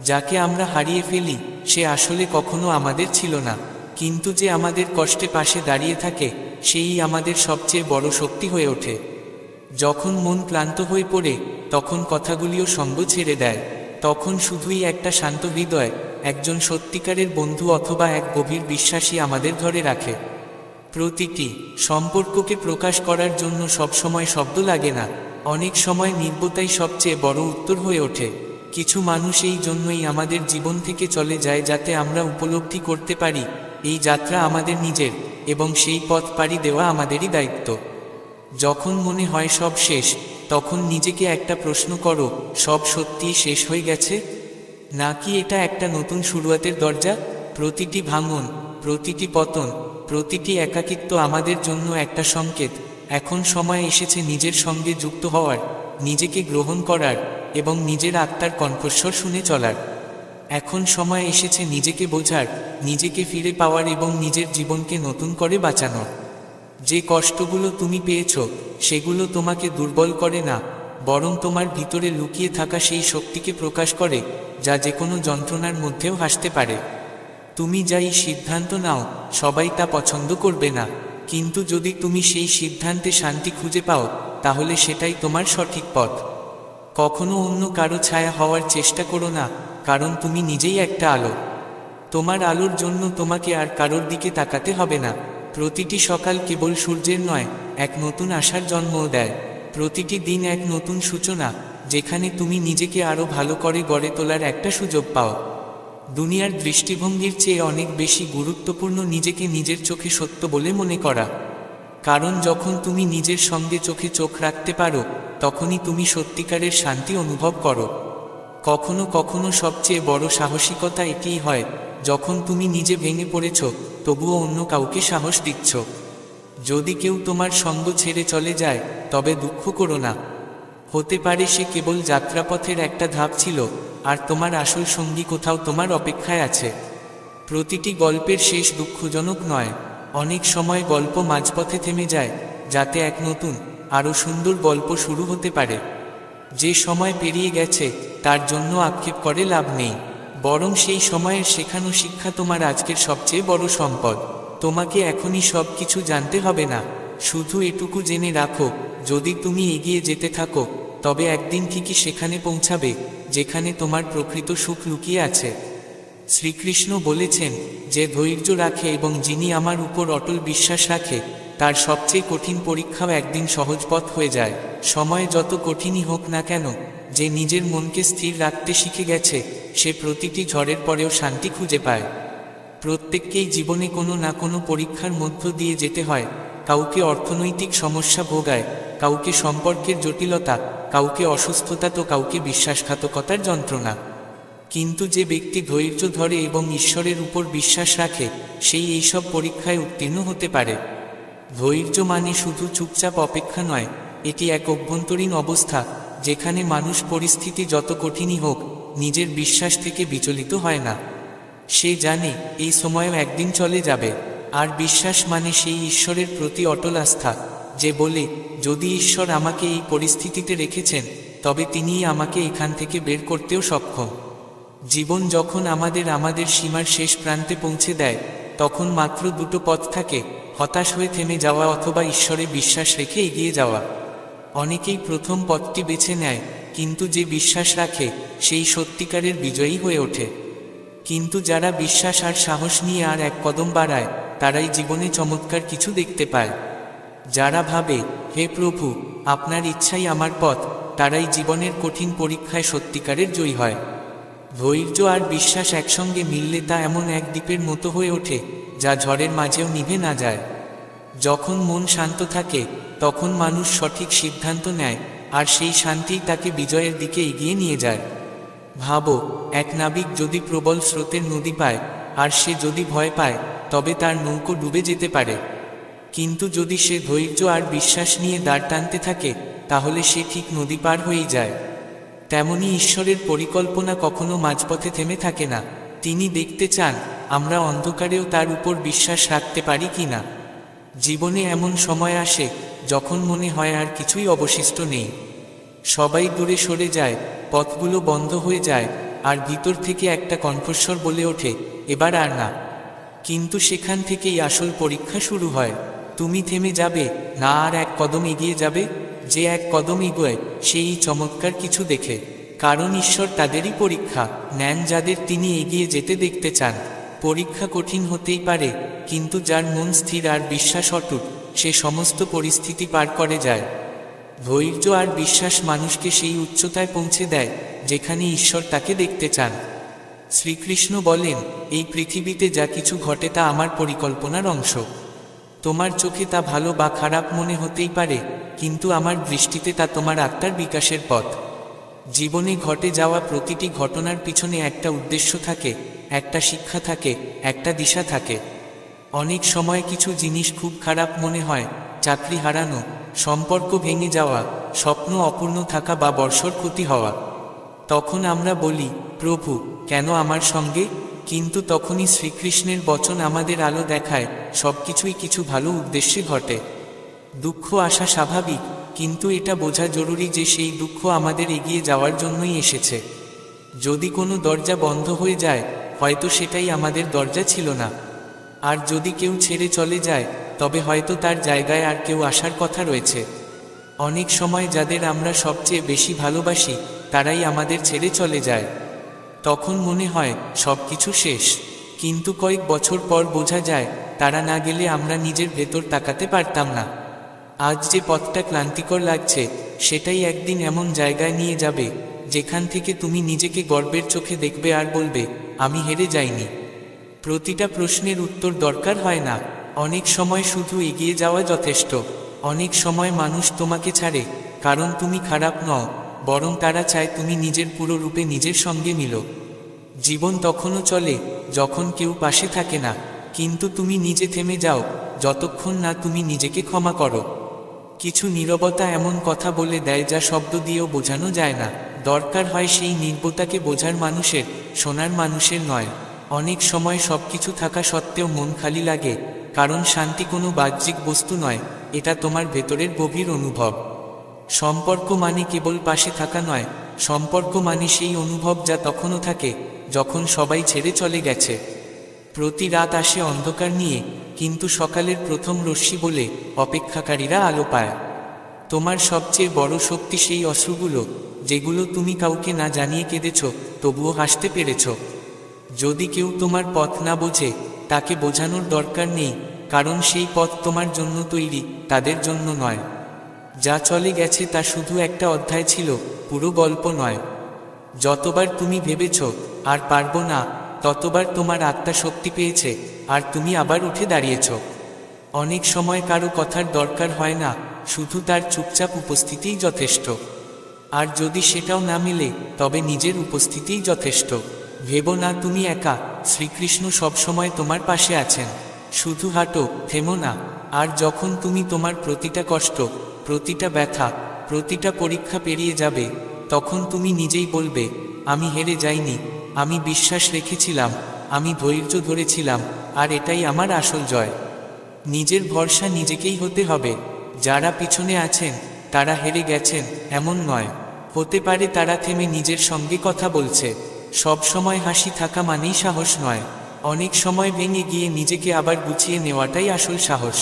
[SPEAKER 1] যাকে আমরা হারিয়ে ফেলি সে আসলে কখনো আমাদের ছিল না, কিন্তু যে আমাদের কষ্টে পাশে দাঁড়িয়ে থাকে সেই আমাদের সবচেয়ে বড় শক্তি হয়ে ওঠে। যখন মন ক্লান্ত হয়ে পড়ে, তখন কথাগুলিও সঙ্গ ছেড়ে দেয়। তখন শুধুই একটা শান্ত হৃদয়, একজন সত্যিকারের বন্ধু অথবা এক গভীর বিশ্বাসী আমাদের ধরে রাখে। প্রতিটি সম্পর্ককে প্রকাশ করার জন্য সবসময় শব্দ লাগে না, অনেক সময় নির্বোধতাই সবচেয়ে বড় উত্তর হয়ে ওঠে। কিছু মানুষ এই জন্যই আমাদের জীবন থেকে চলে যায় যাতে আমরা উপলব্ধি করতে পারি এই যাত্রা আমাদের নিজের, এবং সেই পথ পাড়ি দেওয়া আমাদেরই দায়িত্ব। যখন মনে হয় সব শেষ, তখন নিজেকে একটা প্রশ্ন করো, সব সত্যিই শেষ হয়ে গেছে, নাকি এটা একটা নতুন শুরুয়াতের দরজা? প্রতিটি ভাঙন, প্রতিটি পতন, প্রতিটি একাকিত্ব আমাদের জন্য একটা সংকেত। এখন সময় এসেছে নিজের সঙ্গে যুক্ত হওয়ার, নিজেকে গ্রহণ করার এবং নিজের আত্মার কণ্ঠস্বর শুনে চলার। এখন সময় এসেছে নিজেকে বোঝার, নিজেকে ফিরে পাওয়ার এবং নিজের জীবনকে নতুন করে বাঁচানোর। যে কষ্টগুলো তুমি পেয়েছো সেগুলো তোমাকে দুর্বল করে না, বরং তোমার ভিতরে লুকিয়ে থাকা সেই শক্তিকে প্রকাশ করে, যা যে কোনো যন্ত্রণার মধ্যেও হাসতে পারে। তুমি যাই সিদ্ধান্ত নাও, সবাই তা পছন্দ করবে না, কিন্তু যদি তুমি সেই সিদ্ধান্তে শান্তি খুঁজে পাও, তাহলে সেটাই তোমার সঠিক পথ। কখনো অন্য কারো ছায়া হওয়ার চেষ্টা করো না, কারণ তুমি নিজেই একটা আলো। তোমার আলোর জন্য তোমাকে আর কারোর দিকে তাকাতে হবে না। প্রতিটি সকাল কেবল সূর্যের নয়, এক নতুন আশার জন্মও দেয়। প্রতিটি দিন এক নতুন সূচনা, যেখানে তুমি নিজেকে আরও ভালো করে গড়ে তোলার একটা সুযোগ পাও। দুনিয়ার দৃষ্টিভঙ্গির চেয়ে অনেক বেশি গুরুত্বপূর্ণ নিজেকে নিজের চোখে সত্য বলে মনে করা। কারণ যখন তুমি নিজের সঙ্গে চোখে চোখ রাখতে পারো, তখনই তুমি সত্যিকারের শান্তি অনুভব করো। কখনো কখনো সবচেয়ে বড় সাহসিকতা এটিই হয়, যখন তুমি নিজে ভেঙে পড়েছ, তবুও অন্য কাউকে সাহস দিচ্ছ। যদি কেউ তোমার সঙ্গ ছেড়ে চলে যায়, তবে দুঃখ করো না। হতে পারে সে কেবল যাত্রাপথের একটা ধাপ ছিল, আর তোমার আসল সঙ্গী কোথাও তোমার অপেক্ষায় আছে। প্রতিটি গল্পের শেষ দুঃখজনক নয়। অনেক সময় গল্প মাঝপথে থেমে যায়, যাতে এক নতুন, আরও সুন্দর গল্প শুরু হতে পারে। যে সময় পেরিয়ে গেছে, তার জন্য আক্ষেপ করে লাভ নেই, বরং সেই সময়ের শেখানো শিক্ষা তোমার আজকের সবচেয়ে বড় সম্পদ। তোমাকে এখনই সব কিছু জানতে হবে না, শুধু এটুকু জেনে রাখো, যদি তুমি এগিয়ে যেতে থাকো, তবে একদিন ঠিকই সেখানে পৌঁছাবে, যেখানে তোমার প্রকৃত সুখ লুকিয়ে আছে। শ্রীকৃষ্ণ বলেছেন, যে ধৈর্য রাখে এবং যিনি আমার উপর অটল বিশ্বাস রাখে, তার সবচেয়ে কঠিন পরীক্ষাও একদিন সহজ পথ হয়ে যায়। সময় যত কঠিনই হোক না কেন, যে নিজের মনকে স্থির রাখতে শিখে গেছে, সে প্রতিটি ঝড়ের পরেও শান্তি খুঁজে পায়। প্রত্যেককেই জীবনে কোনো না কোনো পরীক্ষার মধ্য দিয়ে যেতে হয়। কাউকে অর্থনৈতিক সমস্যা ভোগায়, কাউকে সম্পর্কের জটিলতা, কাউকে অসুস্থতা, তো কাউকে বিশ্বাসঘাতকতার যন্ত্রণা। কিন্তু যে ব্যক্তি ধৈর্য ধরে এবং ঈশ্বরের উপর বিশ্বাস রাখে, সেই এইসব পরীক্ষায় উত্তীর্ণ হতে পারে। ধৈর্য মানে শুধু চুপচাপ অপেক্ষা নয়, এটি এক অভ্যন্তরীণ অবস্থা, যেখানে মানুষ পরিস্থিতি যত কঠিনই হোক, নিজের বিশ্বাস থেকে বিচলিত হয় না। সে জানে এই সময়ও একদিন চলে যাবে। আর বিশ্বাস মানে সেই ঈশ্বরের প্রতি অটল আস্থা, যে বলে, যদি ঈশ্বর আমাকে এই পরিস্থিতিতে রেখেছেন, তবে তিনিই আমাকে এখান থেকে বের করতেও সক্ষম। জীবন যখন আমাদের সীমার শেষ প্রান্তে পৌঁছে দেয়, তখন মাত্র দুটো পথ থাকে: হতাশ হয়ে থেমে যাওয়া অথবা ঈশ্বরে বিশ্বাস রেখে এগিয়ে যাওয়া। অনেকেই প্রথম পথটি বেছে নেয়, কিন্তু যে বিশ্বাস রাখে, সেই সত্যিকারের বিজয়ী হয়ে ওঠে। কিন্তু যারা বিশ্বাস আর সাহস নিয়ে আর এক কদম বাড়ায়, তারাই জীবনে চমৎকার কিছু দেখতে পায়। যারা ভাবে, হে প্রভু, আপনার ইচ্ছাই আমার পথ, তারাই জীবনের কঠিন পরীক্ষায় সত্যিকারের জয়ী হয়। ধৈর্য আর বিশ্বাস একসঙ্গে মিললে তা এমন এক দ্বীপের মতো হয়ে ওঠে, যা ঝড়ের মাঝেও নিভে না যায়। যখন মন শান্ত থাকে, তখন মানুষ সঠিক সিদ্ধান্ত নেয়, আর সেই শান্তিই তাকে বিজয়ের দিকে এগিয়ে নিয়ে যায়। ভাবো, এক নাবিক যদি প্রবল স্রোতের নদী পায়, আর সে যদি ভয় পায়, তবে তার নৌকো ডুবে যেতে পারে। কিন্তু যদি সে ধৈর্য আর বিশ্বাস নিয়ে দাঁড় টানতে থাকে, তাহলে সে ঠিক নদী পার হয়েই যায়। তেমনি ঈশ্বরের পরিকল্পনা কখনো মাঝপথে থেমে থাকে না। তিনি দেখতে চান আমরা অন্ধকারেও তার উপর বিশ্বাস রাখতে পারি কিনা। জীবনে এমন সময় আসে, যখন মনে হয় আর কিছুই অবশিষ্ট নেই। সবাই দূরে সরে যায়, পথগুলো বন্ধ হয়ে যায়, আর ভিতর থেকে একটা কণ্ঠস্বর বলে ওঠে, এবার আর না। কিন্তু সেখান থেকেই আসল পরীক্ষা শুরু হয়। তুমি থেমে যাবে না, আর এক কদম এগিয়ে যাবে। যে এক কদম এগোয়, সেই চমৎকার কিছু দেখে। কারণ ঈশ্বর তাদেরই পরীক্ষা নেন যাদের তিনি এগিয়ে যেতে দেখতে চান। পরীক্ষা কঠিন হতেই পারে, কিন্তু যার মন স্থির আর বিশ্বাস অটুট, সে সমস্ত পরিস্থিতি পার করে যায়। ধৈর্য আর বিশ্বাস মানুষকে সেই উচ্চতায় পৌঁছে দেয়, যেখানে ঈশ্বর তাকে দেখতে চান। শ্রীকৃষ্ণ বলেন, এই পৃথিবীতে যা কিছু ঘটে তা আমার পরিকল্পনার অংশ। তোমার চোখে তা ভালো বা খারাপ মনে হতেই পারে, কিন্তু আমার দৃষ্টিতে তা তোমার আত্মার বিকাশের পথ। জীবনে ঘটে যাওয়া প্রতিটি ঘটনার পিছনে একটা উদ্দেশ্য থাকে, একটা শিক্ষা থাকে, একটা দিশা থাকে। অনেক সময় কিছু জিনিস খুব খারাপ মনে হয়, চাকরি হারানো, সম্পর্ক ভেঙে যাওয়া, স্বপ্ন অপূর্ণ থাকা বা বর্ষর ক্ষতি হওয়া। তখন আমরা বলি, প্রভু, কেন আমার সঙ্গে? কিন্তু তখনই শ্রীকৃষ্ণের বচন আমাদের আলো দেখায়, সবকিছুই কিছু ভালো উদ্দেশ্যে ঘটে। দুঃখ আসা স্বাভাবিক, কিন্তু এটা বোঝা জরুরি যে সেই দুঃখ আমাদের এগিয়ে যাওয়ার জন্যই এসেছে। যদি কোনো দরজা বন্ধ হয়ে যায়, হয়তো সেটাই আমাদের দরজা ছিল না। আর যদি কেউ ছেড়ে চলে যায়, তবে হয়তো তার জায়গায় আর কেউ আসার কথা রয়েছে। অনেক সময় যাদের আমরা সবচেয়ে বেশি ভালোবাসি, তারাই আমাদের ছেড়ে চলে যায়। তখন মনে হয় সবকিছু শেষ, কিন্তু কয়েক বছর পর বোঝা যায় তারা না গেলে আমরা নিজের ভেতর তাকাতে পারতাম না। আজ যে পথটা ক্লান্তিকর লাগছে, সেটাই একদিন এমন জায়গায় নিয়ে যাবে যেখান থেকে তুমি নিজেকে গর্বের চোখে দেখবে আর বলবে, আমি হেরে যাইনি। প্রতিটা প্রশ্নের উত্তর দরকার হয় না, অনেক সময় শুধু এগিয়ে যাওয়া যথেষ্ট। অনেক সময় মানুষ তোমাকে ছাড়ে কারণ তুমি খারাপ নও, বরং তারা চায় তুমি নিজের পুরো রূপে নিজের সঙ্গে মিলো। জীবন তখনও চলে যখন কেউ পাশে থাকে না, কিন্তু তুমি নিজে থেমে যাও যতক্ষণ না তুমি নিজেকে ক্ষমা করো। কিছু নীরবতা এমন কথা বলে দেয় যা শব্দ দিয়েও বোঝানো যায় না। দরকার হয় সেই নীরবতাকে বোঝার মানুষের, শোনার মানুষের নয়। অনেক সময় সবকিছু থাকা সত্ত্বেও মন খালি লাগে, কারণ শান্তি কোনো বাহ্যিক বস্তু নয়, এটা তোমার ভেতরের গভীর অনুভব। সম্পর্ক মানে কেবল পাশে থাকা নয়, সম্পর্ক মানে সেই অনুভব যা তখনও থাকে যখন সবাই ছেড়ে চলে গেছে। প্রতি রাত আসে অন্ধকার নিয়ে, কিন্তু সকালের প্রথম রশ্মি বলে অপেক্ষাকারীরা আলো পায়। তোমার সবচেয়ে বড় শক্তি সেই অশ্রুগুলো, যেগুলো তুমি কাউকে না জানিয়ে কেঁদেছ, তবুও হাসতে পেরেছ। যদি কেউ তোমার পথ না বোঝে, তাকে বোঝানোর দরকার নেই, কারণ সেই পথ তোমার জন্য তৈরি, তাদের জন্য নয়। যা চলে গেছে তা শুধু একটা অধ্যায় ছিল, পুরো গল্প নয়। যতবার তুমি ভেবেছ আর পারবো না, ততবার তোমার আত্মা শক্তি পেয়েছে, আর তুমি আবার উঠে দাঁড়িয়েছ। অনেক সময় কারো কথার দরকার হয় না, শুধু তার চুপচাপ উপস্থিতিই যথেষ্ট। আর যদি সেটাও না মেলে, তবে নিজের উপস্থিতিই যথেষ্ট। ভেবো না তুমি একা, শ্রীকৃষ্ণ সবসময় তোমার পাশে আছেন। শুধু হাঁটো, থেমো না। আর যখন তুমি তোমার প্রতিটা কষ্ট, প্রতিটা ব্যথা, প্রতিটা পরীক্ষা পেরিয়ে যাবে, তখন তুমি নিজেই বলবে, আমি হেরে যাইনি, আমি বিশ্বাস রেখেছিলাম, আমি ধৈর্য ধরেছিলাম, আর এটাই আমার আসল জয়। নিজের ভরসা নিজেকেই হতে হবে। যারা পিছনে আছেন তারা হেরে গেছেন এমন নয়, হতে পারে তারা থেমে নিজের সঙ্গে কথা বলছে। সব সময় হাসি থাকা মানেই সাহস নয়, অনেক সময় ভেঙে গিয়ে নিজেকে আবার গুছিয়ে নেওয়াটাই আসল সাহস।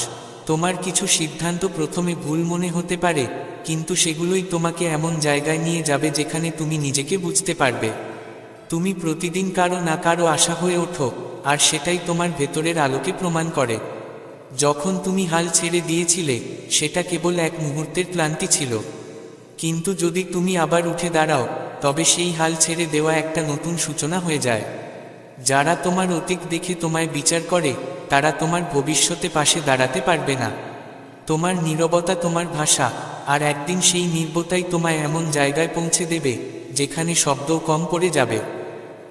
[SPEAKER 1] তোমার কিছু সিদ্ধান্ত প্রথমে ভুল মনে হতে পারে, কিন্তু সেগুলোই তোমাকে এমন জায়গায় নিয়ে যাবে যেখানে তুমি নিজেকে বুঝতে পারবে। তুমি প্রতিদিন কারো না কারো আশা হয়ে ওঠো, আর সেটাই তোমার ভেতরের আলোকে প্রমাণ করে। যখন তুমি হাল ছেড়ে দিয়েছিলে, সেটা কেবল এক মুহূর্তের ক্লান্তি ছিল, কিন্তু যদি তুমি আবার উঠে দাঁড়াও, তবে সেই হাল ছেড়ে দেওয়া একটা নতুন সূচনা হয়ে যায়। যারা তোমার অতীত দেখে তোমায় বিচার করে, তারা তোমার ভবিষ্যতে পাশে দাঁড়াতে পারবে না। তোমার নীরবতা তোমার ভাষা, আর একদিন সেই নীরবতাই তোমায় এমন জায়গায় পৌঁছে দেবে যেখানে শব্দও কম পড়ে যাবে।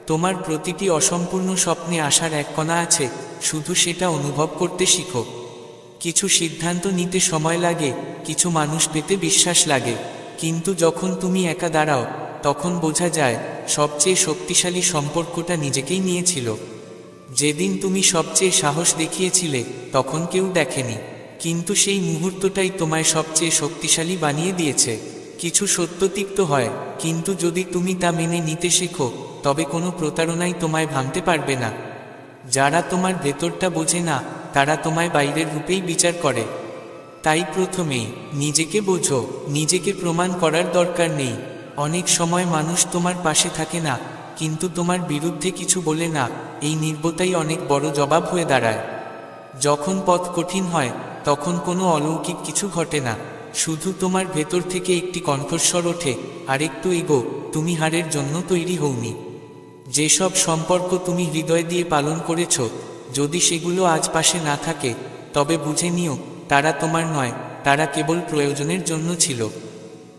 [SPEAKER 1] তোমার প্রতিটি অসম্পূর্ণ স্বপ্নে আসার এক কণা আছে, শুধু সেটা অনুভব করতে শিখো। কিছু সিদ্ধান্ত নিতে সময় লাগে, কিছু মানুষ পেতে বিশ্বাস লাগে, কিন্তু যখন তুমি একা দাঁড়াও, তখন বোঝা যায় সবচেয়ে শক্তিশালী সম্পর্কটা নিজেকেই নিয়েছিল। যেদিন তুমি সবচেয়ে সাহস দেখিয়েছিলে, তখন কেউ দেখেনি, কিন্তু সেই মুহূর্তটাই তোমায় সবচেয়ে শক্তিশালী বানিয়ে দিয়েছে। কিছু সত্য তিক্ত হয়, কিন্তু যদি তুমি তা মেনে নিতে শেখো, তবে কোনো প্রতারণাই তোমায় ভাঙতে পারবে না। যারা তোমার ভেতরটা বোঝে না, তারা তোমায় বাইরের রূপেই বিচার করে। তাই প্রথমেই নিজেকে বোঝো, নিজেকে প্রমাণ করার দরকার নেই। অনেক সময় মানুষ তোমার পাশে থাকে না, কিন্তু তোমার বিরুদ্ধে কিছু বলে না, এই নীরবতাই অনেক বড় জবাব হয়ে দাঁড়ায়। যখন পথ কঠিন হয়, তখন কোনো অলৌকিক কিছু ঘটে না, শুধু তোমার ভেতর থেকে একটি কণ্ঠস্বর ওঠে, আরেকটু এগো, তুমি হারের জন্য তৈরি হওনি। যেসব সম্পর্ক তুমি হৃদয় দিয়ে পালন করেছ, যদি সেগুলো আজ পাশে না থাকে, তবে বুঝে নিও তারা তোমার নয়, তারা কেবল প্রয়োজনের জন্য ছিল।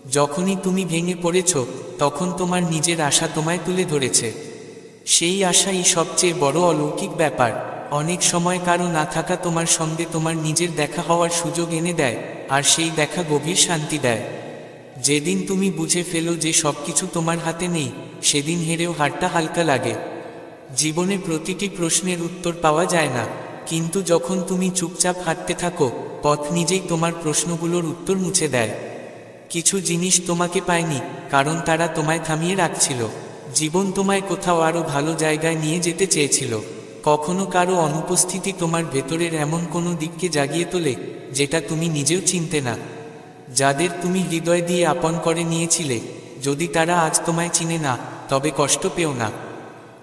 [SPEAKER 1] যখনই তুমি ভেঙে পড়েছ, তখন তোমার নিজের আশা তোমায় তুলে ধরেছে। সেই আশাই সবচেয়ে বড় অলৌকিক ব্যাপার। অনেক সময় কারো না থাকা তোমার সঙ্গে তোমার নিজের দেখা হওয়ার সুযোগ এনে দেয়, আর সেই দেখা গভীর শান্তি দেয়। যেদিন তুমি বুঝে ফেলো যে সবকিছু তোমার হাতে নেই, সেদিন হেরেও হারটা হালকা লাগে। জীবনে প্রতিটি প্রশ্নের উত্তর পাওয়া যায় না, কিন্তু যখন তুমি চুপচাপ হাঁটতে থাকো, পথ নিজেই তোমার প্রশ্নগুলোর উত্তর মুছে দেয়। কিছু জিনিস তোমাকে পায়নি, কারণ তারা তোমায় থামিয়ে রাখছিল। জীবন তোমায় কোথাও আরও ভালো জায়গায় নিয়ে যেতে চেয়েছিল। কখনো কারো অনুপস্থিতি তোমার ভেতরের এমন কোনো দিককে জাগিয়ে তোলে যেটা তুমি নিজেও চিনতে না। যাদের তুমি হৃদয় দিয়ে আপন করে নিয়েছিলে, যদি তারা আজ তোমায় চিনে না, তবে কষ্ট পেও না।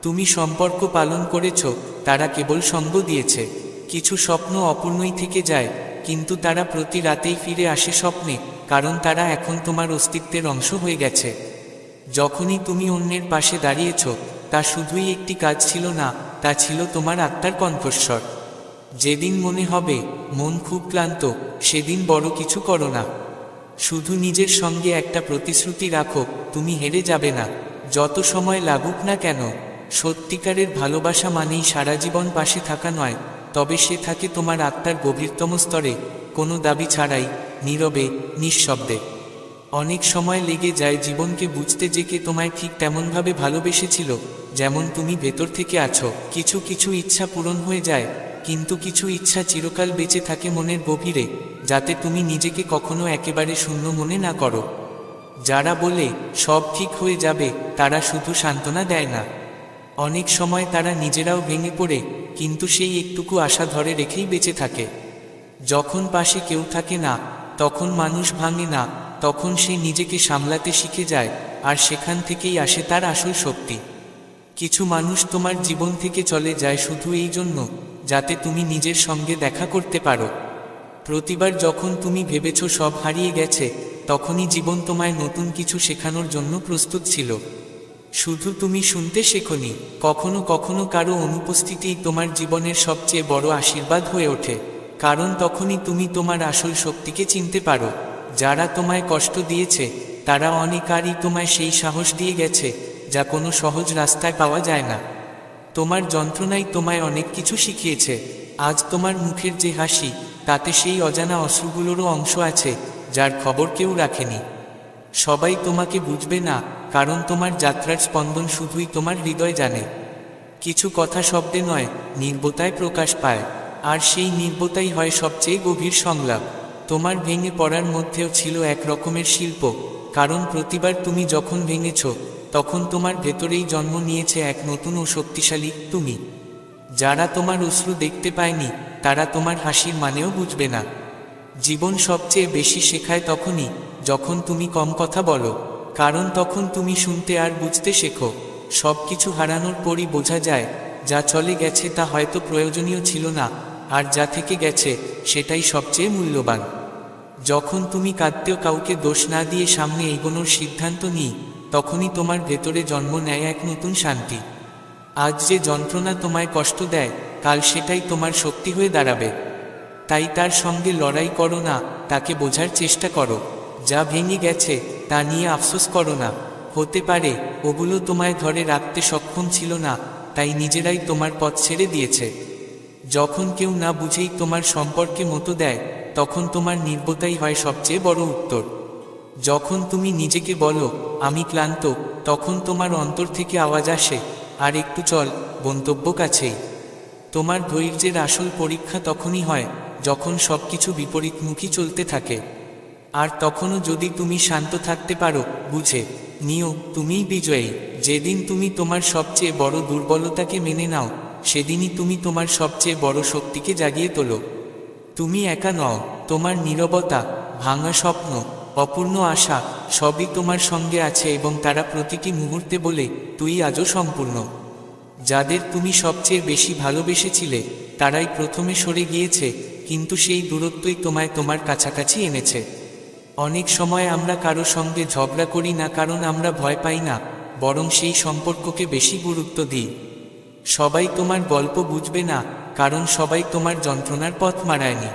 [SPEAKER 1] তুমি সম্পর্ক পালন করেছ, তারা কেবল সঙ্গ দিয়েছে। কিছু স্বপ্ন অপূর্ণই থেকে যায়, কিন্তু তারা প্রতি রাতেই ফিরে আসে স্বপ্নে, কারণ তারা এখন তোমার অস্তিত্বের অংশ হয়ে গেছে। যখনই তুমি অন্যের পাশে দাঁড়িয়েছ, তা শুধুই একটি কাজ ছিল না, তা ছিল তোমার আত্মার কণ্ঠস্বর। যেদিন মনে হবে মন খুব ক্লান্ত, সেদিন বড় কিছু করো না। শুধু নিজের সঙ্গে একটা প্রতিশ্রুতি রাখো, তুমি হেরে যাবে না, যত সময় লাগুক না কেন। সত্যিকারের ভালোবাসা মানেই সারা জীবন পাশে থাকা নয়, তবে সে থাকে তোমার আত্মার গভীরতম স্তরে, কোনো দাবি ছাড়াই, নীরবে, নিঃশব্দে। অনেক সময় লেগে যায় জীবনকে বুঝতে, যে কে তোমায় ঠিক তেমনভাবে ভালোবেসেছিল যেমন তুমি ভেতর থেকে আছো। কিছু কিছু ইচ্ছা পূরণ হয়ে যায়, কিন্তু কিছু ইচ্ছা চিরকাল বেঁচে থাকে মনের গভীরে, যাতে তুমি নিজেকে কখনো একেবারে শূন্য মনে না করো। যারা বলে সব ঠিক হয়ে যাবে, তারা শুধু সান্ত্বনা দেয় না। অনেক সময় তারা নিজেরাও ভেঙে পড়ে, কিন্তু সেই একটুকু আশা ধরে রেখেই বেঁচে থাকে। যখন পাশে কেউ থাকে না, তখন মানুষ ভাঙে না, তখন সে নিজেকে সামলাতে শিখে যায়, আর সেখান থেকেই আসে তার আসল শক্তি। কিছু মানুষ তোমার জীবন থেকে চলে যায় শুধু এই জন্য, যাতে তুমি নিজের সঙ্গে দেখা করতে পারো। প্রতিবার যখন তুমি ভেবেছ সব হারিয়ে গেছে, তখনই জীবন তোমায় নতুন কিছু শেখানোর জন্য প্রস্তুত ছিল। শুধু তুমি শুনতে শেখোনি। কখনো কখনো কারো অনুপস্থিতিই তোমার জীবনের সবচেয়ে বড় আশীর্বাদ হয়ে ওঠে, কারণ তখনই তুমি তোমার আসল শক্তিকে চিনতে পারো। যারা তোমায় কষ্ট দিয়েছে, তারা অনেকারই তোমায় সেই সাহস দিয়ে গেছে যা কোনো সহজ রাস্তায় পাওয়া যায় না। তোমার যন্ত্রণাই তোমায় অনেক কিছু শিখিয়েছে। আজ তোমার মুখের যে হাসি, তাতে সেই অজানা অশ্রুগুলোরও অংশ আছে, যার খবর কেউ রাখেনি। সবাই তোমাকে বুঝবে না, কারণ তোমার যাত্রার স্পন্দন শুধুই তোমার হৃদয় জানে। কিছু কথা শব্দে নয়, নীরবতায় প্রকাশ পায়, আর সেই নীরবতাই হয় সবচেয়ে গভীর সংলাপ। তোমার ভেঙে পড়ার মধ্যেও ছিল এক রকমের শিল্প, কারণ প্রতিবার তুমি যখন ভেঙেছ, তখন তোমার ভেতরেই জন্ম নিয়েছে এক নতুন ও শক্তিশালী তুমি। যারা তোমার অশ্রু দেখতে পায়নি, তারা তোমার হাসির মানেও বুঝবে না। জীবন সবচেয়ে বেশি শেখায় তখনই, যখন তুমি কম কথা বলো, কারণ তখন তুমি শুনতে আর বুঝতে শেখো। সব কিছু হারানোর পরই বোঝা যায়, যা চলে গেছে তা হয়তো প্রয়োজনীয় ছিল না, আর যা থেকে গেছে সেটাই সবচেয়ে মূল্যবান। যখন তুমি কাঁদতেও কাউকে দোষ না দিয়ে সামনে এগোনোর সিদ্ধান্ত নিই, তখনই তোমার ভেতরে জন্ম নেয় এক নতুন শান্তি। আজ যে যন্ত্রণা তোমায় কষ্ট দেয়, কাল সেটাই তোমার শক্তি হয়ে দাঁড়াবে। তাই তার সঙ্গে লড়াই করো না, তাকে বোঝার চেষ্টা করো। যা ভেঙে গেছে তা নিয়ে আফসোস করো না। হতে পারে ওগুলো তোমায় ধরে রাখতে সক্ষম ছিল না, তাই নিজেরাই তোমার পথ ছেড়ে দিয়েছে। যখন কেউ না বুঝেই তোমার সম্পর্কে মতো দেয়, তখন তোমার নীরবতাই হয় সবচেয়ে বড় উত্তর। যখন তুমি নিজেকে বলো আমি ক্লান্ত, তখন তোমার অন্তর থেকে আওয়াজ আসে, আর একটু চল, গন্তব্য কাছেই। তোমার ধৈর্যের আসল পরীক্ষা তখনই হয়, যখন সবকিছু বিপরীতমুখী চলতে থাকে। আর তখনও যদি তুমি শান্ত থাকতে পারো, বুঝে নিও তুমিই বিজয়ী। যেদিন তুমি তোমার সবচেয়ে বড় দুর্বলতাকে মেনে নাও, সেদিনই তুমি তোমার সবচেয়ে বড় শক্তিকে জাগিয়ে তোলো। তুমি একা নও, তোমার নীরবতা, ভাঙা স্বপ্ন, অপূর্ণ আশা, সবই তোমার সঙ্গে আছে, এবং তারা প্রতিটি মুহূর্তে বলে তুই আজও সম্পূর্ণ। যাদের তুমি সবচেয়ে বেশি ভালোবেসেছিলে, তারাই প্রথমে সরে গিয়েছে, কিন্তু সেই দূরত্বই তোমায় তোমার কাছাকাছি এনেছে। অনেক সময় আমরা কারো সঙ্গে ঝগড়া করি না কারণ আমরা ভয় পাই না, বরং সেই সম্পর্ককে বেশি গুরুত্ব দিই। সবাই তোমার গল্প বুঝবে না, কারণ সবাই তোমার যন্ত্রণার পথ মারায়নি।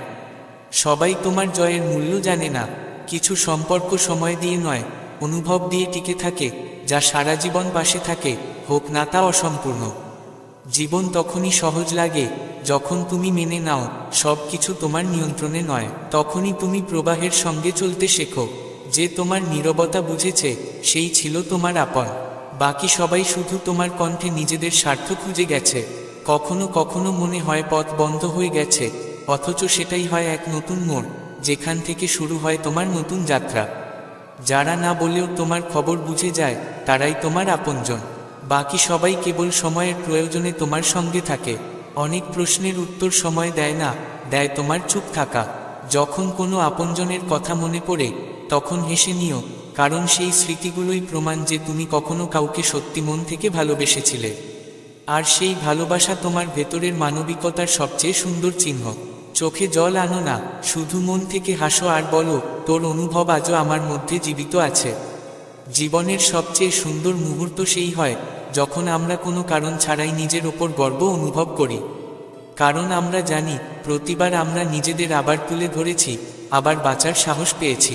[SPEAKER 1] সবাই তোমার জয়ের মূল্য জানে না। কিছু সম্পর্ক সময় দিয়ে নয়, অনুভব দিয়ে টিকে থাকে, যা সারা জীবন পাশে থাকে, হোক না তা অসম্পূর্ণ। জীবন তখনই সহজ লাগে যখন তুমি মেনে নাও সব কিছু তোমার নিয়ন্ত্রণে নয়। তখনই তুমি প্রবাহের সঙ্গে চলতে শেখো। যে তোমার নীরবতা বুঝেছে, সেই ছিল তোমার আপন। বাকি সবাই শুধু তোমার কণ্ঠে নিজেদের স্বার্থ খুঁজে গেছে। কখনো কখনো মনে হয় পথ বন্ধ হয়ে গেছে, অথচ সেটাই হয় এক নতুন মোড়, যেখান থেকে শুরু হয় তোমার নতুন যাত্রা। যারা না বলেও তোমার খবর বুঝে যায় তারাই তোমার আপনজন। বাকি সবাই কেবল সময়ের প্রয়োজনে তোমার সঙ্গে থাকে। অনেক প্রশ্নের উত্তর সময় দেয় না, দেয় তোমার চুপ থাকা। যখন কোনো আপনজনের কথা মনে পড়ে তখন হেসে নিও, কারণ সেই স্মৃতিগুলোই প্রমাণ যে তুমি কখনো কাউকে সত্যি মন থেকে ভালোবেসেছিলে। আর সেই ভালোবাসা তোমার ভেতরের মানবিকতার সবচেয়ে সুন্দর চিহ্ন। চোখে জল আনো না, শুধু মন থেকে হাসো আর বলো, তোর অনুভব আজও আমার মধ্যে জীবিত আছে। জীবনের সবচেয়ে সুন্দর মুহূর্ত সেই হয় যখন আমরা কোনো কারণ ছাড়াই নিজের ওপর গর্ব অনুভব করি। কারণ আমরা জানি প্রতিবার আমরা নিজেদের আবার তুলে ধরেছি, আবার বাঁচার সাহস পেয়েছি।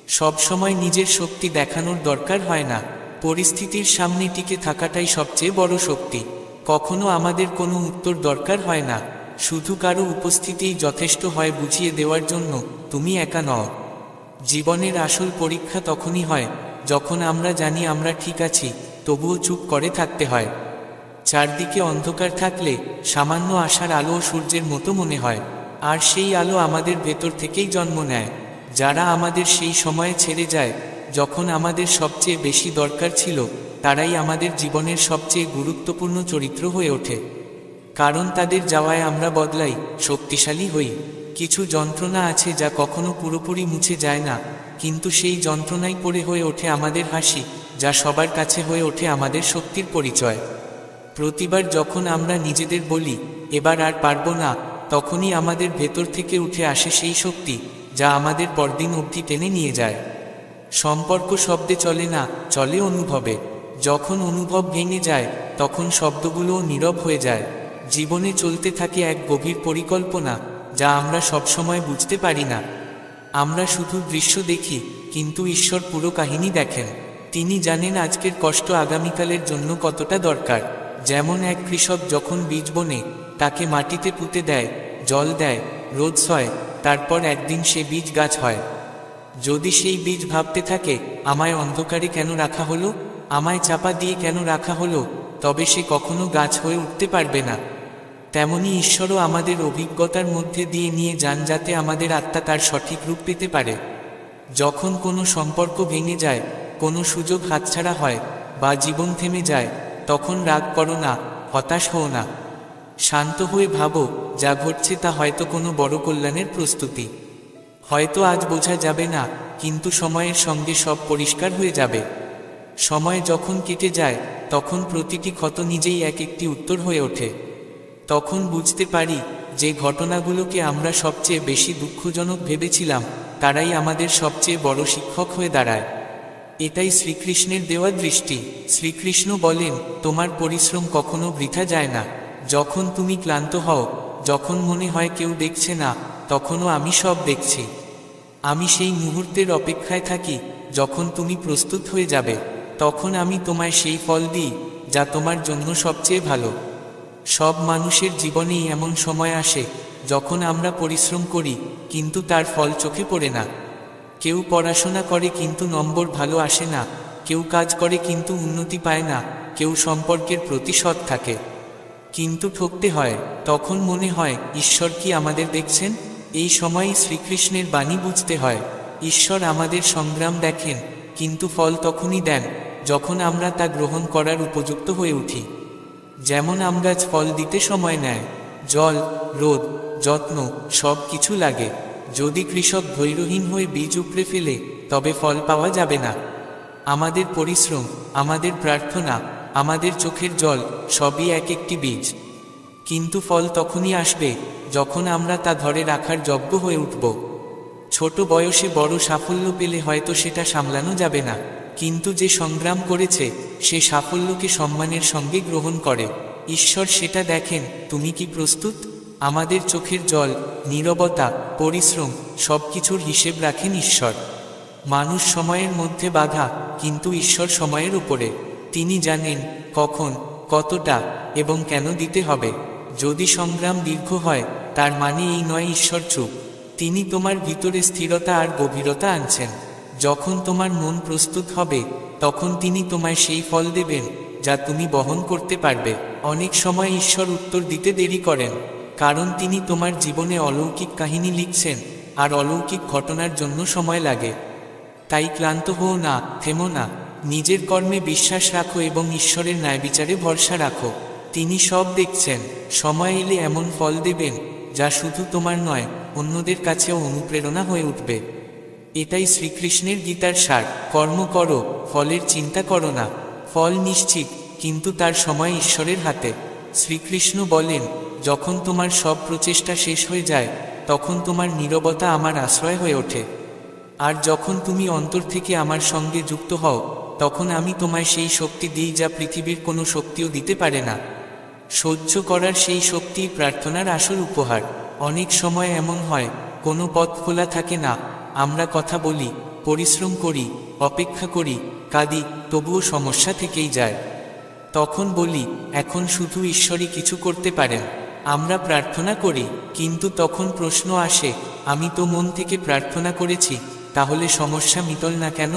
[SPEAKER 1] সব সময় নিজের শক্তি দেখানোর দরকার হয় না, পরিস্থিতির সামনে টিকে থাকাটাই সবচেয়ে বড় শক্তি। কখনো আমাদের কোনো উত্তর দরকার হয় না, শুধু কারো উপস্থিতিই যথেষ্ট হয় বুঝিয়ে দেওয়ার জন্য তুমি একা নও। জীবনের আসল পরীক্ষা তখনই হয় যখন আমরা জানি আমরা ঠিক আছি, তবুও চুপ করে থাকতে হয়। চারদিকে অন্ধকার থাকলে সামান্য আশার আলো সূর্যের মতো মনে হয়, আর সেই আলো আমাদের ভেতর থেকেই জন্ম নেয়। যারা আমাদের সেই সময়ে ছেড়ে যায় যখন আমাদের সবচেয়ে বেশি দরকার ছিল, তারাই আমাদের জীবনের সবচেয়ে গুরুত্বপূর্ণ চরিত্র হয়ে ওঠে। কারণ তাদের যাওয়ায় আমরা বদলাই, শক্তিশালী হই। কিছু যন্ত্রণা আছে যা কখনো পুরোপুরি মুছে যায় না, কিন্তু সেই যন্ত্রণাই পড়ে হয়ে ওঠে আমাদের হাসি, যা সবার কাছে হয়ে ওঠে আমাদের শক্তির পরিচয়। প্রতিবার যখন আমরা নিজেদের বলি এবার আর পারবো না, তখনই আমাদের ভেতর থেকে উঠে আসে সেই শক্তি যা আমাদের পরদিন অবধি টেনে নিয়ে যায়। সম্পর্ক শব্দে চলে না, চলে অনুভবে। যখন অনুভব ভেঙে যায় তখন শব্দগুলোও নীরব হয়ে যায়। জীবনে চলতে থাকে এক গভীর পরিকল্পনা যা আমরা সবসময় বুঝতে পারি না। আমরা শুধু দৃশ্য দেখি, কিন্তু ঈশ্বর পুরো কাহিনী দেখেন। তিনি জানেন আজকের কষ্ট আগামীকালের জন্য কতটা দরকার। যেমন এক কৃষক যখন বীজ বোনে, তাকে মাটিতে পুঁতে দেয়, জল দেয়, রোদ সয়, তারপর একদিন সে বীজ গাছ হয়। যদি সেই বীজ ভাবতে থাকে আমায় অন্ধকারে কেন রাখা হলো, আমায় চাপা দিয়ে কেন রাখা হলো, তবে সে কখনো গাছ হয়ে উঠতে পারবে না। তেমনি ঈশ্বরও আমাদের অভিজ্ঞতার মধ্যে দিয়ে নিয়ে যান যাতে আমাদের আত্মা তার সঠিক রূপ পেতে পারে। যখন কোনো সম্পর্ক ভেঙে যায়, কোনো সুযোগ হাতছাড়া হয়, বা জীবন থেমে যায়, তখন রাগ করো না, হতাশ হও না। শান্ত হয়ে ভাবো যা ঘটছে তা হয়তো কোনো বড় কল্যাণের প্রস্তুতি। হয়তো আজ বোঝা যাবে না, কিন্তু সময়ের সঙ্গে সব পরিষ্কার হয়ে যাবে। সময় যখন কেটে যায় তখন প্রতিটি ক্ষত নিজেই এক একটি উত্তর হয়ে ওঠে। তখন বুঝতে পারি যে ঘটনাগুলোকে আমরা সবচেয়ে বেশি দুঃখজনক ভেবেছিলাম তারাই আমাদের সবচেয়ে বড় শিক্ষক হয়ে দাঁড়ায়। এটাই শ্রীকৃষ্ণের দেওয়া দৃষ্টি। শ্রীকৃষ্ণ বলেন, তোমার পরিশ্রম কখনো বৃথা যায় না। যখন তুমি ক্লান্ত হও, যখন মনে হয় কেউ দেখছে না, তখনও আমি সব দেখছি। আমি সেই মুহূর্তের অপেক্ষায় থাকি যখন তুমি প্রস্তুত হয়ে যাবে। তখন আমি তোমায় সেই ফল দিই যা তোমার জন্য সবচেয়ে ভালো। সব মানুষের জীবনেই এমন সময় আসে যখন আমরা পরিশ্রম করি কিন্তু তার ফল চোখে পড়ে না। কেউ পড়াশোনা করে কিন্তু নম্বর ভালো আসে না, কেউ কাজ করে কিন্তু উন্নতি পায় না, কেউ সম্পর্কের প্রতি সৎ থাকে কিন্তু ঠকতে হয়। তখন মনে হয় ঈশ্বর কি আমাদের দেখছেন? এই সময়ই শ্রীকৃষ্ণের বাণী বুঝতে হয়। ঈশ্বর আমাদের সংগ্রাম দেখেন, কিন্তু ফল তখনই দেন যখন আমরা তা গ্রহণ করার উপযুক্ত হয়ে উঠি। যেমন আম গাছ ফল দিতে সময় নেয়, জল, রোদ, যত্ন সব কিছু লাগে। যদি কৃষক ধৈর্যহীন হয়ে বীজ উপড়ে ফেলে তবে ফল পাওয়া যাবে না। আমাদের পরিশ্রম, আমাদের প্রার্থনা, আমাদের চোখের জল সবই এক একটি বীজ, কিন্তু ফল তখনই আসবে যখন আমরা তা ধরে রাখার যোগ্য হয়ে উঠব। ছোট বয়সে বড় সাফল্য পেলে হয়তো সেটা সামলানো যাবে না, কিন্তু যে সংগ্রাম করেছে সে সাফল্যকে সম্মানের সঙ্গে গ্রহণ করে। ঈশ্বর সেটা দেখেন, তুমি কি প্রস্তুত? আমাদের চোখের জল, নীরবতা, পরিশ্রম সবকিছুর হিসেব রাখেন ঈশ্বর। মানুষ সময়ের মধ্যে বাধা, কিন্তু ঈশ্বর সময়ের উপরে। তিনি জানেন কখন, কতটা এবং কেন দিতে হবে। যদি সংগ্রাম দীর্ঘ হয় তার মানে এই নয় ঈশ্বর চুপ। তিনি তোমার ভিতরে স্থিরতা আর গভীরতা আনছেন। যখন তোমার মন প্রস্তুত হবে তখন তিনি তোমায় সেই ফল দেবেন যা তুমি বহন করতে পারবে। অনেক সময় ঈশ্বর উত্তর দিতে দেরি করেন, কারণ তিনি তোমার জীবনে অলৌকিক কাহিনী লিখছেন, আর অলৌকিক ঘটনার জন্য সময় লাগে। তাই ক্লান্ত হও না, থেমো না। নিজের কর্মে বিশ্বাস রাখো এবং ঈশ্বরের ন্যায়বিচারে ভরসা রাখো। তিনি সব দেখছেন। সময় এলে এমন ফল দেবেন যা শুধু তোমার নয়, অন্যদের কাছেও অনুপ্রেরণা হয়ে উঠবে। এটাই শ্রীকৃষ্ণের গীতার সার। কর্ম করো, ফলের চিন্তা করো না। ফল নিশ্চিত, কিন্তু তার সময় ঈশ্বরের হাতে। শ্রীকৃষ্ণ বলেন, যখন তোমার সব প্রচেষ্টা শেষ হয়ে যায়, তখন তোমার নীরবতা আমার আশ্রয় হয়ে ওঠে। আর যখন তুমি অন্তর থেকে আমার সঙ্গে যুক্ত হও, তখন আমি তোমায় সেই শক্তি দিই যা পৃথিবীর কোনো শক্তিও দিতে পারে না। সহ্য করার সেই শক্তিই প্রার্থনার আসল উপহার। অনেক সময় এমন হয়, কোনো পথ খোলা থাকে না। আমরা কথা বলি, পরিশ্রম করি, অপেক্ষা করি, কাঁদি, তবুও সমস্যা থেকেই যায়। তখন বলি, এখন শুধু ঈশ্বরই কিছু করতে পারেন। আমরা প্রার্থনা করি, কিন্তু তখন প্রশ্ন আসে, আমি তো মন থেকে প্রার্থনা করেছি, তাহলে সমস্যা মিটল না কেন?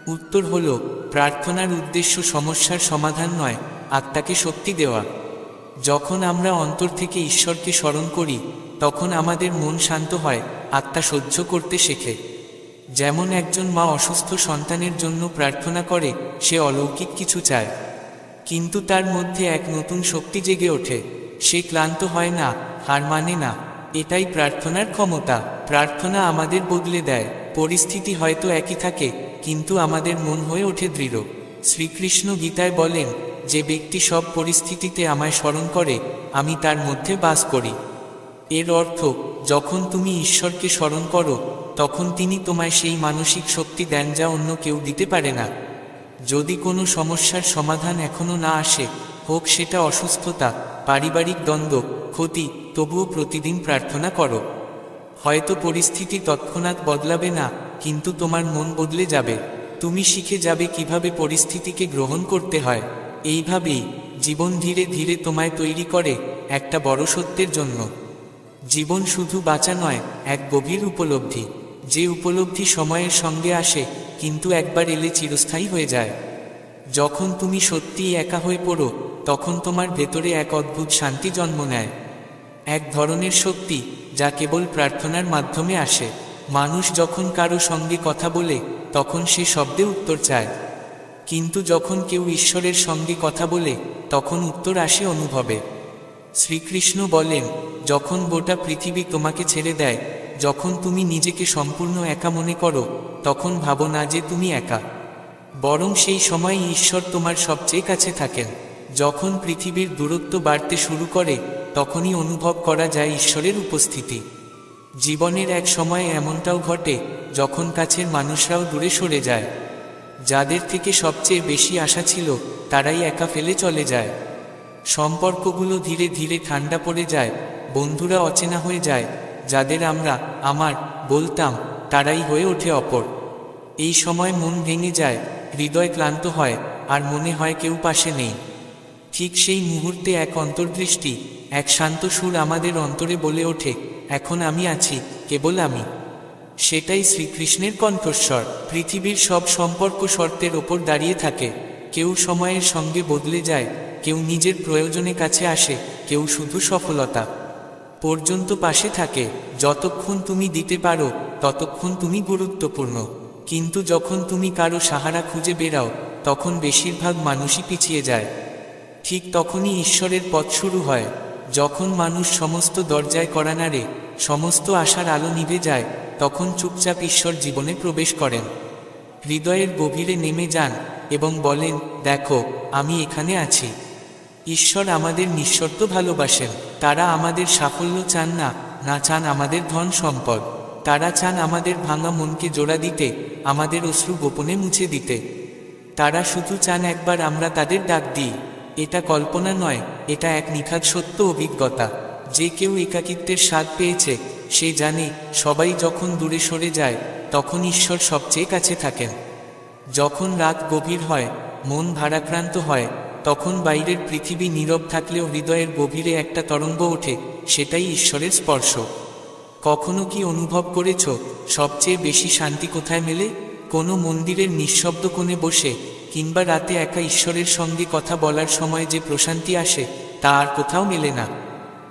[SPEAKER 1] উত্তর হলো, প্রার্থনার উদ্দেশ্য সমস্যার সমাধান নয়, আত্মাকে শক্তি দেওয়া। যখন আমরা অন্তর থেকে ঈশ্বরকে স্মরণ করি, তখন আমাদের মন শান্ত হয়, আত্মা সহ্য করতে শেখে। যেমন একজন মা অসুস্থ সন্তানের জন্য প্রার্থনা করে, সে অলৌকিক কিছু চায়, কিন্তু তার মধ্যে এক নতুন শক্তি জেগে ওঠে। সে ক্লান্ত হয় না, হার মানে না। এটাই প্রার্থনার ক্ষমতা। প্রার্থনা আমাদের বদলে দেয়। পরিস্থিতি হয়তো একই থাকে, কিন্তু আমাদের মন হয়ে ওঠে দৃঢ়। শ্রীকৃষ্ণ গীতায় বলেন, যে ব্যক্তি সব পরিস্থিতিতে আমায় স্মরণ করে, আমি তার মধ্যে বাস করি। এর অর্থ, যখন তুমি ঈশ্বরকে স্মরণ করো, তখন তিনি তোমায় সেই মানসিক শক্তি দেন যা অন্য কেউ দিতে পারে না। যদি কোনো সমস্যার সমাধান এখনো না আসে, হোক সেটা অসুস্থতা, পারিবারিক দ্বন্দ্ব, ক্ষতি, তবুও প্রতিদিন প্রার্থনা করো। হয়তো পরিস্থিতি তৎক্ষণাৎ বদলাবে না, কিন্তু তোমার মন বদলে যাবে। তুমি শিখে যাবে কিভাবে পরিস্থিতিকে গ্রহণ করতে হয়। এইভাবেই জীবন ধীরে ধীরে তোমায় তৈরি করে একটা বড় সত্যের জন্য। জীবন শুধু বাঁচা নয়, এক গভীর উপলব্ধি। যে উপলব্ধি সময়ের সঙ্গে আসে, কিন্তু একবার এলে চিরস্থায়ী হয়ে যায়। যখন তুমি সত্যিই একা হয়ে পড়ো, তখন তোমার ভেতরে এক অদ্ভুত শান্তি জন্ম নেয়। এক ধরনের শক্তি যা কেবল প্রার্থনার মাধ্যমে আসে। মানুষ যখন কারো সঙ্গে কথা বলে, তখন সে শব্দে উত্তর চায়, কিন্তু যখন কেউ ঈশ্বরের সঙ্গে কথা বলে, তখন উত্তর আসে অনুভবে। শ্রীকৃষ্ণ বলেন, যখন গোটা পৃথিবী তোমাকে ছেড়ে দেয়, যখন তুমি নিজেকে সম্পূর্ণ একা মনে করো, তখন ভাবো না যে তুমি একা, বরং সেই সময়ই ঈশ্বর তোমার সবচেয়ে কাছে থাকেন। যখন পৃথিবীর দূরত্ব বাড়তে শুরু করে, তখনই অনুভব করা যায় ঈশ্বরের উপস্থিতি। জীবনের এক সময়ে এমনটাও ঘটে, যখন কাছের মানুষরাও দূরে সরে যায়। যাদের থেকে সবচেয়ে বেশি আশা ছিল, তারাই একা ফেলে চলে যায়। সম্পর্কগুলো ধীরে ধীরে ঠান্ডা পড়ে যায়, বন্ধুরা অচেনা হয়ে যায়। যাদের আমরা আমার বলতাম, তারাই হয়ে ওঠে অপর। এই সময় মন ভেঙে যায়, হৃদয় ক্লান্ত হয়, আর মনে হয় কেউ পাশে নেই। ঠিক সেই মুহূর্তে এক অন্তর্দৃষ্টি, এক শান্ত সুর আমাদের অন্তরে বলে ওঠে, এখন আমি আছি, কেবল আমি। সেটাই শ্রীকৃষ্ণের কণ্ঠস্বর। পৃথিবীর সব সম্পর্ক শর্তের ওপর দাঁড়িয়ে থাকে। কেউ সময়ের সঙ্গে বদলে যায়, কেউ নিজের প্রয়োজনে কাছে আসে, কেউ শুধু সফলতা পর্যন্ত পাশে থাকে। যতক্ষণ তুমি দিতে পারো, ততক্ষণ তুমি গুরুত্বপূর্ণ। কিন্তু যখন তুমি কারো সাহারা খুঁজে বেরাও, তখন বেশিরভাগ মানুষই পিছিয়ে যায়। ঠিক তখনই ঈশ্বরের পথ শুরু হয়। যখন মানুষ সমস্ত দরজায় কড়া নাড়ে, সমস্ত আশার আলো নিভে যায়, তখন চুপচাপ ঈশ্বর জীবনে প্রবেশ করেন। হৃদয়ের গভীরে নেমে যান এবং বলেন, দেখো, আমি এখানে আছি। ঈশ্বর আমাদের নিঃশর্ত ভালোবাসেন। তারা আমাদের সাফল্য চান না, না চান আমাদের ধন সম্পদ। তারা চান আমাদের ভাঙা মনকে জোড়া দিতে, আমাদের অশ্রু গোপনে মুছে দিতে। তারা শুধু চান একবার আমরা তাদের ডাক দিই। এটা কল্পনা নয়, এটা এক নিখাদ সত্য অভিজ্ঞতা। যে কেউ একাকিত্বের স্বাদ পেয়েছে, সে জানে সবাই যখন দূরে সরে যায়, তখন ঈশ্বর সবচেয়ে কাছে থাকেন। যখন রাত গভীর হয়, মন ভারাক্রান্ত হয়, তখন বাইরের পৃথিবী নীরব থাকলেও হৃদয়ের গভীরে একটা তরঙ্গ ওঠে, সেটাই ঈশ্বরের স্পর্শ। কখনো কি অনুভব করেছ, সবচেয়ে বেশি শান্তি কোথায় মেলে? কোনো মন্দিরের নিঃশব্দ কোণে বসে, কিংবা রাতে একা ঈশ্বরের সঙ্গে কথা বলার সময় যে প্রশান্তি আসে, তা আর কোথাও মেলে না।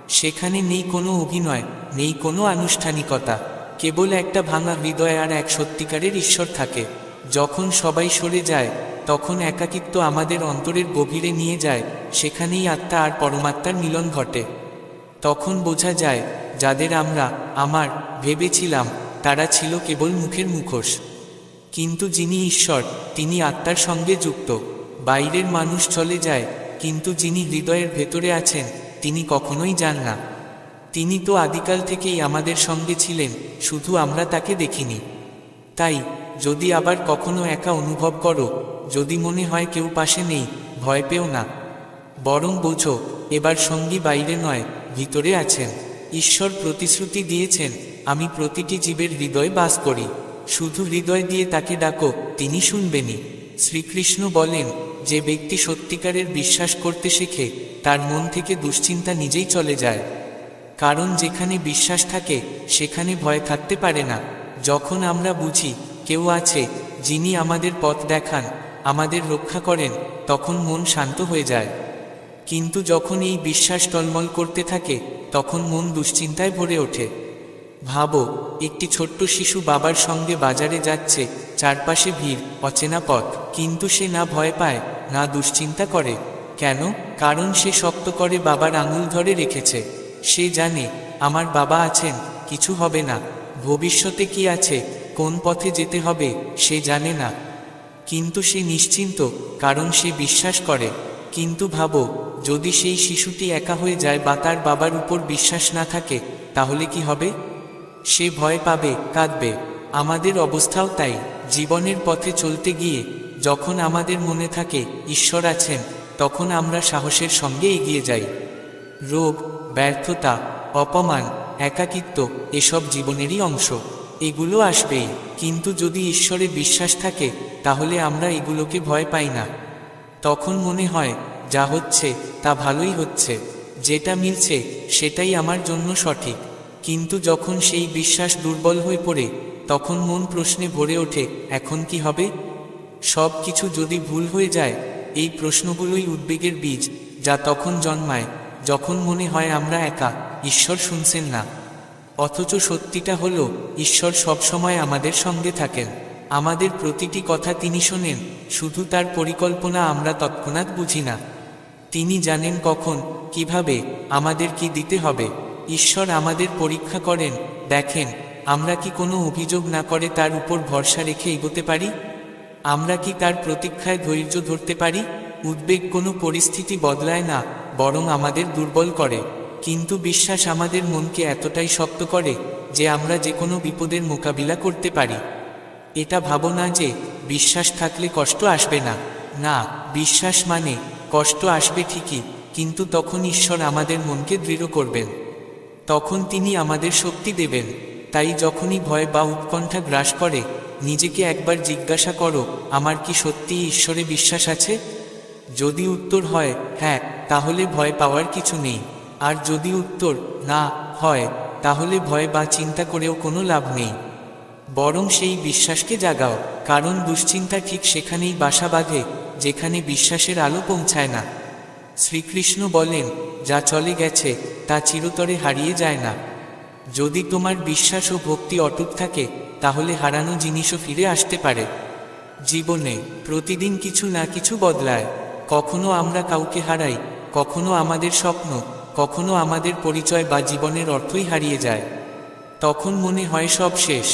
[SPEAKER 1] সেখানে নেই কোনো অভিনয়, নেই কোনো আনুষ্ঠানিকতা, কেবল একটা ভাঙা হৃদয় আর এক সত্যিকারের ঈশ্বর থাকে। যখন সবাই সরে যায় তখন একাকিত্ব আমাদের অন্তরের গভীরে নিয়ে যায়, সেখানেই আত্মা আর পরমাত্মার মিলন ঘটে। তখন বোঝা যায় যাদের আমরা আমার ভেবেছিলাম তারা ছিল কেবল মুখের মুখোশ, কিন্তু যিনি ঈশ্বর তিনি আত্মার সঙ্গে যুক্ত। বাইরের মানুষ চলে যায়, কিন্তু যিনি হৃদয়ের ভেতরে আছেন তিনি কখনোই যান না। তিনি তো আদিকাল থেকেই আমাদের সঙ্গে ছিলেন, শুধু আমরা তাকে দেখিনি। তাই যদি আবার কখনো একা অনুভব করো, যদি মনে হয় কেউ পাশে নেই, ভয় পেও না। বরং বোঝো এবার সঙ্গী বাইরে নয়, ভিতরে আছেন। ঈশ্বর প্রতিশ্রুতি দিয়েছেন, আমি প্রতিটি জীবের হৃদয়ে বাস করি। শুধু হৃদয় দিয়ে তাকে ডাকো, তিনি শুনবেনই। শ্রীকৃষ্ণ বলেন, যে ব্যক্তি সত্যিকারের বিশ্বাস করতে শেখে তার মন থেকে দুশ্চিন্তা নিজেই চলে যায়। কারণ যেখানে বিশ্বাস থাকে সেখানে ভয় থাকতে পারে না। যখন আমরা বুঝি কেউ আছে যিনি আমাদের পথ দেখান, আমাদের রক্ষা করেন, তখন মন শান্ত হয়ে যায়। কিন্তু যখন এই বিশ্বাস টলমল করতে থাকে তখন মন দুশ্চিন্তায় ভরে ওঠে। ভাবো, একটি ছোট্ট শিশু বাবার সঙ্গে বাজারে যাচ্ছে, চারপাশে ভিড়, অচেনা পথ, কিন্তু সে না ভয় পায় না দুশ্চিন্তা করে। কেন? কারণ সে শক্ত করে বাবার আঙুল ধরে রেখেছে। সে জানে আমার বাবা আছেন, কিছু হবে না। ভবিষ্যতে কি আছে, কোন পথে যেতে হবে সে জানে না, কিন্তু সে নিশ্চিন্ত, কারণ সে বিশ্বাস করে। কিন্তু ভাবো, যদি সেই শিশুটি একা হয়ে যায় বা তার বাবার উপর বিশ্বাস না থাকে, তাহলে কি হবে? সে ভয় পাবে, কাঁদবে। আমাদের অবস্থাও তাই। জীবনের পথে চলতে গিয়ে যখন আমাদের মনে থাকে ঈশ্বর আছেন, তখন আমরা সাহসের সঙ্গে এগিয়ে যাই। রোগ, ব্যর্থতা, অপমান, একাকিত্ব এসব জীবনেরই অংশ। এগুলো আসবেই, কিন্তু যদি ঈশ্বরে বিশ্বাস থাকে তাহলে আমরা এগুলোকে ভয় পাই না। তখন মনে হয় যা হচ্ছে তা ভালোই হচ্ছে, যেটা মিলছে সেটাই আমার জন্য সঠিক। কিন্তু যখন সেই বিশ্বাস দুর্বল হয়ে পড়ে তখন মন প্রশ্নে ভরে ওঠে, এখন কি হবে? সব কিছু যদি ভুল হয়ে যায়? এই প্রশ্নগুলোই উদ্বেগের বীজ, যা তখন জন্মায় যখন মনে হয় আমরা একা, ঈশ্বর শুনছেন না। অথচ সত্যিটা হলো, ঈশ্বর সবসময় আমাদের সঙ্গে থাকেন। আমাদের প্রতিটি কথা তিনি শোনেন, শুধু তার পরিকল্পনা আমরা তৎক্ষণাৎ বুঝি না। তিনি জানেন কখন, কিভাবে, আমাদের কি দিতে হবে। ঈশ্বর আমাদের পরীক্ষা করেন, দেখেন আমরা কি কোনো অভিযোগ না করে তার উপর ভরসা রেখে এগোতে পারি। আমরা কি তার প্রতীক্ষায় ধৈর্য ধরতে পারি। উদ্বেগ কোনো পরিস্থিতি বদলায় না, বরং আমাদের দুর্বল করে। কিন্তু বিশ্বাস আমাদের মনকে এতটাই শক্ত করে যে আমরা যে কোনো বিপদের মোকাবিলা করতে পারি। এটা ভাবো না যে বিশ্বাস থাকলে কষ্ট আসবে না। না, বিশ্বাস মানে কষ্ট আসবে ঠিকই, কিন্তু তখন ঈশ্বর আমাদের মনকে দৃঢ় করবেন। তখন তিনি আমাদের শক্তি দেবেন। তাই যখনই ভয় বা উৎকণ্ঠা গ্রাস করে, নিজেকে একবার জিজ্ঞাসা করো, আমার কি সত্যিই ঈশ্বরে বিশ্বাস আছে? যদি উত্তর হয় হ্যাঁ, তাহলে ভয় পাওয়ার কিছু নেই। আর যদি উত্তর না হয়, তাহলে ভয় বা চিন্তা করেও কোনো লাভ নেই। বরং সেই বিশ্বাসকে জাগাও, কারণ দুশ্চিন্তা ঠিক সেখানেই বাসা বাঁধে যেখানে বিশ্বাসের আলো পৌঁছায় না। শ্রীকৃষ্ণ বলেন, যা চলে গেছে তা চিরতরে হারিয়ে যায় না। যদি তোমার বিশ্বাস ও ভক্তি অটুট থাকে, তাহলে হারানো জিনিসও ফিরে আসতে পারে। জীবনে প্রতিদিন কিছু না কিছু বদলায়। কখনো আমরা কাউকে হারাই, কখনো আমাদের স্বপ্ন, কখনো আমাদের পরিচয় বা জীবনের অর্থই হারিয়ে যায়। তখন মনে হয় সব শেষ,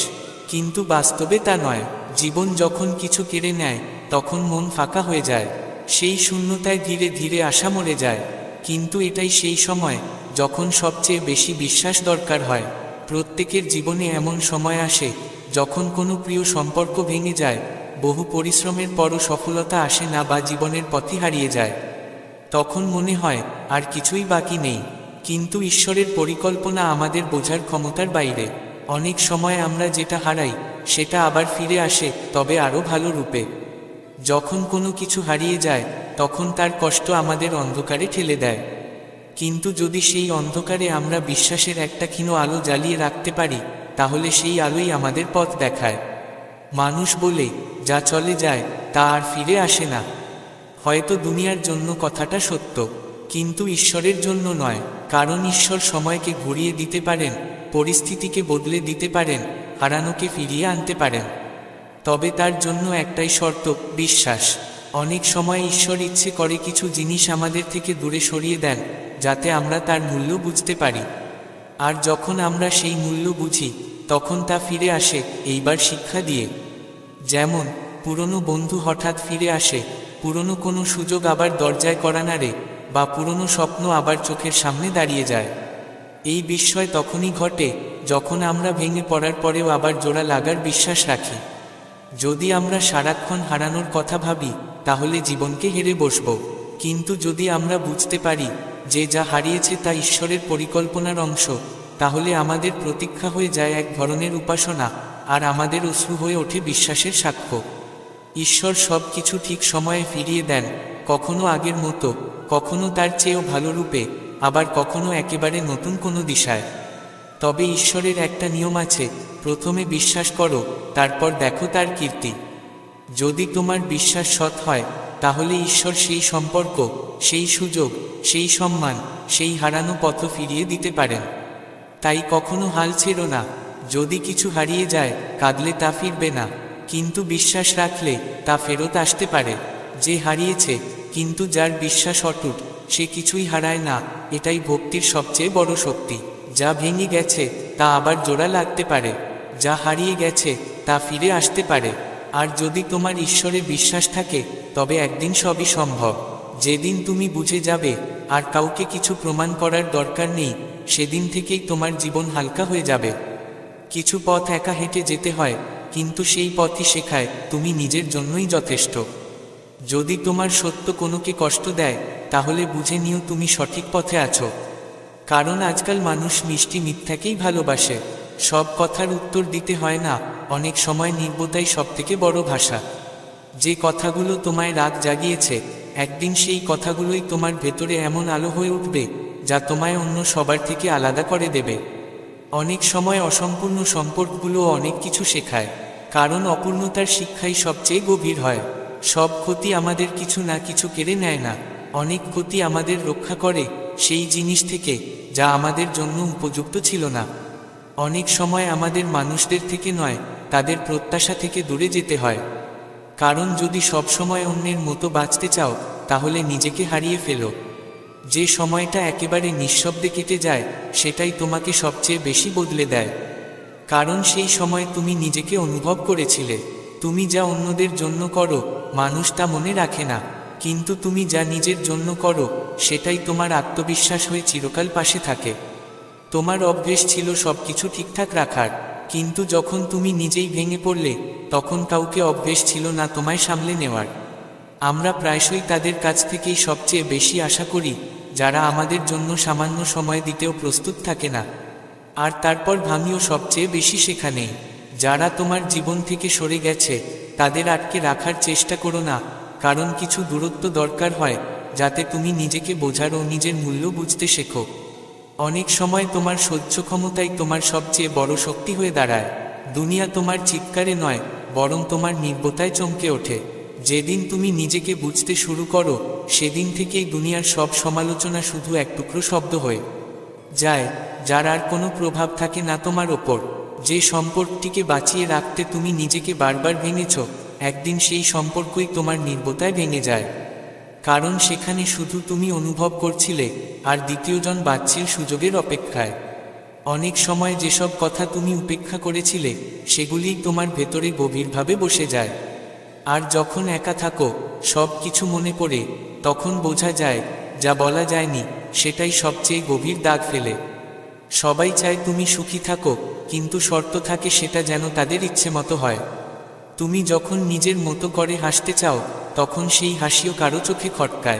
[SPEAKER 1] কিন্তু বাস্তবে তা নয়। জীবন যখন কিছু কেড়ে নেয় তখন মন ফাঁকা হয়ে যায়। সেই শূন্যতায় ধীরে ধীরে আশা মরে যায়। কিন্তু এটাই সেই সময় যখন সবচেয়ে বেশি বিশ্বাস দরকার হয়। প্রত্যেকের জীবনে এমন সময় আসে যখন কোনো প্রিয় সম্পর্ক ভেঙে যায়, বহু পরিশ্রমের পরও সফলতা আসে না বা জীবনের পথে হারিয়ে যায়। তখন মনে হয় আর কিছুই বাকি নেই। কিন্তু ঈশ্বরের পরিকল্পনা আমাদের বোঝার ক্ষমতার বাইরে। অনেক সময় আমরা যেটা হারাই সেটা আবার ফিরে আসে, তবে আরও ভালো রূপে। যখন কোনো কিছু হারিয়ে যায় তখন তার কষ্ট আমাদের অন্ধকারে ঠেলে দেয়। কিন্তু যদি সেই অন্ধকারে আমরা বিশ্বাসের একটা ক্ষীণ আলো জ্বালিয়ে রাখতে পারি, তাহলে সেই আলোই আমাদের পথ দেখায়। মানুষ বলে যা চলে যায় তা আর ফিরে আসে না। হয়তো দুনিয়ার জন্য কথাটা সত্য, কিন্তু ঈশ্বরের জন্য নয়। কারণ ঈশ্বর সময়কে ঘুরিয়ে দিতে পারেন, পরিস্থিতিকে বদলে দিতে পারেন, হারানোকে ফিরিয়ে আনতে পারেন। তবে তার জন্য একটাই শর্ত, বিশ্বাস। অনেক সময় ঈশ্বর ইচ্ছে করে কিছু জিনিস আমাদের থেকে দূরে সরিয়ে দেন, যাতে আমরা তার মূল্য বুঝতে পারি। আর যখন আমরা সেই মূল্য বুঝি, তখন তা ফিরে আসে, এইবার শিক্ষা দিয়ে। যেমন পুরনো বন্ধু হঠাৎ ফিরে আসে, পুরনো কোনো সুযোগ আবার দরজায় কড়া নাড়ে, বা পুরনো স্বপ্ন আবার চোখের সামনে দাঁড়িয়ে যায়। এই বিস্ময় তখনই ঘটে যখন আমরা ভেঙে পড়ার পরেও আবার জোড়া লাগার বিশ্বাস রাখি। যদি আমরা সারাক্ষণ হারানোর কথা ভাবি, তাহলে জীবনকে হেরে বসব। কিন্তু যদি আমরা বুঝতে পারি যে যা হারিয়েছে তা ঈশ্বরের পরিকল্পনার অংশ, তাহলে আমাদের প্রতীক্ষা হয়ে যায় এক ধরনের উপাসনা, আর আমাদের অশ্রু হয়ে ওঠে বিশ্বাসের সাক্ষ্য। ঈশ্বর সব কিছু ঠিক সময়ে ফিরিয়ে দেন, কখনো আগের মতো, কখনো তার চেয়েও ভালো রূপে, আবার কখনো একেবারে নতুন কোনো দিশায়। তবে ঈশ্বরের একটা নিয়ম আছে, প্রথমে বিশ্বাস করো, তারপর দেখো তার কীর্তি। যদি তোমার বিশ্বাস সৎ হয়, তাহলে ঈশ্বর সেই সম্পর্ক, সেই সুযোগ, সেই সম্মান, সেই হারানো পথ ফিরিয়ে দিতে পারেন। তাই কখনো হাল ছেড়ো না। যদি কিছু হারিয়ে যায়, কাঁদলে তা ফিরবে না, কিন্তু বিশ্বাস রাখলে তা ফেরত আসতে পারে। যে হারিয়েছে, কিন্তু যার বিশ্বাস অটুট, সে কিছুই হারায় না। এটাই ভক্তির সবচেয়ে বড় শক্তি। যা ভেঙে গেছে তা আবার জোড়া লাগতে পারে, যা হারিয়ে গেছে তা ফিরে আসতে পারে। আর যদি তোমার ঈশ্বরে বিশ্বাস থাকে, তবে একদিন সবই সম্ভব। যেদিন তুমি বুঝে যাবে আর কাউকে কিছু প্রমাণ করার দরকার নেই, সেদিন থেকেই তোমার জীবন হালকা হয়ে যাবে। কিছু পথ একা হেঁটে যেতে হয়, কিন্তু সেই পথই শেখায় তুমি নিজের জন্যই যথেষ্ট। যদি তোমার সত্য কোনোকে কষ্ট দেয়, তাহলে বুঝে নিও তুমি সঠিক পথে আছো। কারণ আজকাল মানুষ মিষ্টি মিথ্যাকেই ভালোবাসে। সব কথার উত্তর দিতে হয় না, অনেক সময় নীরবতাই সবথেকে বড় ভাষা। যে কথাগুলো তোমায় রাগ জাগিয়েছে, একদিন সেই কথাগুলোই তোমার ভেতরে এমন আলো হয়ে উঠবে, যা তোমায় অন্য সবার থেকে আলাদা করে দেবে। অনেক সময় অসম্পূর্ণ সম্পর্কগুলো অনেক কিছু শেখায়, কারণ অপূর্ণতার শিক্ষাই সবচেয়ে গভীর হয়। সব ক্ষতি আমাদের কিছু না কিছু কেড়ে নেয় না, অনেক ক্ষতি আমাদের রক্ষা করে সেই জিনিস থেকে যা আমাদের জন্য উপযুক্ত ছিল না। অনেক সময় আমাদের মানুষদের থেকে নয়, তাদের প্রত্যাশা থেকে দূরে যেতে হয়। কারণ যদি সব সময় অন্যের মতো বাঁচতে চাও, তাহলে নিজেকে হারিয়ে ফেলো। যে সময়টা একেবারে নিঃশব্দে কেটে যায়, সেটাই তোমাকে সবচেয়ে বেশি বদলে দেয়। কারণ সেই সময় তুমি নিজেকে অনুভব করেছিলে। তুমি যা অন্যদের জন্য করো, মানুষ তা মনে রাখে না, কিন্তু তুমি যা নিজের জন্য করো, সেটাই তোমার আত্মবিশ্বাস হয়ে চিরকাল পাশে থাকে। তোমার অভ্যেস ছিল সবকিছু ঠিকঠাক রাখার, কিন্তু যখন তুমি নিজেই ভেঙে পড়লে, তখন কাউকে অভ্যেস ছিল না তোমায় সামলে নেওয়ার। আমরা প্রায়শই তাদের কাছ থেকেই সবচেয়ে বেশি আশা করি, যারা আমাদের জন্য সামান্য সময় দিতেও প্রস্তুত থাকে না। আর তারপর ভাঙিও সবচেয়ে বেশি সেখানেই। যারা তোমার জীবন থেকে সরে গেছে, তাদের আটকে রাখার চেষ্টা করো না, কারণ কিছু দূরত্ব দরকার হয়, যাতে তুমি নিজেকে বোঝার ও নিজের মূল্য বুঝতে শেখো। অনেক সময় তোমার সহ্য ক্ষমতাই তোমার সবচেয়ে বড় শক্তি হয়ে দাঁড়ায়। দুনিয়া তোমার চিৎকারে নয়, বরং তোমার নীরবতায় চমকে ওঠে। যেদিন তুমি নিজেকে বুঝতে শুরু করো, সেদিন থেকেই দুনিয়ার সব সমালোচনা শুধু এক টুকরো শব্দ হয়ে যায়, যার আর কোনো প্রভাব থাকে না তোমার ওপর। যে সম্পর্কটিকে বাঁচিয়ে রাখতে তুমি নিজেকে বারবার ভেঙেছ, একদিন সেই সম্পর্কই তোমার নীরবতায় ভেঙে যায়। কারণ সেখানে শুধু তুমি অনুভব করছিলে, আর দ্বিতীয়জন বাঁচছিল সুযোগের অপেক্ষায়। অনেক সময় যেসব কথা তুমি উপেক্ষা করেছিলে, সেগুলিই তোমার ভেতরে গভীরভাবে বসে যায়। আর যখন একা থাকো, সব কিছু মনে পড়ে, তখন বোঝা যায় যা বলা যায়নি সেটাই সবচেয়ে গভীর দাগ ফেলে। সবাই চায় তুমি সুখী থাকো, কিন্তু শর্ত থাকে সেটা যেন তাদের ইচ্ছে মতো হয়। তুমি যখন নিজের মতো করে হাসতে চাও, তখন সেই হাসিও কারো চোখে খটকায়।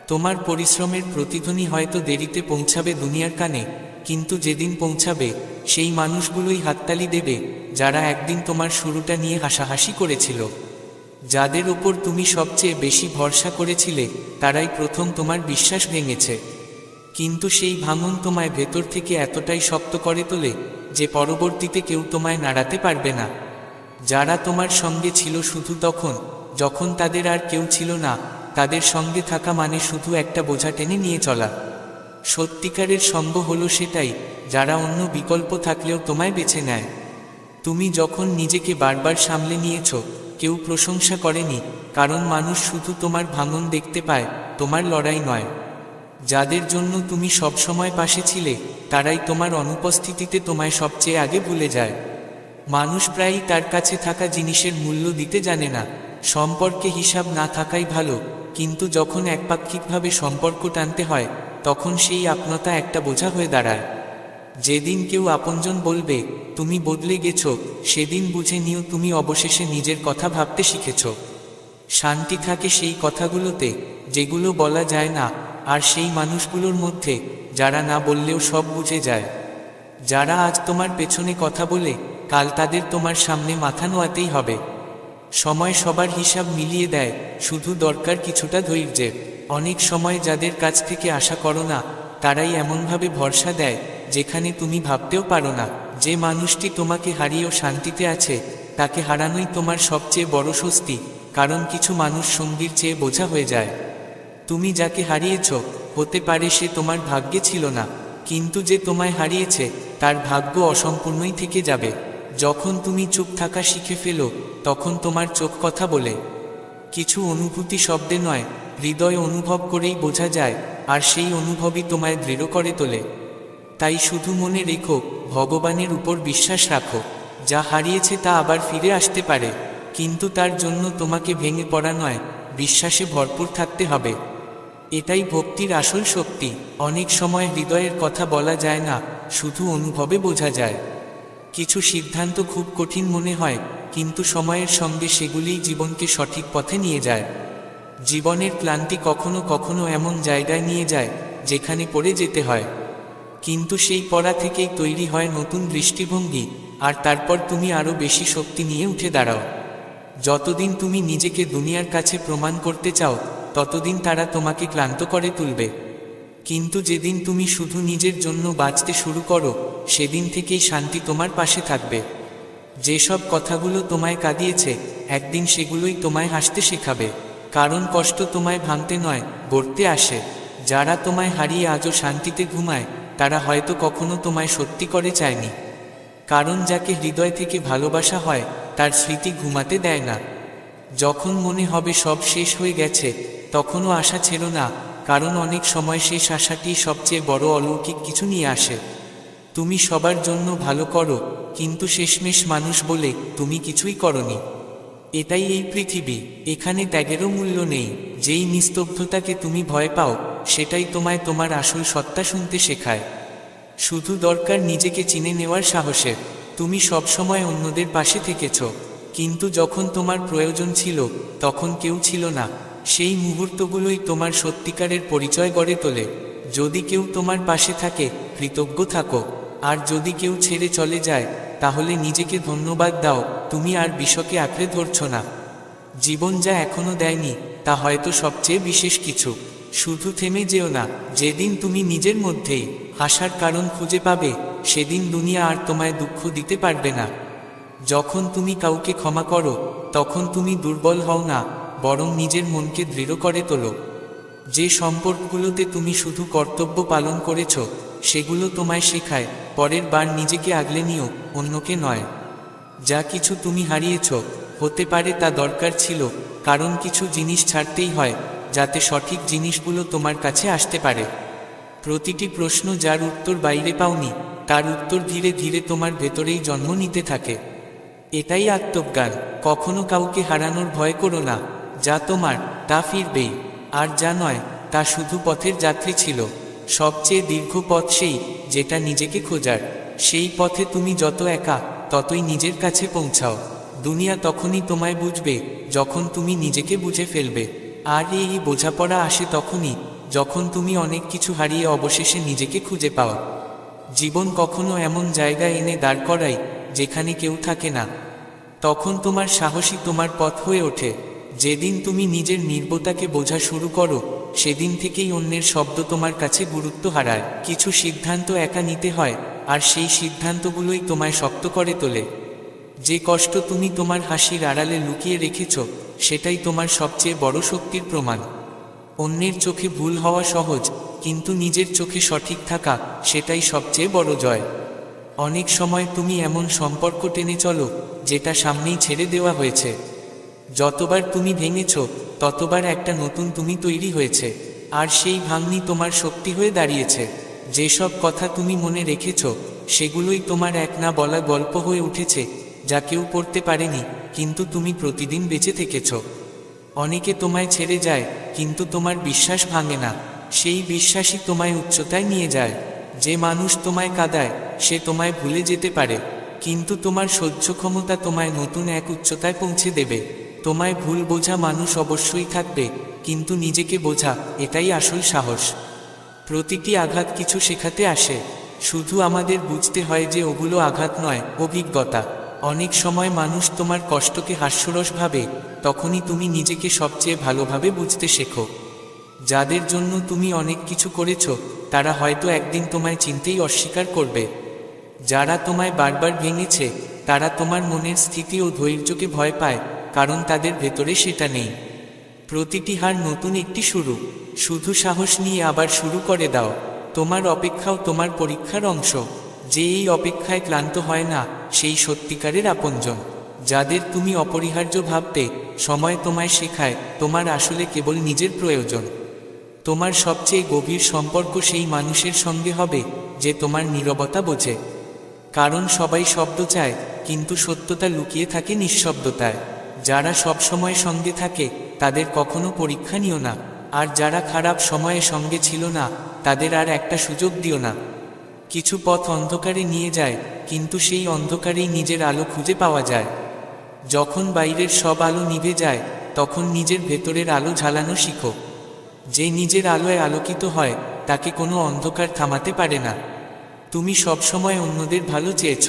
[SPEAKER 1] তোমার পরিশ্রমের প্রতিধ্বনি হয়তো দেরিতে পৌঁছাবে দুনিয়ার কানে, কিন্তু যেদিন পৌঁছাবে, সেই মানুষগুলোই হাততালি দেবে, যারা একদিন তোমার শুরুটা নিয়ে হাসাহাসি করেছিল। যাদের ওপর তুমি সবচেয়ে বেশি ভরসা করেছিলে, তারাই প্রথম তোমার বিশ্বাস ভেঙেছে। কিন্তু সেই ভাঙন তোমায় ভেতর থেকে এতটাই শক্ত করে তোলে যে পরবর্তীতে কেউ তোমায় নাড়াতে পারবে না। যারা তোমার সঙ্গে ছিল শুধু তখন যখন তাদের আর কেউ ছিল না, তাদের সঙ্গে থাকা মানে শুধু একটা বোঝা টেনে নিয়ে চলা। সত্যিকারের সঙ্গ হলো সেটাই, যারা অন্য বিকল্প থাকলেও তোমায় বেছে নেয়। তুমি যখন নিজেকে বারবার সামলে নিয়েছ, কেউ প্রশংসা করেনি, কারণ মানুষ শুধু তোমার ভাঙন দেখতে পায়, তোমার লড়াই নয়। যাদের জন্য তুমি সবসময় পাশে ছিলে, তারাই তোমার অনুপস্থিতিতে তোমায় সবচেয়ে আগে ভুলে যায়। মানুষ প্রায়ই তার কাছে থাকা জিনিসের মূল্য দিতে জানে না। সম্পর্কে হিসাব না থাকাই ভালো, কিন্তু যখন একপাক্ষিকভাবে সম্পর্ক টানতে হয়, তখন সেই আপনতা একটা বোঝা হয়ে দাঁড়ায়। যেদিন কেউ আপনজন বলবে তুমি বদলে গেছো, সেদিন বুঝে নিও তুমি অবশেষে নিজের কথা ভাবতে শিখেছ। শান্তি থাকে সেই কথাগুলোতে যেগুলো বলা যায় না, আর সেই মানুষগুলোর মধ্যে যারা না বললেও সব বুঝে যায়। যারা আজ তোমার পেছনে কথা বলে, কাল তাদের তোমার সামনে মাথা নোয়াতেই হবে। সময় সবার হিসাব মিলিয়ে দেয়, শুধু দরকার কিছুটা ধৈর্যের। অনেক সময় যাদের কাছ থেকে আশা করো না, তারাই এমনভাবে ভরসা দেয় যেখানে তুমি ভাবতেও পারো না। যে মানুষটি তোমাকে হারিয়েও শান্তিতে আছে, তাকে হারানোই তোমার সবচেয়ে বড় স্বস্তি, কারণ কিছু মানুষ সঙ্গীর চেয়ে বোঝা হয়ে যায়। তুমি যাকে হারিয়েছ, হতে পারে সে তোমার ভাগ্যে ছিল না, কিন্তু যে তোমায় হারিয়েছে তার ভাগ্য অসম্পূর্ণই থেকে যাবে। যখন তুমি চুপ থাকা শিখে ফেলো, তখন তোমার চোখ কথা বলে। কিছু অনুভূতি শব্দে নয়, হৃদয় অনুভব করেই বোঝা যায়, আর সেই অনুভবই তোমায় দৃঢ় করে তোলে। তাই শুধু মনে রেখো, ভগবানের উপর বিশ্বাস রাখো। যা হারিয়েছে তা আবার ফিরে আসতে পারে, কিন্তু তার জন্য তোমাকে ভেঙে পড়া নয়, বিশ্বাসে ভরপুর থাকতে হবে। এটাই ভক্তির আসল শক্তি। অনেক সময় হৃদয়ের কথা বলা যায় না, শুধু অনুভবে বোঝা যায়। কিছু সিদ্ধান্ত খুব কঠিন মনে হয়, কিন্তু সময়ের সঙ্গে সেগুলিই জীবনকে সঠিক পথে নিয়ে যায়। জীবনের ক্লান্তি কখনো কখনো এমন জায়গায় নিয়ে যায় যেখানে পড়ে যেতে হয়, কিন্তু সেই পড়া থেকেই তৈরি হয় নতুন দৃষ্টিভঙ্গি, আর তারপর তুমি আরও বেশি শক্তি নিয়ে উঠে দাঁড়াও। যতদিন তুমি নিজেকে দুনিয়ার কাছে প্রমাণ করতে চাও, ততদিন তারা তোমাকে ক্লান্ত করে তুলবে। কিন্তু যেদিন তুমি শুধু নিজের জন্য বাঁচতে শুরু করো, সেদিন থেকেই শান্তি তোমার পাশে থাকবে। যেসব কথাগুলো তোমায় কাঁদিয়েছে, একদিন সেগুলোই তোমায় হাসতে শেখাবে, কারণ কষ্ট তোমায় ভাঙতে নয়, গড়তে আসে। যারা তোমায় হারিয়ে আজও শান্তিতে ঘুমায়, তারা হয়তো কখনো তোমায় সত্যি করে চায়নি, কারণ যাকে হৃদয় থেকে ভালোবাসা হয়, তার স্মৃতি ঘুমাতে দেয় না। যখন মনে হবে সব শেষ হয়ে গেছে, তখনও আশা ছেড়ো না, কারণ অনেক সময় শেষ আশাটি সবচেয়ে বড় অলৌকিক কিছু নিয়ে আসে। তুমি সবার জন্য ভালো করো, কিন্তু শেষমেশ মানুষ বলে তুমি কিছুই করনি। এটাই এই পৃথিবী, এখানে ত্যাগেরও মূল্য নেই। যেই নিস্তব্ধতাকে তুমি ভয় পাও, সেটাই তোমায় তোমার আসল সত্তা শুনতে শেখায়। শুধু দরকার নিজেকে চিনে নেওয়ার সাহসের। তুমি সবসময় অন্যদের পাশে থেকেছ, কিন্তু যখন তোমার প্রয়োজন ছিল, তখন কেউ ছিল না। সেই মুহূর্তগুলোই তোমার সত্যিকারের পরিচয় গড়ে তোলে। যদি কেউ তোমার পাশে থাকে, কৃতজ্ঞ থাকো, আর যদি কেউ ছেড়ে চলে যায়, তাহলে নিজেকে ধন্যবাদ দাও, তুমি আর বিষকে আঁকড়ে ধরছ না। জীবন যা এখনো দেয়নি, তা হয়তো সবচেয়ে বিশেষ কিছু। শুধু থেমে যেও না। যেদিন তুমি নিজের মধ্যেই হাসার কারণ খুঁজে পাবে, সেদিন দুনিয়া আর তোমায় দুঃখ দিতে পারবে না। যখন তুমি কাউকে ক্ষমা করো, তখন তুমি দুর্বল হও না, বরং নিজের মনকে দৃঢ় করে তোলো। যে সম্পর্কগুলোতে তুমি শুধু কর্তব্য পালন করেছ, সেগুলো তোমায় শেখায় পরের বার নিজেকে আগলে নিও, অন্যকে নয়। যা কিছু তুমি হারিয়েছ, হতে পারে তা দরকার ছিল, কারণ কিছু জিনিস ছাড়তেই হয়, যাতে সঠিক জিনিসগুলো তোমার কাছে আসতে পারে। প্রতিটি প্রশ্ন যার উত্তর বাইরে পাওনি, তার উত্তর ধীরে ধীরে তোমার ভেতরেই জন্ম নিতে থাকে। এটাই আত্মজ্ঞান। কখনো কাউকে হারানোর ভয় করো না। যা তোমার, তা ফিরবেই, আর যা নয়, তা শুধু পথের যাত্রী ছিল। সবচেয়ে দীর্ঘ পথ সেই, যেটা নিজেকে খোঁজার। সেই পথে তুমি যত একা, ততই নিজের কাছে পৌঁছাও। দুনিয়া তখনই তোমায় বুঝবে, যখন তুমি নিজেকে বুঝে ফেলবে। আর এই বোঝাপড়া আসে তখনই, যখন তুমি অনেক কিছু হারিয়ে অবশেষে নিজেকে খুঁজে পাও। জীবন কখনো এমন জায়গায় এনে দাঁড় করায় যেখানে কেউ থাকে না, তখন তোমার সাহসী তোমার পথ হয়ে ওঠে। যেদিন তুমি নিজের নির্ভরতাকে বোঝা শুরু করো, সেদিন থেকেই অন্যের শব্দ তোমার কাছে গুরুত্ব হারায়। কিছু সিদ্ধান্ত একা নিতে হয়, আর সেই সিদ্ধান্তগুলোই তোমায় শক্ত করে তোলে। যে কষ্ট তুমি তোমার হাসির আড়ালে লুকিয়ে রেখেছ, সেটাই তোমার সবচেয়ে বড় শক্তির প্রমাণ। অন্যের চোখে ভুল হওয়া সহজ, কিন্তু নিজের চোখে সঠিক থাকা, সেটাই সবচেয়ে বড় জয়। অনেক সময় তুমি এমন সম্পর্ক টেনে চলো যেটা সামনেই ছেড়ে দেওয়া হয়েছে। যতবার তুমি ভেঙেছ, ততবার একটা নতুন তুমি তৈরি হয়েছে, আর সেই ভাঙনি তোমার শক্তি হয়ে দাঁড়িয়েছে। যেসব কথা তুমি মনে রেখেছ, সেগুলোই তোমার এক না বলা গল্প হয়ে উঠেছে, যা কেউ পড়তে পারেনি, কিন্তু তুমি প্রতিদিন বেঁচে থেকেছ। অনেকে তোমায় ছেড়ে যায়, কিন্তু তোমার বিশ্বাস ভাঙে না। সেই বিশ্বাসই তোমায় উচ্চতায় নিয়ে যায়। যে মানুষ তোমায় কাঁদায়, সে তোমায় ভুলে যেতে পারে, কিন্তু তোমার সহ্য ক্ষমতা তোমায় নতুন এক উচ্চতায় পৌঁছে দেবে। তোমায় ভুল বোঝা মানুষ অবশ্যই থাকবে, কিন্তু নিজেকে বোঝা, এটাই আসল সাহস। প্রতিটি আঘাত কিছু শেখাতে আসে, শুধু আমাদের বুঝতে হয় যে ওগুলো আঘাত নয়, অভিজ্ঞতা। অনেক সময় মানুষ তোমার কষ্টকে হাস্যরস ভাবে, তখনই তুমি নিজেকে সবচেয়ে ভালোভাবে বুঝতে শেখো। যাদের জন্য তুমি অনেক কিছু করেছ, তারা হয়তো একদিন তোমায় চিনতেই অস্বীকার করবে। যারা তোমায় বারবার ভেঙেছে, তারা তোমার মনের স্থিতি ও ধৈর্যকে ভয় পায়, কারণ তাদের ভেতরে সেটা নেই। প্রতিটি হার নতুন একটি শুরু। শুধু সাহস নিয়ে আবার শুরু করে দাও। তোমার অপেক্ষাও তোমার পরীক্ষার অংশ। যে এই অপেক্ষায় ক্লান্ত হয় না, সেই সত্যিকারের আপনজন। যাদের তুমি অপরিহার্য ভাবতে, সময় তোমায় শেখায় তোমার আসলে কেবল নিজের প্রয়োজন। তোমার সবচেয়ে গভীর সম্পর্ক সেই মানুষের সঙ্গে হবে, যে তোমার নীরবতা বোঝে। কারণ সবাই শব্দ চায়, কিন্তু সত্যতা লুকিয়ে থাকে নিঃশব্দতায়। যারা সবসময় সঙ্গে থাকে, তাদের কখনো পরীক্ষা নিও না। আর যারা খারাপ সময়ে সঙ্গে ছিল না, তাদের আর একটা সুযোগ দিও না। কিছু পথ অন্ধকারে নিয়ে যায়, কিন্তু সেই অন্ধকারেই নিজের আলো খুঁজে পাওয়া যায়। যখন বাইরের সব আলো নিভে যায়, তখন নিজের ভেতরের আলো জ্বালানো শিখো। যে নিজের আলোয় আলোকিত হয়, তাকে কোনো অন্ধকার থামাতে পারে না। তুমি সবসময় অন্যদের ভালো চেয়েছ,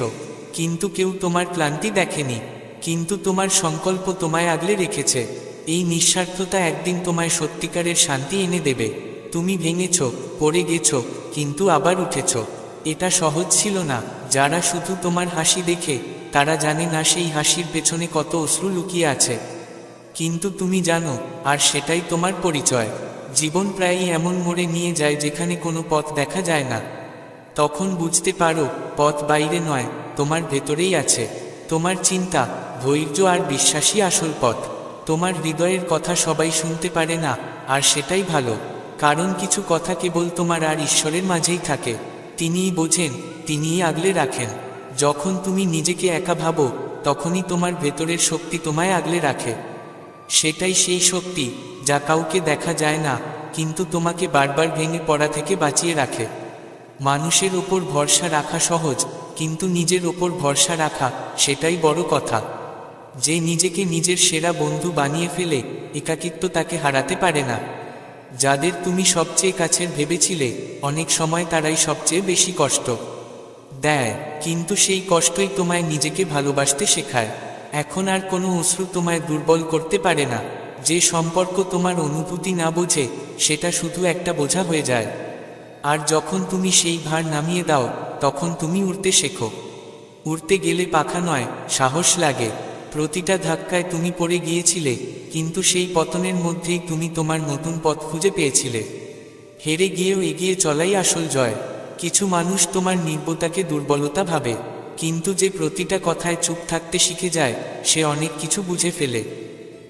[SPEAKER 1] কিন্তু কেউ তোমার ক্লান্তি দেখেনি, কিন্তু তোমার সংকল্প তোমায় আগলে রেখেছে। এই নিঃস্বার্থতা একদিন তোমায় সত্যিকারের শান্তি এনে দেবে। তুমি ভেঙেছ, পড়ে গেছ, কিন্তু আবার উঠেছ। এটা সহজ ছিল না। যারা শুধু তোমার হাসি দেখে, তারা জানে না সেই হাসির পেছনে কত অশ্রু লুকিয়ে আছে। কিন্তু তুমি জানো, আর সেটাই তোমার পরিচয়। জীবন প্রায়ই এমন মোড়ে নিয়ে যায় যেখানে কোনো পথ দেখা যায় না। তখন বুঝতে পারো, পথ বাইরে নয়, তোমার ভেতরেই আছে। তোমার চিন্তা, ধৈর্য আর বিশ্বাসই আসল পথ। তোমার হৃদয়ের কথা সবাই শুনতে পারে না, আর সেটাই ভালো। কারণ কিছু কথা কেবল তোমার আর ঈশ্বরের মাঝেই থাকে। তিনিই বোঝেন, তিনিই আগলে রাখেন। যখন তুমি নিজেকে একা ভাবো, তখনই তোমার ভেতরের শক্তি তোমায় আগলে রাখে। সেটাই সেই শক্তি, যা কাউকে দেখা যায় না, কিন্তু তোমাকে বারবার ভেঙে পড়া থেকে বাঁচিয়ে রাখে। মানুষের ওপর ভরসা রাখা সহজ, কিন্তু নিজের ওপর ভরসা রাখা, সেটাই বড় কথা। যে নিজেকে নিজের সেরা বন্ধু বানিয়ে ফেলে, একাকিত্ব তাকে হারাতে পারে না। যাদের তুমি সবচেয়ে কাছের ভেবেছিলে, অনেক সময় তারাই সবচেয়ে বেশি কষ্ট দেয়, কিন্তু সেই কষ্টই তোমায় নিজেকে ভালোবাসতে শেখায়। এখন আর কোনো অশ্রু তোমায় দুর্বল করতে পারে না। যে সম্পর্ক তোমার অনুভূতি না বোঝে, সেটা শুধু একটা বোঝা হয়ে যায়। আর যখন তুমি সেই ভার নামিয়ে দাও, তখন তুমি উড়তে শেখো। উড়তে গেলে পাখা নয়, সাহস লাগে। প্রতিটা ধাক্কায় তুমি পড়ে গিয়েছিলে, কিন্তু সেই পতনের মধ্যেই তুমি তোমার নতুন পথ খুঁজে পেয়েছিলে। হেরে গিয়েও এগিয়ে চলাই আসল জয়। কিছু মানুষ তোমার নির্বতাকে দুর্বলতা ভাবে, কিন্তু যে প্রতিটা কথায় চুপ থাকতে শিখে যায়, সে অনেক কিছু বুঝে ফেলে।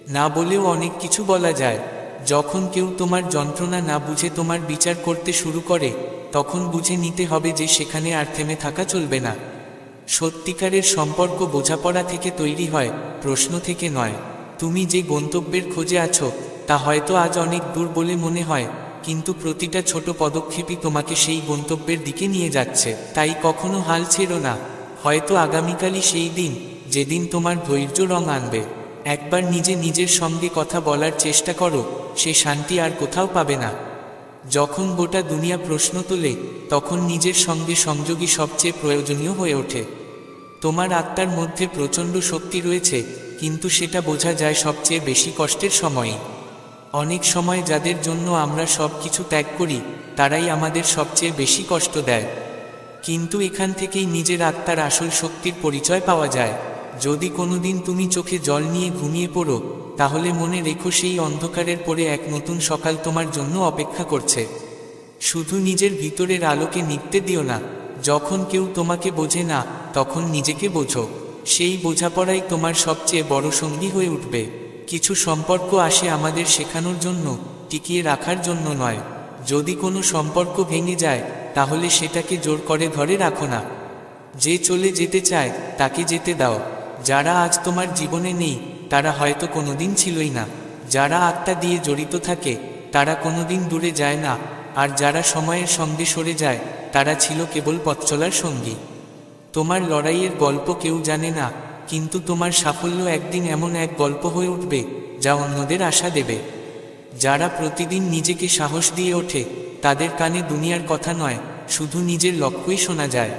[SPEAKER 1] না বলেও অনেক কিছু বলা যায়। যখন কেউ তোমার যন্ত্রণা না বুঝে তোমার বিচার করতে শুরু করে, তখন বুঝে নিতে হবে যে সেখানে আর থেমে থাকা চলবে না। সত্যিকারের সম্পর্ক বোঝাপড়া থেকে তৈরি হয়, প্রশ্ন থেকে নয়। তুমি যে গন্তব্যের খোঁজে আছো, তা হয়তো আজ অনেক দূর বলে মনে হয়, কিন্তু প্রতিটা ছোট পদক্ষেপই তোমাকে সেই গন্তব্যের দিকে নিয়ে যাচ্ছে। তাই কখনো হাল ছেড়ো না। হয়তো আগামীকালই সেই দিন, যেদিন তোমার ধৈর্য রং আনবে। একবার নিজের সঙ্গে কথা বলার চেষ্টা করো, সে শান্তি আর কোথাও পাবে না। যখন গোটা দুনিয়া প্রশ্ন তোলে, তখন নিজের সঙ্গে সংযোগী সবচেয়ে প্রয়োজনীয় হয়ে ওঠে। তোমার আত্মার মধ্যে প্রচণ্ড শক্তি রয়েছে, কিন্তু সেটা বোঝা যায় সবচেয়ে বেশি কষ্টের সময়ে। অনেক সময় যাদের জন্য আমরা সব কিছু ত্যাগ করি, তারাই আমাদের সবচেয়ে বেশি কষ্ট দেয়। কিন্তু এখান থেকেই নিজের আত্মার আসল শক্তির পরিচয় পাওয়া যায়। যদি কোনোদিন তুমি চোখে জল নিয়ে ঘুমিয়ে পড়ো, তাহলে মনে রেখো সেই অন্ধকারের পরে এক নতুন সকাল তোমার জন্য অপেক্ষা করছে। শুধু নিজের ভিতরের আলোকে নিভতে দিও না। যখন কেউ তোমাকে বোঝে না, তখন নিজেকে বোঝো। সেই বোঝাপড়াই তোমার সবচেয়ে বড় সঙ্গী হয়ে উঠবে। কিছু সম্পর্ক আসে আমাদের শেখানোর জন্য, টিকিয়ে রাখার জন্য নয়। যদি কোনো সম্পর্ক ভেঙে যায়, তাহলে সেটাকে জোর করে ধরে রাখো না। যে চলে যেতে চায় তাকে যেতে দাও। যারা আজ তোমার জীবনে নেই, তারা হয়তো কোনোদিন ছিলই না। যারা আত্মা দিয়ে জড়িত থাকে, তারা কোনোদিন দূরে যায় না। আর যারা সময়ের সঙ্গে সরে যায়, তারা ছিল কেবল পথ চলার সঙ্গী। তোমার লড়াইয়ের গল্প কেউ জানে না, কিন্তু তোমার সাফল্য একদিন এমন এক গল্প হয়ে উঠবে যা অন্যদের আশা দেবে। যারা প্রতিদিন নিজেকে সাহস দিয়ে ওঠে, তাদের কানে দুনিয়ার কথা নয়, শুধু নিজের লক্ষ্যই শোনা যায়।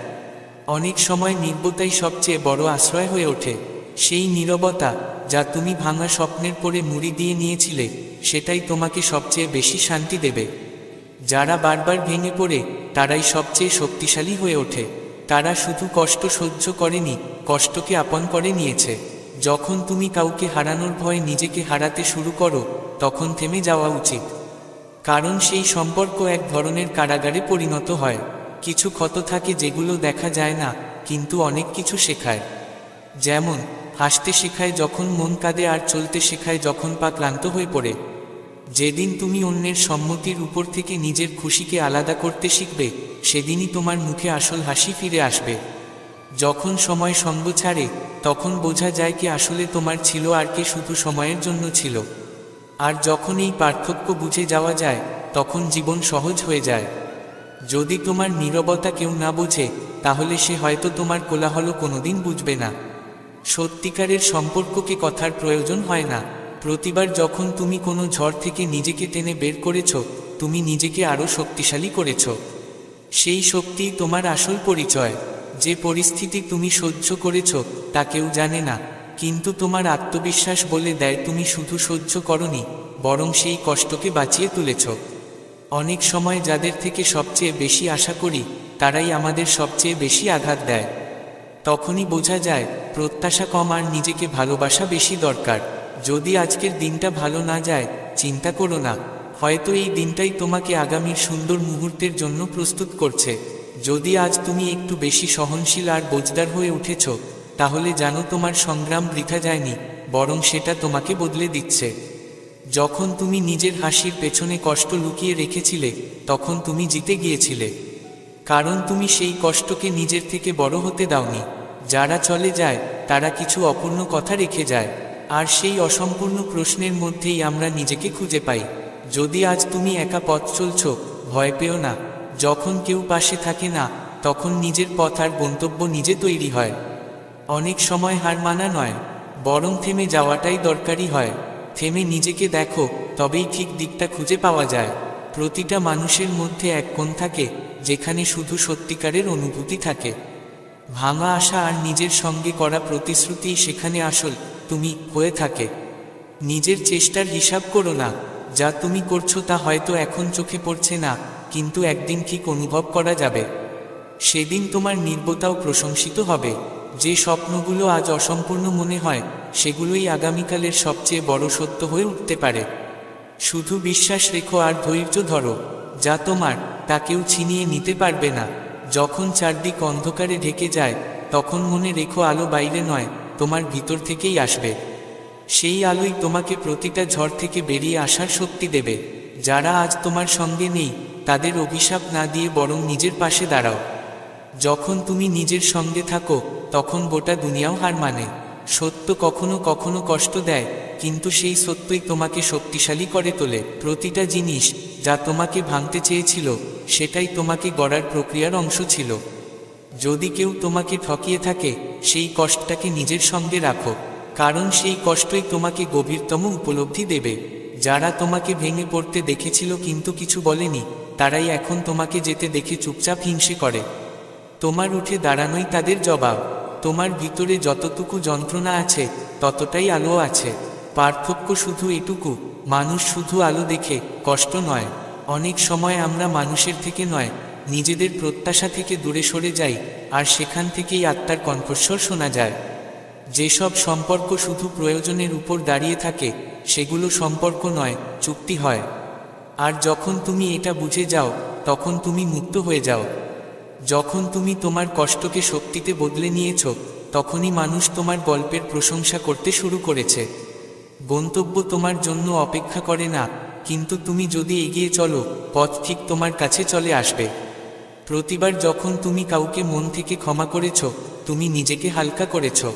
[SPEAKER 1] অনেক সময় নীরবতাই সবচেয়ে বড় আশ্রয় হয়ে ওঠে। সেই নীরবতা, যা তুমি ভাঙা স্বপ্নের পরে মুড়ি দিয়ে নিয়েছিলে, সেটাই তোমাকে সবচেয়ে বেশি শান্তি দেবে। যারা বারবার ভেঙে পড়ে, তারাই সবচেয়ে শক্তিশালী হয়ে ওঠে। তারা শুধু কষ্ট সহ্য করেনি, কষ্টকে আপন করে নিয়েছে। যখন তুমি কাউকে হারানোর ভয়ে নিজেকে হারাতে শুরু করো, তখন থেমে যাওয়া উচিত। কারণ সেই সম্পর্ক এক ধরনের কারাগারে পরিণত হয়। কিছু ক্ষত থাকে যেগুলো দেখা যায় না, কিন্তু অনেক কিছু শেখায়। যেমন হাসতে শেখায় যখন মন কাঁদে, আর চলতে শেখায় যখন পা ক্লান্ত হয়ে পড়ে। যেদিন তুমি অন্যের সম্মতির উপর থেকে নিজের খুশিকে আলাদা করতে শিখবে, সেদিনই তোমার মুখে আসল হাসি ফিরে আসবে। যখন সময় সঙ্গ ছাড়ে, তখন বোঝা যায় কে আসলে তোমার ছিল আর কে শুধু সময়ের জন্য ছিল। আর যখন এই পার্থক্য বুঝে যাওয়া যায়, তখন জীবন সহজ হয়ে যায়। যদি তোমার নীরবতা কেউ না বোঝে, তাহলে সে হয়তো তোমার কোলাহল কোনোদিন বুঝবে না। সত্যিকারের সম্পর্ককে কথার প্রয়োজন হয় না। প্রতিবার যখন তুমি কোনো ঝড় থেকে নিজেকে টেনে বের করেছ, তুমি নিজেকে আরও শক্তিশালী করেছ। সেই শক্তিই তোমার আসল পরিচয়। যে পরিস্থিতি তুমি সহ্য করেছ, তা কেউ জানে না, কিন্তু তোমার আত্মবিশ্বাস বলে দেয় তুমি শুধু সহ্য করনি, বরং সেই কষ্টকে বাঁচিয়ে তুলেছ। অনেক সময় যাদের থেকে সবচেয়ে বেশি আশা করি, তারাই আমাদের সবচেয়ে বেশি আঘাত দেয়। তখনই বোঝা যায় প্রত্যাশা কম আর নিজেকে ভালোবাসা বেশি দরকার। যদি আজকের দিনটা ভালো না যায়, চিন্তা করো না। হয়তো এই দিনটাই তোমাকে আগামীর সুন্দর মুহূর্তের জন্য প্রস্তুত করছে। যদি আজ তুমি একটু বেশি সহনশীল আর বোঝদার হয়ে উঠেছ, তাহলে জানো তোমার সংগ্রাম বৃথা যায়নি, বরং সেটা তোমাকে বদলে দিচ্ছে। যখন তুমি নিজের হাসির পেছনে কষ্ট লুকিয়ে রেখেছিলে, তখন তুমি জিতে গিয়েছিলে। কারণ তুমি সেই কষ্টকে নিজের থেকে বড় হতে দাওনি। যারা চলে যায়, তারা কিছু অপূর্ণ কথা রেখে যায়, আর সেই অসম্পূর্ণ প্রশ্নের মধ্যেই আমরা নিজেকে খুঁজে পাই। যদি আজ তুমি একা পথ চলছ, ভয় পেও না। যখন কেউ পাশে থাকে না, তখন নিজের পথ আর গন্তব্য নিজে তৈরি হয়। অনেক সময় হার মানা নয়, বরং থেমে যাওয়াটাই দরকারি হয়। থেমে নিজেকে দেখো, তবেই ঠিক দিকটা খুঁজে পাওয়া যায়। প্রতিটা মানুষের মধ্যে এক কোণ থাকে, যেখানে শুধু সত্যিকারের অনুভূতি থাকে। ভাঙা আশা আর নিজের সঙ্গে করা প্রতিশ্রুতি সেখানে আসল তুমি হয়ে থাকে। নিজের চেষ্টার হিসাব করো না। যা তুমি করছো তা হয়তো এখন চোখে পড়ছে না, কিন্তু একদিন ঠিক অনুভব করা যাবে। সেদিন তোমার নীরবতাও প্রশংসিত হবে। যে স্বপ্নগুলো আজ অসম্পূর্ণ মনে হয়, সেগুলোই আগামীকালের সবচেয়ে বড় সত্য হয়ে উঠতে পারে। শুধু বিশ্বাস রেখো আর ধৈর্য ধরো। যা তোমার, তা কেউ ছিনিয়ে নিতে পারবে না। যখন চারদিক অন্ধকারে ঢেকে যায়, তখন মনে রেখো আলো বাইরে নয়, তোমার ভিতর থেকেই আসবে। সেই আলোই তোমাকে প্রতিটা ঝড় থেকে বেরিয়ে আসার শক্তি দেবে। যারা আজ তোমার সঙ্গে নেই, তাদের অভিশাপ না দিয়ে বরং নিজের পাশে দাঁড়াও। যখন তুমি নিজের সঙ্গে থাকো, তখন গোটা দুনিয়াও হার মানে। সত্য কখনো কখনো কষ্ট দেয়, কিন্তু সেই সত্যই তোমাকে শক্তিশালী করে তোলে। প্রতিটা জিনিস যা তোমাকে ভাঙতে চেয়েছিল, সেটাই তোমাকে গড়ার প্রক্রিয়ার অংশ ছিল। যদি কেউ তোমাকে ঠকিয়ে থাকে, সেই কষ্টটাকে নিজের সঙ্গে রাখো, কারণ সেই কষ্টই তোমাকে গভীরতম উপলব্ধি দেবে। যারা তোমাকে ভেঙে পড়তে দেখেছিল কিন্তু কিছু বলেনি, তারাই এখন তোমাকে যেতে দেখে চুপচাপ হিংসে করে। তোমার উঠে দাঁড়ানোই তাদের জবাব। তোমার ভিতরে যতটুকু যন্ত্রণা আছে, ততটাই আলো আছে। পার্থক্য শুধু এটুকু, মানুষ শুধু আলো দেখে, কষ্ট নয়। অনেক সময় আমরা মানুষের থেকে নয়, নিজেদের প্রত্যাশা থেকে দূরে সরে যাই, আর সেখান থেকেই আত্মার কণ্ঠস্বর শোনা যায়। যেসব সম্পর্ক শুধু প্রয়োজনের উপর দাঁড়িয়ে থাকে, সেগুলো সম্পর্ক নয়, চুক্তি হয়। আর যখন তুমি এটা বুঝে যাও তখন তুমি মুক্ত হয়ে যাও। যখন তুমি তোমার কষ্টকে শক্তিতে বদলে নিয়েছ, তখনই মানুষ তোমার গল্পের প্রশংসা করতে শুরু করেছে। গন্তব্য তোমার জন্য অপেক্ষা করে না, কিন্তু তুমি যদি এগিয়ে চলো, পথ ঠিক তোমার কাছে চলে আসবে। প্রতিবার যখন তুমি কাউকে মন থেকে ক্ষমা করেছ, তুমি নিজেকে হালকা করেছ।